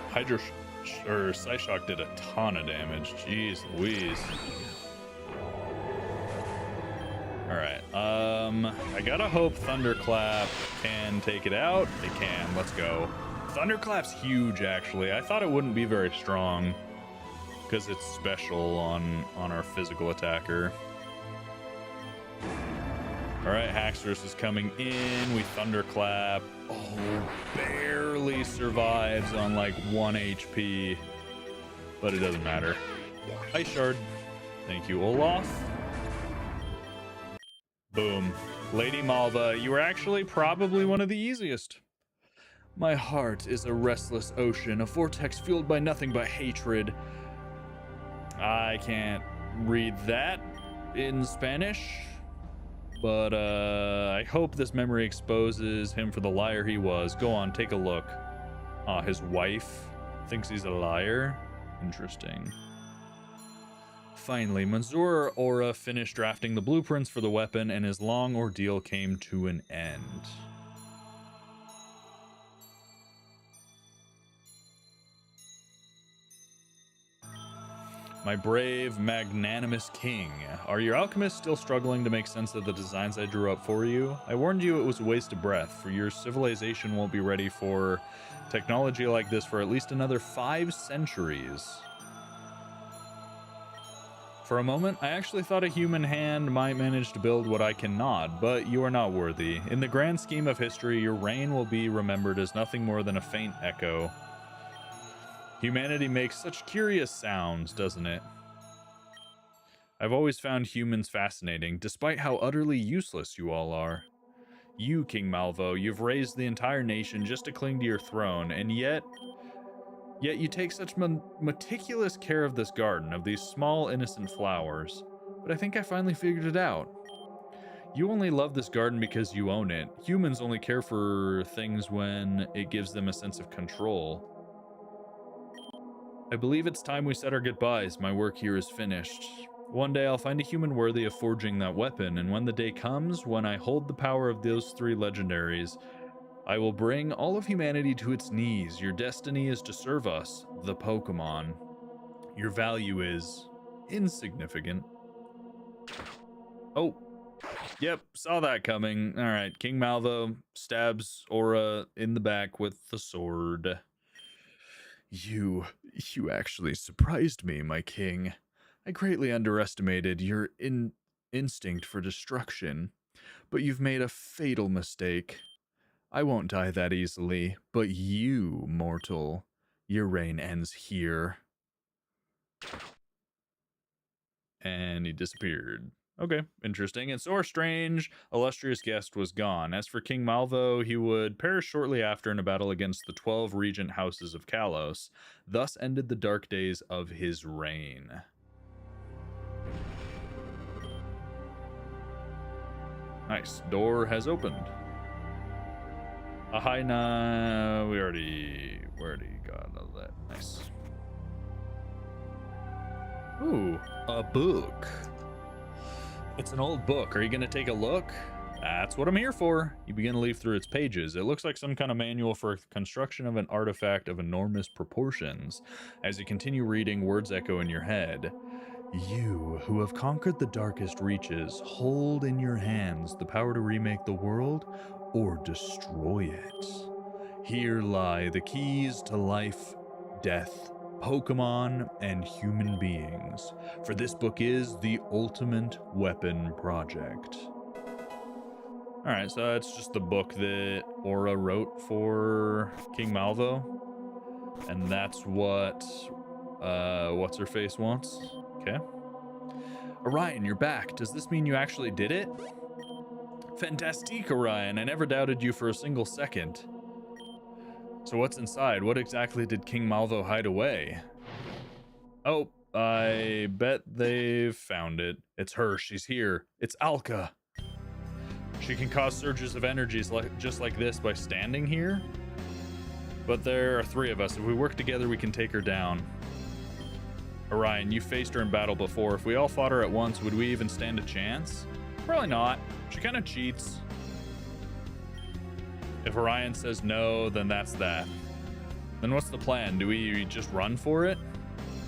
Hydro or Psyshock did a ton of damage. Jeez Louise. Alright. I gotta hope Thunderclap can take it out. It can. Let's go. Thunderclap's huge, actually. I thought it wouldn't be very strong because it's special on our physical attacker. Alright, Haxorus is coming in. We Thunderclap. Oh, barely survives on like 1 HP. But it doesn't matter. Ice Shard. Thank you, Olaf. Boom. Lady Malva, you were actually probably one of the easiest. My heart is a restless ocean, a vortex fueled by nothing but hatred. I can't read that in Spanish. But I hope this memory exposes him for the liar he was. Go on, take a look. His wife thinks he's a liar. Interesting. Finally, Manzur Aura finished drafting the blueprints for the weapon, and his long ordeal came to an end. My brave, magnanimous king, are your alchemists still struggling to make sense of the designs I drew up for you? I warned you it was a waste of breath, for your civilization won't be ready for technology like this for at least another 5 centuries. For a moment, I actually thought a human hand might manage to build what I cannot, but you are not worthy. In the grand scheme of history, your reign will be remembered as nothing more than a faint echo. Humanity makes such curious sounds, doesn't it? I've always found humans fascinating, despite how utterly useless you all are. You, King Malvo, you've raised the entire nation just to cling to your throne, and yet you take such meticulous care of this garden, of these small, innocent flowers. But I think I finally figured it out. You only love this garden because you own it. Humans only care for things when it gives them a sense of control. I believe it's time we said our goodbyes. My work here is finished. One day I'll find a human worthy of forging that weapon, and when the day comes, when I hold the power of those 3 legendaries, I will bring all of humanity to its knees. Your destiny is to serve us, the Pokemon. Your value is insignificant. Oh, yep, saw that coming. All right, King Malvo stabs Aura in the back with the sword. You actually surprised me, my king. I greatly underestimated your instinct for destruction, but you've made a fatal mistake. I won't die that easily, but you, mortal, your reign ends here. And he disappeared. Okay, interesting. And so our strange, illustrious guest was gone. As for King Malvo, he would perish shortly after in a battle against the 12 regent houses of Kalos. Thus ended the dark days of his reign. Nice. Door has opened. Ahaina, we already got all that. Nice. Ooh, a book. It's an old book. Are you going to take a look? That's what I'm here for. You begin to leaf through its pages. It looks like some kind of manual for construction of an artifact of enormous proportions. As you continue reading, words echo in your head. You, who have conquered the darkest reaches, hold in your hands the power to remake the world or destroy it. Here lie the keys to life, death, Pokemon, and human beings, for this book is the Ultimate Weapon Project. Alright, so that's just the book that Aura wrote for King Malvo, and that's what what's-her-face wants. Okay. Orion, you're back. Does this mean you actually did it? Fantastique, Orion. I never doubted you for a single second. So what's inside? What exactly did King Malvo hide away? Oh, I bet they've found it. It's her. She's here. It's Alka. She can cause surges of energies just like this by standing here. But there are 3 of us. If we work together, we can take her down. Orion, you faced her in battle before. If we all fought her at once, would we even stand a chance? Probably not. She kind of cheats. If Orion says no, then that's that. Then what's the plan? Do we just run for it?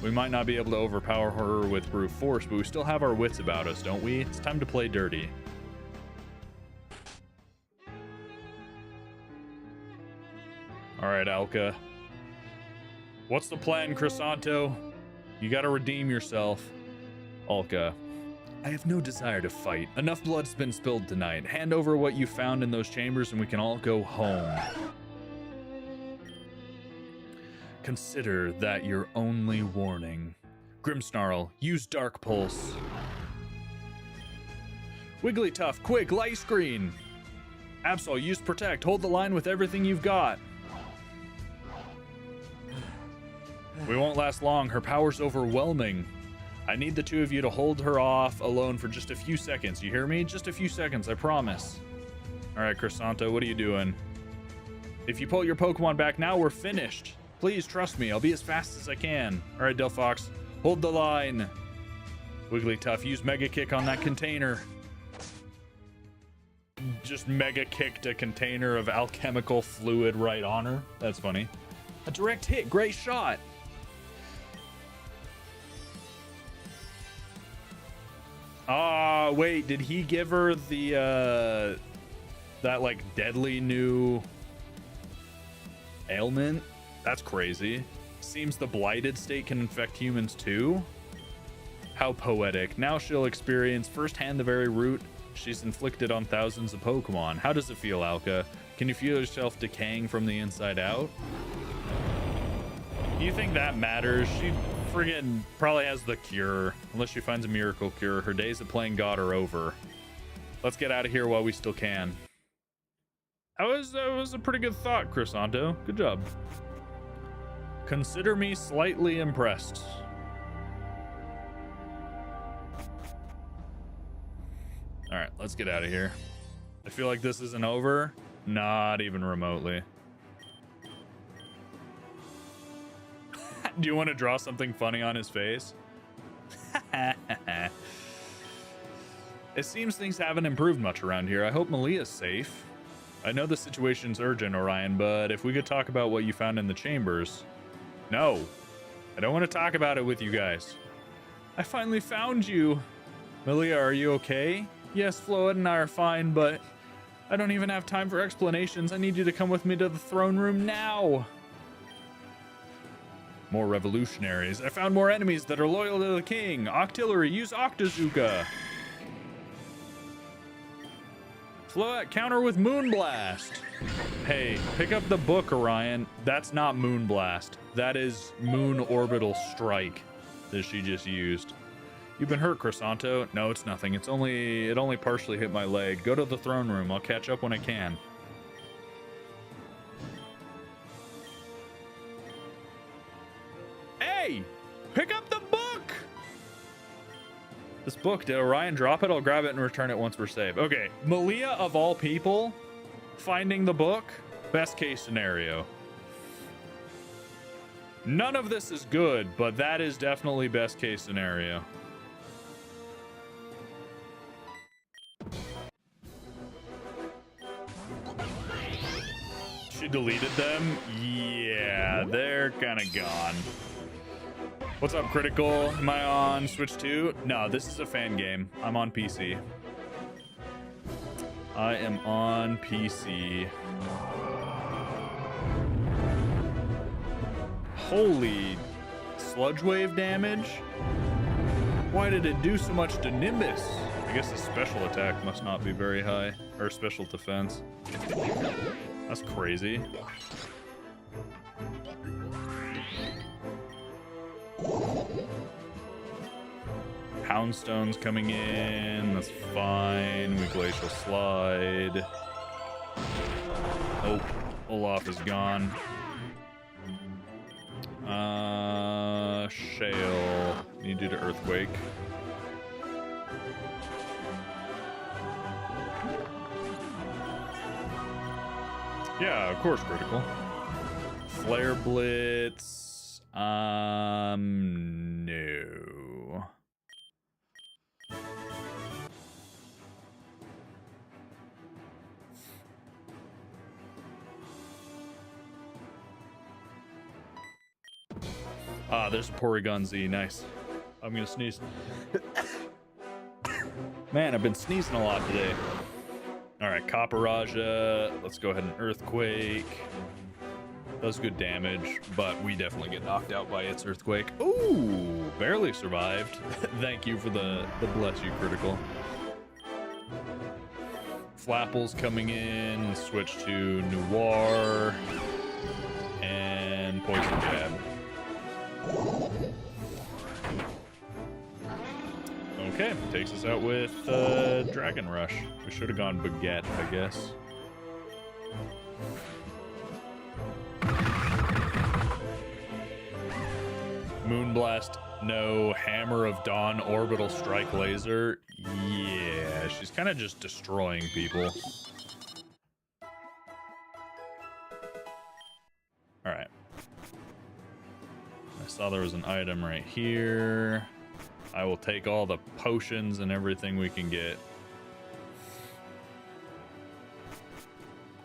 We might not be able to overpower her with brute force, but we still have our wits about us, don't we? It's time to play dirty. Alright, Alka. What's the plan, Crisanto? You gotta redeem yourself. Alka. I have no desire to fight. Enough blood's been spilled tonight. Hand over what you found in those chambers and we can all go home. Consider that your only warning. Grimmsnarl, use Dark Pulse. Wigglytuff, quick, light screen. Absol, use Protect. Hold the line with everything you've got. We won't last long. Her power's overwhelming. I need the 2 of you to hold her off alone for just a few seconds. You hear me? Just a few seconds, I promise. All right, Crisanto, what are you doing? If you pull your Pokemon back now, we're finished. Please trust me. I'll be as fast as I can. All right, Delphox, hold the line. Wigglytuff, use Mega Kick on that container. Just Mega Kicked a container of alchemical fluid right on her. That's funny. A direct hit. Great shot. Ah, wait, did he give her the, that, like, deadly new ailment? That's crazy. Seems the blighted state can infect humans too? How poetic. Now she'll experience firsthand the very root she's inflicted on thousands of Pokemon. How does it feel, Alka? Can you feel yourself decaying from the inside out? Do you think that matters? She friggin' probably has the cure. Unless she finds a miracle cure. Her days of playing God are over. Let's get out of here while we still can. That was a pretty good thought, Crisanto. Good job. Consider me slightly impressed. All right, let's get out of here. I feel like this isn't over. Not even remotely. Do you want to draw something funny on his face? It seems things haven't improved much around here. I hope Malia's safe. I know the situation's urgent, Orion, but if we could talk about what you found in the chambers. No, I don't want to talk about it with you guys. I finally found you. Malia, are you okay? Yes, Floette and I are fine, but I don't even have time for explanations. I need you to come with me to the throne room now. More revolutionaries. I found more enemies that are loyal to the king. Octillery, use Octazooka. Floette, counter with Moonblast. Hey, pick up the book, Orion. That's not Moonblast. That is Moon Orbital Strike that she just used. You've been hurt, Crisanto. No, it's nothing. It only partially hit my leg. Go to the throne room. I'll catch up when I can. Hey, pick up the book. This book, did Orion drop it? I'll grab it and return it once we're safe. Okay, Malia of all people, finding the book, best case scenario. None of this is good, but that is definitely best case scenario. She deleted them? Yeah, they're kind of gone. What's up, Critical? Am I on Switch 2? No, this is a fan game. I'm on PC. I am on PC. Holy sludge wave damage? Why did it do so much to Nimbus? I guess the special attack must not be very high. Or special defense. That's crazy. Poundstone's coming in. That's fine. We glacial slide. Oh, Olaf is gone. Shale. Need you to earthquake. Yeah, of course, critical. Flare Blitz. No. Ah, there's a Porygon Z. Nice. I'm gonna sneeze. Man, I've been sneezing a lot today. All right, Capparaja. Let's go ahead and Earthquake. Does good damage, but we definitely get knocked out by its Earthquake. Ooh, barely survived. Thank you for the bless you critical. Flapple's coming in. Let's switch to Noir and Poison Jab. Okay, takes us out with Dragon Rush. We should have gone Baguette, I guess. Moonblast, no. Hammer of Dawn, Orbital Strike Laser. Yeah, she's kind of just destroying people. All right. I saw there was an item right here. I will take all the potions and everything we can get.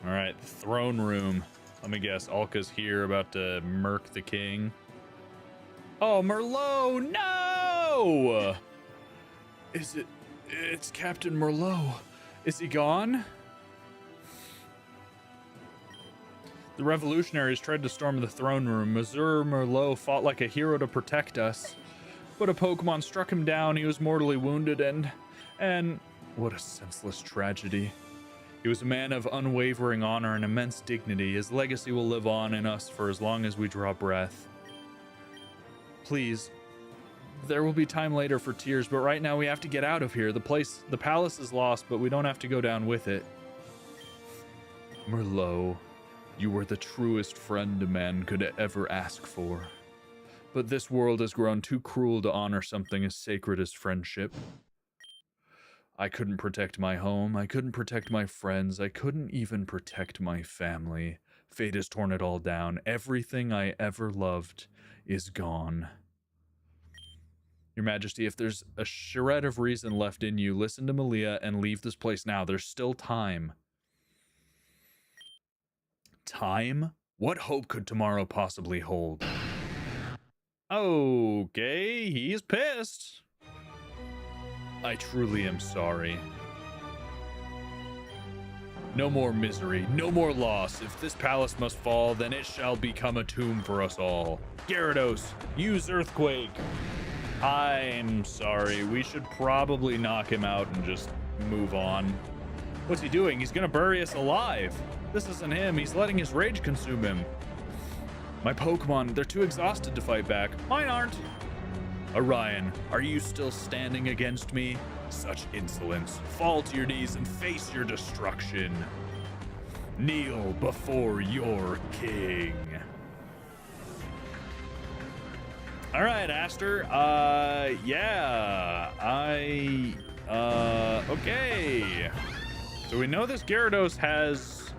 All right, throne room. Let me guess, Alka's here about to murk the king. Oh, Merlot, no! It's Captain Merlot. Is he gone? The revolutionaries tried to storm the throne room. Monsieur Merlot fought like a hero to protect us. But a Pokemon struck him down. He was mortally wounded and what a senseless tragedy. He was a man of unwavering honor and immense dignity. His legacy will live on in us for as long as we draw breath. Please, there will be time later for tears, but right now we have to get out of here. The palace is lost, but we don't have to go down with it. Merlot, you were the truest friend a man could ever ask for. But this world has grown too cruel to honor something as sacred as friendship. I couldn't protect my home. I couldn't protect my friends. I couldn't even protect my family. Fate has torn it all down. Everything I ever loved is gone. Your Majesty, if there's a shred of reason left in you, listen to Malia and leave this place now. There's still time. Time? What hope could tomorrow possibly hold? Okay, he's pissed. I truly am sorry. No more misery, no more loss. If this palace must fall, then it shall become a tomb for us all. Gyarados, use Earthquake. I'm sorry, we should probably knock him out and just move on. What's he doing? He's gonna bury us alive. This isn't him, he's letting his rage consume him. My Pokemon, they're too exhausted to fight back. Mine aren't. Orion, are you still standing against me? Such insolence. Fall to your knees and face your destruction. Kneel before your king. All right, Aster. Okay. So we know this Gyarados has,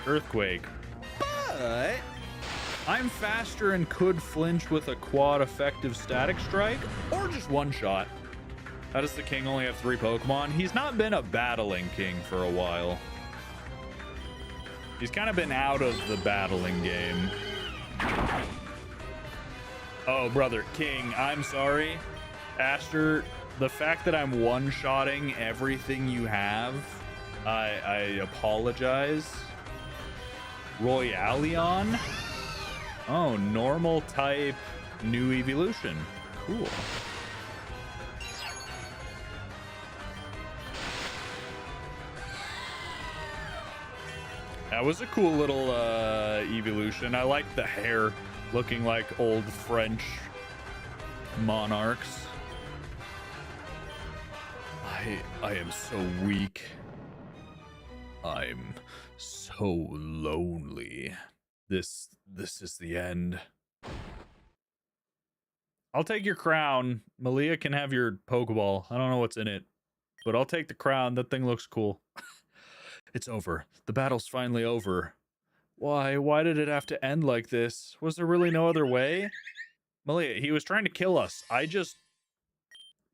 Earthquake. But I'm faster and could flinch with a quad effective static strike or just one shot. How does the king only have 3 Pokemon? He's not been a battling king for a while. He's kind of been out of the battling game. Oh, brother, king, I'm sorry. Aster, the fact that I'm one-shotting everything you have, I apologize. Royaleon? Oh, normal type, new evolution. Cool. That was a cool little evolution. I like the hair looking like old French monarchs. I am so weak. I'm so lonely. This is the end. I'll take your crown. Malia can have your Pokeball. I don't know what's in it, but I'll take the crown. That thing looks cool. It's over. The battle's finally over. Why did it have to end like this? Was there really no other way? Malia, he was trying to kill us. I just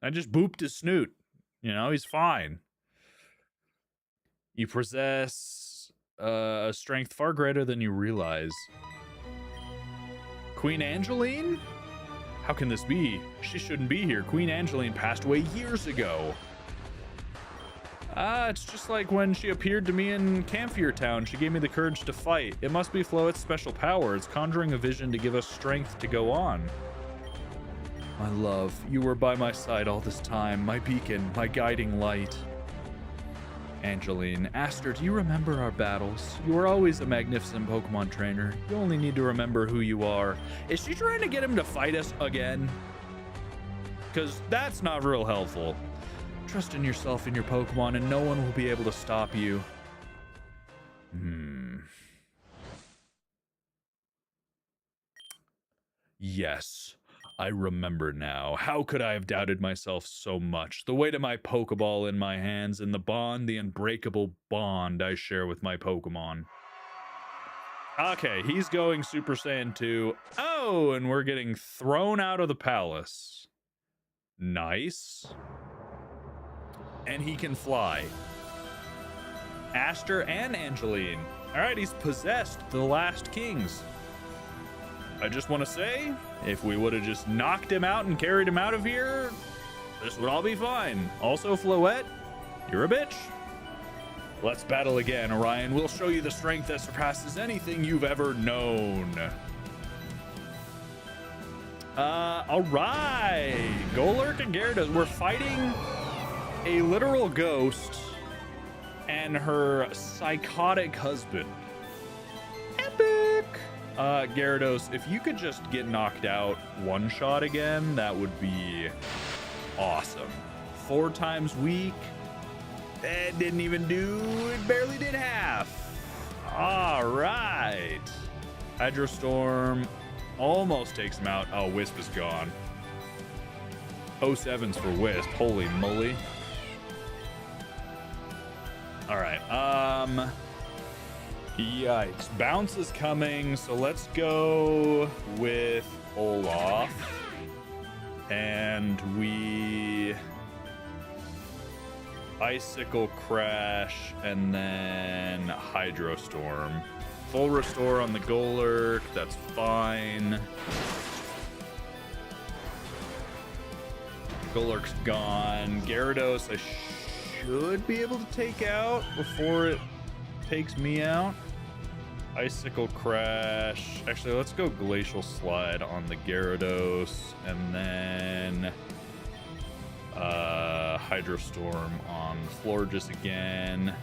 booped his snoot. You know, he's fine. You possess a strength far greater than you realize. Queen Angeline? How can this be? She shouldn't be here. Queen Angeline passed away years ago. It's just like when she appeared to me in Camphor Town. She gave me the courage to fight. It must be Floette's special power. It's conjuring a vision to give us strength to go on. My love, you were by my side all this time, my beacon, my guiding light. Angeline, Aster, do you remember our battles? You were always a magnificent Pokemon trainer. You only need to remember who you are. Is she trying to get him to fight us again? Because that's not real helpful. Trust in yourself and your Pokemon, and no one will be able to stop you. Yes, I remember now. How could I have doubted myself so much? The weight of my Pokeball in my hands and the bond, the unbreakable bond I share with my Pokemon. Okay, he's going Super Saiyan 2. Oh, and we're getting thrown out of the palace. Nice. And he can fly. Aster and Angeline. All right, he's possessed the last kings. I just want to say, if we would have just knocked him out and carried him out of here, this would all be fine. Also, Floette, you're a bitch. Let's battle again, Orion. We'll show you the strength that surpasses anything you've ever known. All right. Golurk and Gyarados. We're fighting a literal ghost and her psychotic husband. Epic. Gyarados, if you could just get knocked out one shot again, that would be awesome. 4 times weak. That didn't even do, it barely did half. All right. Hydrostorm almost takes him out. Oh, Wisp is gone. 07's for Wisp. Holy moly. All right. Yikes. Bounce is coming, so let's go with Olaf. And we Icicle Crash, and then Hydro Storm. Full restore on the Golurk, that's fine. Golurk's gone. Gyarados I should be able to take out before it takes me out. Icicle Crash. Actually, let's go Glacial Slide on the Gyarados, and then Hydro Storm on Florges again.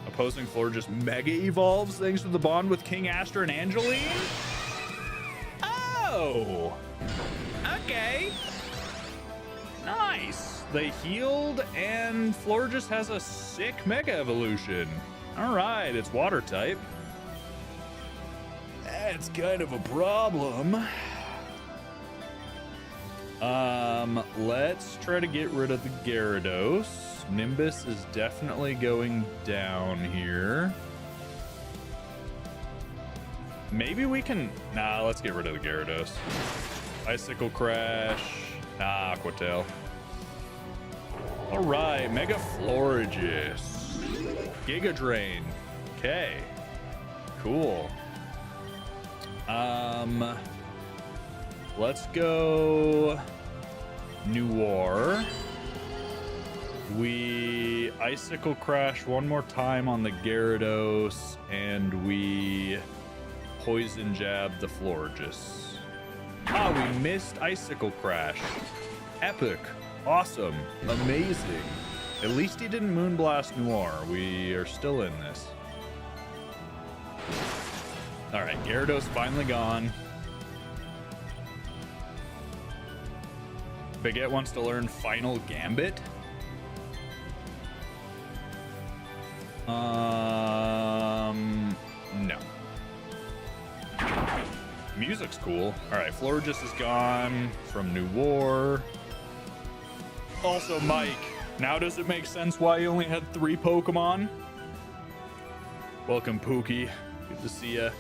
Opposing Florges Mega Evolves thanks to the bond with King Aster and Angeline. Oh! Okay. Nice. They healed, and Florges has a sick Mega Evolution. Alright, it's Water type. That's kind of a problem. Let's try to get rid of the Gyarados. Nimbus is definitely going down here. Maybe we can... Nah, let's get rid of the Gyarados. Icicle Crash. Aqua Tail. Alright, Mega Florges. Giga Drain. Okay. Cool. Let's go Noir. We Icicle Crash one more time on the Gyarados, and we Poison Jab the Florges. Ah, we missed Icicle Crash. Epic. Awesome. Amazing. At least he didn't Moonblast Noir. We are still in this. Alright, Gyarados finally gone. Baguette wants to learn Final Gambit. No. Music's cool. Alright, Florges is gone from New War. Also, Mike, now does it make sense why you only had 3 Pokemon? Welcome, Pookie. Good to see ya.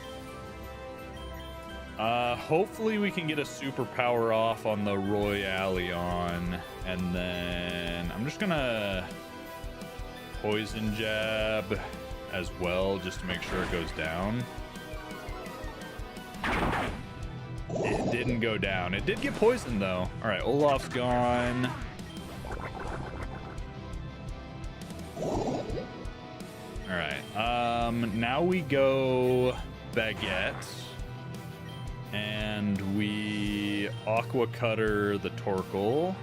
Hopefully we can get a superpower off on the Royaleon, and then I'm just gonna Poison Jab as well, just to make sure it goes down. It didn't go down. It did get poisoned though. All right, Olaf's gone. All right, now we go Baguette. And we Aqua Cutter the Torkoal.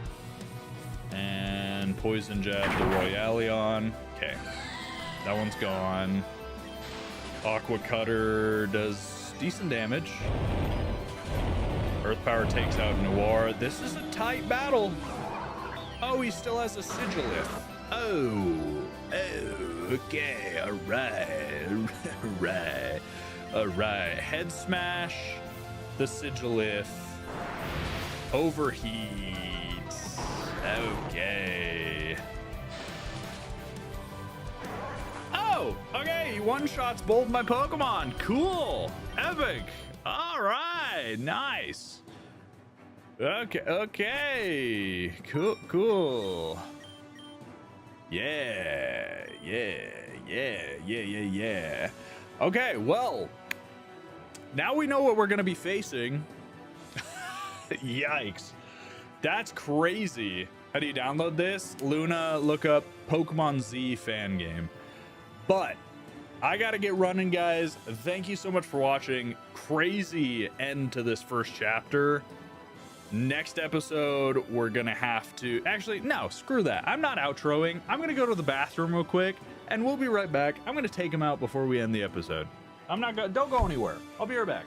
And Poison Jab the Royaleon. Okay. That one's gone. Aqua Cutter does decent damage. Earth Power takes out Noir. This is a tight battle. Oh, he still has a Sigilith. Oh, okay. All right. Head Smash. The Sigilith overheats. Okay. Oh, okay. He one-shots both my Pokemon. Cool. Epic. All right. Nice. Okay. Cool. Yeah. Okay, well, now we know what we're going to be facing. Yikes. That's crazy. How do you download this? Luna, look up Pokémon Z fan game. But I got to get running, guys. Thank you so much for watching. Crazy end to this first chapter. Next episode, we're going to have to... Actually, no, screw that. I'm not outroing. I'm going to go to the bathroom real quick, and we'll be right back. I'm going to take him out before we end the episode. I'm not going. Don't go anywhere. I'll be right back.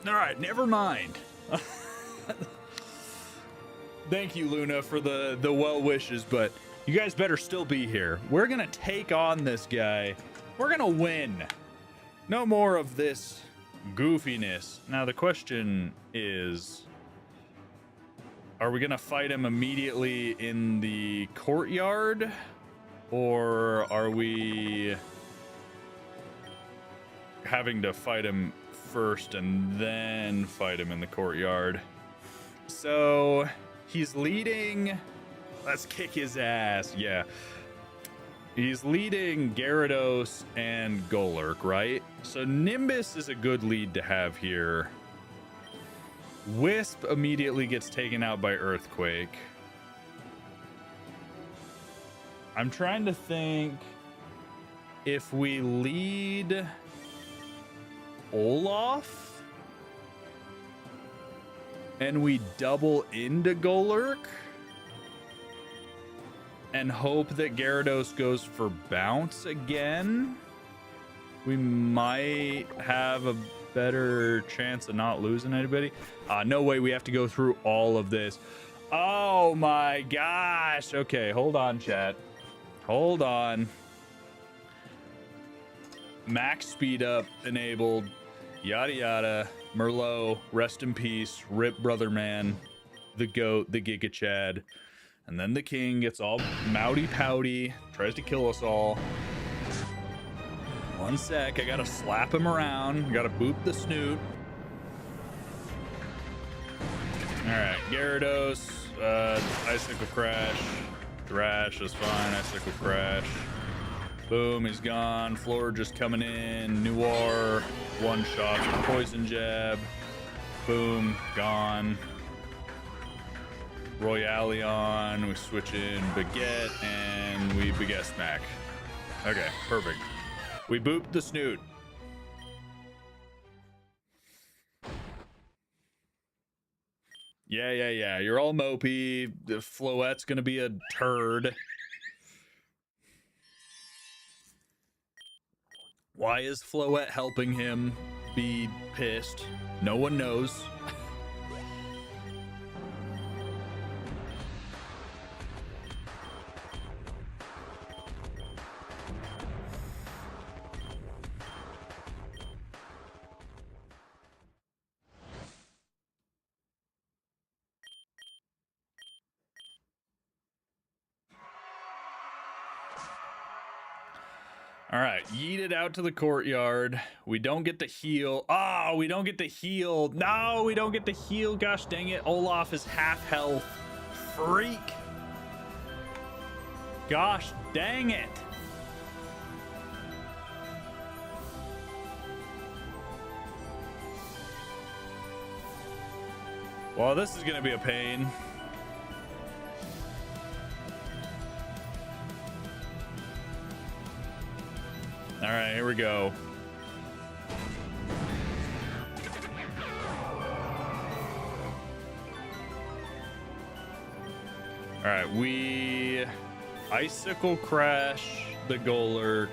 All right, never mind. Thank you, Luna, for the well wishes, but you guys better still be here. We're gonna take on this guy. We're gonna win. No more of this goofiness. Now the question is, are we gonna fight him immediately in the courtyard, or are we having to fight him first and then fight him in the courtyard? So he's leading. Let's kick his ass. Yeah. He's leading Gyarados and Golurk, right? So Nimbus is a good lead to have here. Wisp immediately gets taken out by Earthquake. I'm trying to think if we lead Olaf and we double into Golurk and hope that Gyarados goes for bounce again, we might have a better chance of not losing anybody. No way, we have to go through all of this. Oh my gosh. Okay, hold on, chat. Hold on. Max speed up enabled. Yada yada. Merlot, rest in peace. Rip brother man. The goat, the Giga Chad. And then the king gets all mouty pouty, tries to kill us all. One sec, I gotta slap him around. Gotta boop the snoot. Alright, Gyarados, Icicle Crash. Thrash is fine, Icicle Crash. Boom, he's gone. Floor just coming in. Noir, one shot, Poison Jab. Boom, gone. Royaleon, we switch in Baguette, and we Baguette Smack. Okay, perfect. We booped the snoot. Yeah. You're all mopey. The Floette's gonna be a turd. Why is Floette helping him be pissed? No one knows. All right, yeet it out to the courtyard. We don't get to heal. Oh, we don't get to heal. No, we don't get to heal. Gosh dang it. Olaf is half health. Freak. Gosh dang it. Well, this is going to be a pain. All right, here we go. All right, we Icicle Crash the Golurk,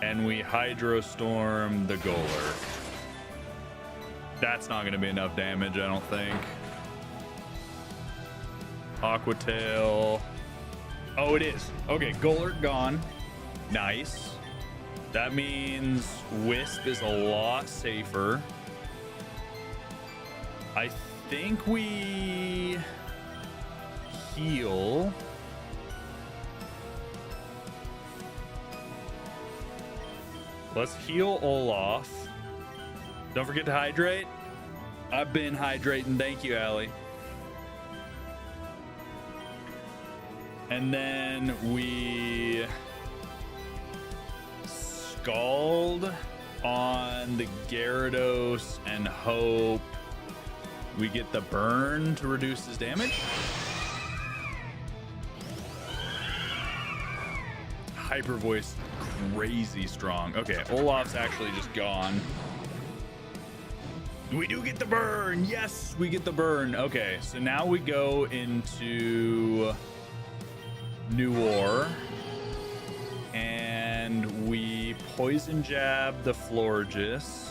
and we Hydro Storm the Golurk. That's not going to be enough damage, I don't think. Aqua Tail. Oh, it is. Okay, Golurk gone. Nice. That means Wisp is a lot safer. I think we heal. Let's heal Olaf. Don't forget to hydrate. I've been hydrating. Thank you, Allie. And then we Scald on the Gyarados and hope we get the burn to reduce his damage. Hyper Voice, crazy strong. Okay, Olaf's actually just gone. We do get the burn. Yes, we get the burn. Okay, so now we go into Noir. And we Poison Jab the Florges.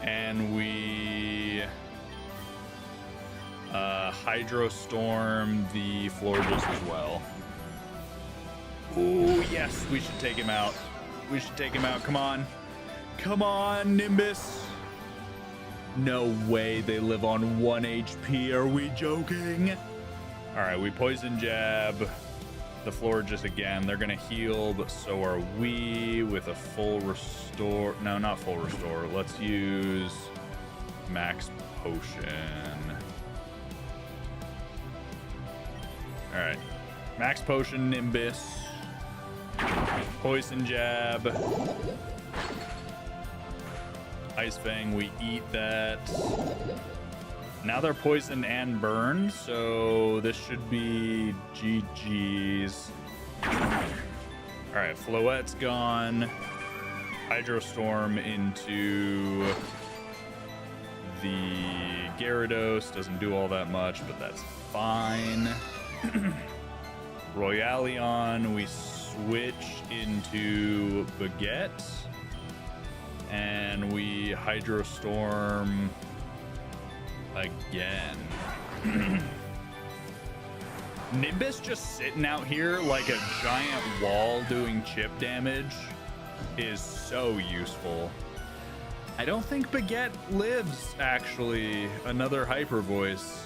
And we Hydrostorm the Florges as well. Ooh, yes, we should take him out. We should take him out. Come on. Come on, Nimbus. No way they live on 1 HP. Are we joking? All right, we Poison Jab the Florges again. They're going to heal, but so are we with a full restore. No, not full restore. Let's use Max Potion. All right. Max Potion, Nimbus. Poison Jab. Ice Fang, we eat that. Now they're poisoned and burned, so this should be GG's. Alright, Floette's gone. Hydrostorm into the Gyarados. Doesn't do all that much, but that's fine. Royaleon, we switch into Baguette. And we Hydrostorm again. Nimbus just sitting out here like a giant wall doing chip damage is so useful. I don't think Baguette lives, actually. Another Hyper Voice.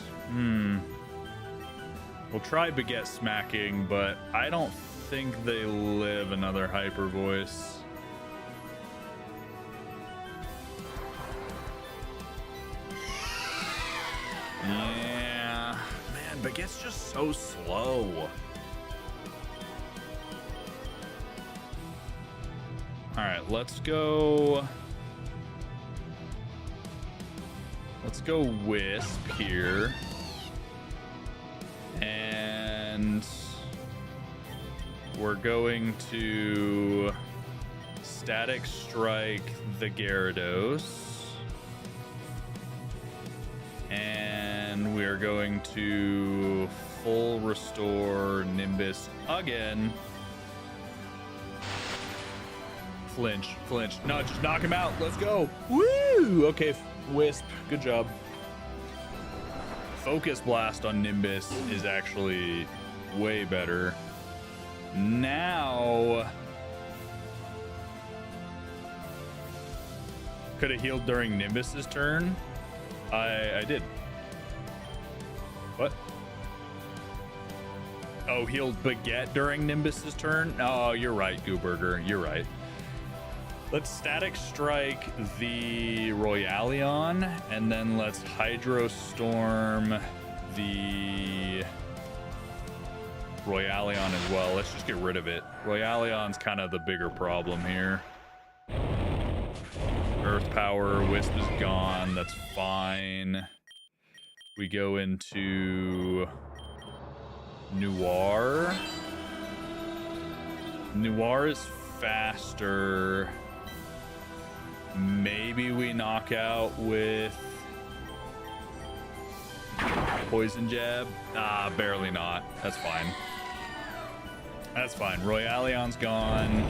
We'll try Baguette smacking, but I don't think they live another Hyper Voice. Yeah, man, Baguette's just so slow. All right, let's go Wisp here. And we're going to Static Strike the Gyarados. And we're going to full restore Nimbus again. Flinch. No, just knock him out. Let's go. Woo! Okay, Wisp, good job. Focus Blast on Nimbus is actually way better. Now, could have healed during Nimbus's turn. I did. What? Oh, healed Baguette during Nimbus's turn? Oh, you're right, Gooburger. You're right. Let's Static Strike the Royaleon, and then let's Hydrostorm the Royaleon as well. Let's just get rid of it. Royaleon's kind of the bigger problem here. Earth Power, Wisp is gone. That's fine. We go into Noir. Noir is faster. Maybe we knock out with Poison Jab. Barely not. That's fine. That's fine. Royaleon's gone.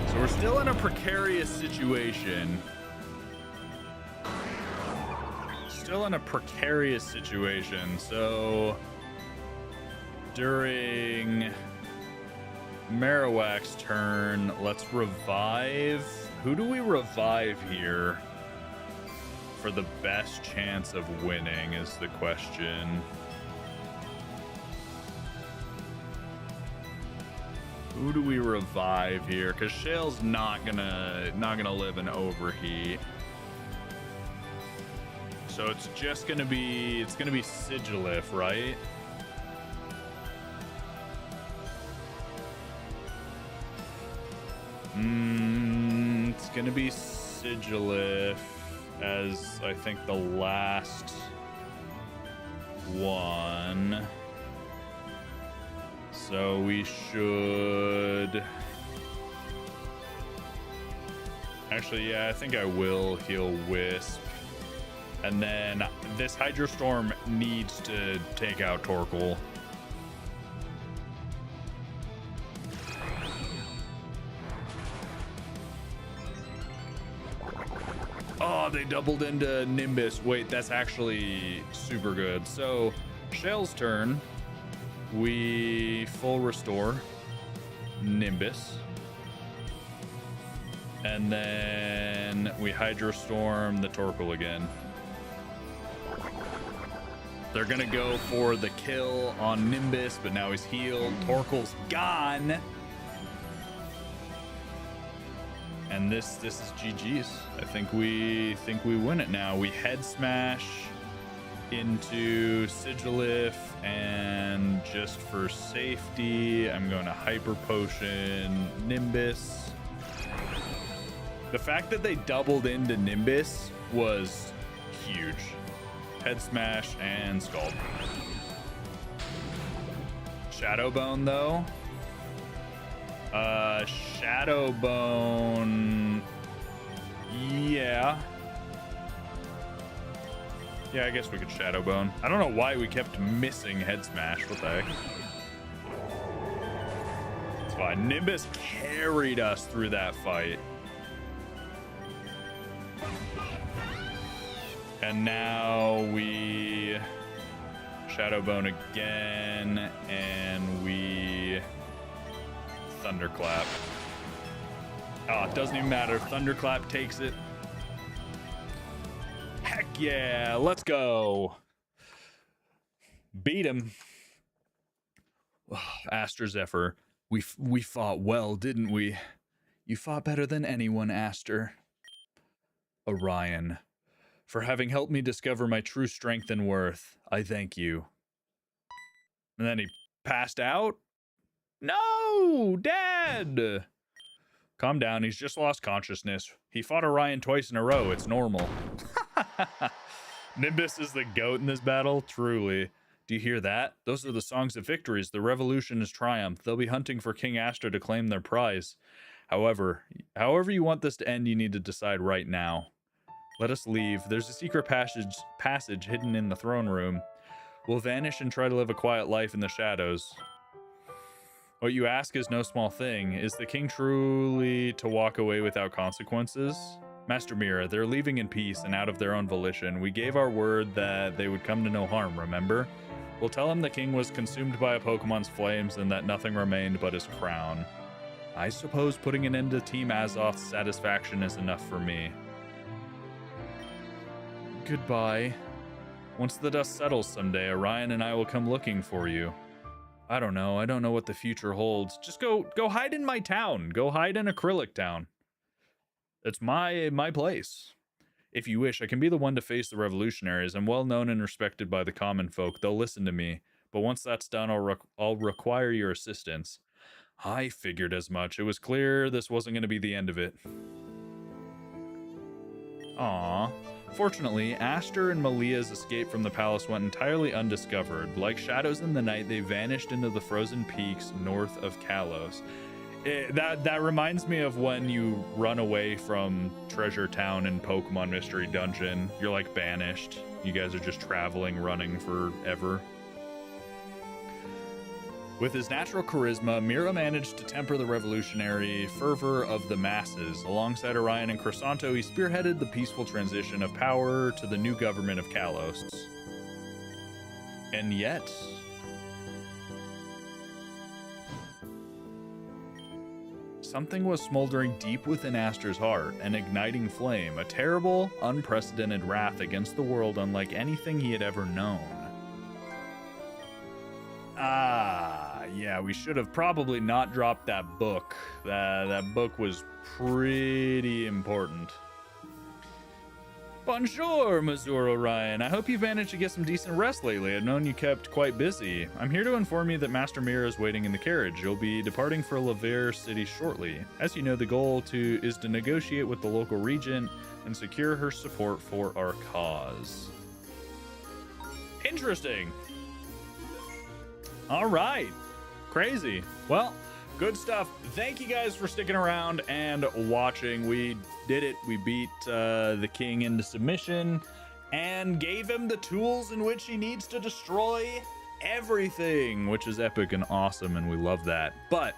So we're still in a precarious situation. So during Marowak's turn, let's revive. Who do we revive here for the best chance of winning is the question. Who do we revive here? Because Shale's not gonna live in overheat. So it's just gonna be Sigilif, right? It's gonna be Sigilif as I think the last one. So we should... Actually, yeah, I think I will heal Wisp. And then this Hydrostorm needs to take out Torkoal. Oh, they doubled into Nimbus. Wait, that's actually super good. So, Shell's turn. We full restore Nimbus. And then we Hydro Storm the Torkoal again. They're gonna go for the kill on Nimbus, but now he's healed. Torkoal's gone. And this is GG's. I think we win it now. We head smash into Sigilif, and just for safety, I'm going to Hyper Potion Nimbus. The fact that they doubled into Nimbus was huge. Head smash and Scald. Shadowbone though. Shadowbone. Yeah. Yeah, I guess we could Shadowbone. I don't know why we kept missing Head Smash. What the heck? It's fine. Nimbus carried us through that fight. And now we Shadowbone again, and we Thunderclap. Oh, it doesn't even matter. Thunderclap takes it. Heck yeah, let's go. Beat him. Aster Zephyr, we fought well, didn't we? You fought better than anyone, Aster. Orion, for having helped me discover my true strength and worth, I thank you. And then he passed out? No, Dad! Calm down, he's just lost consciousness. He fought Orion twice in a row, it's normal. Nimbus is the GOAT in this battle, truly. Do you hear that? Those are the songs of victories. The revolution is triumph. They'll be hunting for King Aster to claim their prize. However you want this to end, you need to decide right now. Let us leave. There's a secret passage hidden in the throne room. We'll vanish and try to live a quiet life in the shadows. What you ask is no small thing. Is the king truly to walk away without consequences? Master Mira, they're leaving in peace and out of their own volition. We gave our word that they would come to no harm, remember? We'll tell him the king was consumed by a Pokemon's flames and that nothing remained but his crown. I suppose putting an end to Team Azoth's satisfaction is enough for me. Goodbye. Once the dust settles someday, Orion and I will come looking for you. I don't know what the future holds. Just go hide in my town. Go hide in Acrylic Town. It's my place. If you wish, I can be the one to face the revolutionaries. I'm well known and respected by the common folk. They'll listen to me. But once that's done, I'll require your assistance. I figured as much. It was clear this wasn't going to be the end of it. Aww. Fortunately, Aster and Malia's escape from the palace went entirely undiscovered. Like shadows in the night, they vanished into the frozen peaks north of Kalos. That reminds me of when you run away from Treasure Town in Pokemon Mystery Dungeon. You're like banished. You guys are just traveling, running forever. With his natural charisma, Mira managed to temper the revolutionary fervor of the masses. Alongside Orion and Cressanto, he spearheaded the peaceful transition of power to the new government of Kalos. And yet, something was smoldering deep within Aster's heart, an igniting flame, a terrible, unprecedented wrath against the world unlike anything he had ever known. Yeah, we should have probably not dropped that book. That book was pretty important. Bonjour, Mazur Orion. I hope you've managed to get some decent rest lately. I've known you kept quite busy. I'm here to inform you that Master Mira is waiting in the carriage. You'll be departing for Lavere City shortly. As you know, the goal is to negotiate with the local regent and secure her support for our cause. Interesting. All right. Crazy. Well, good stuff. Thank you guys for sticking around and watching. We did it. We beat the king into submission and gave him the tools in which he needs to destroy everything, which is epic and awesome, and we love that. But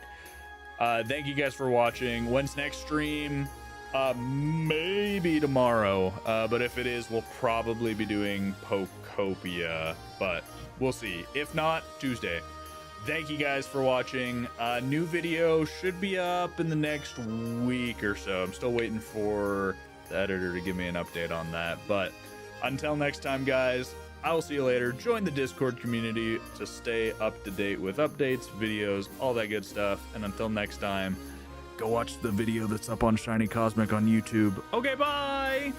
thank you guys for watching. When's next stream? Maybe tomorrow, but if it is, we'll probably be doing Pokopia, but we'll see. If not, Tuesday. Thank you guys for watching. New video should be up in the next week or so. I'm still waiting for the editor to give me an update on that, but until next time, guys, I will see you later. Join the Discord community to stay up to date with updates, videos, all that good stuff, and until next time, go watch the video that's up on Shiny Cosmic on YouTube. Okay, bye!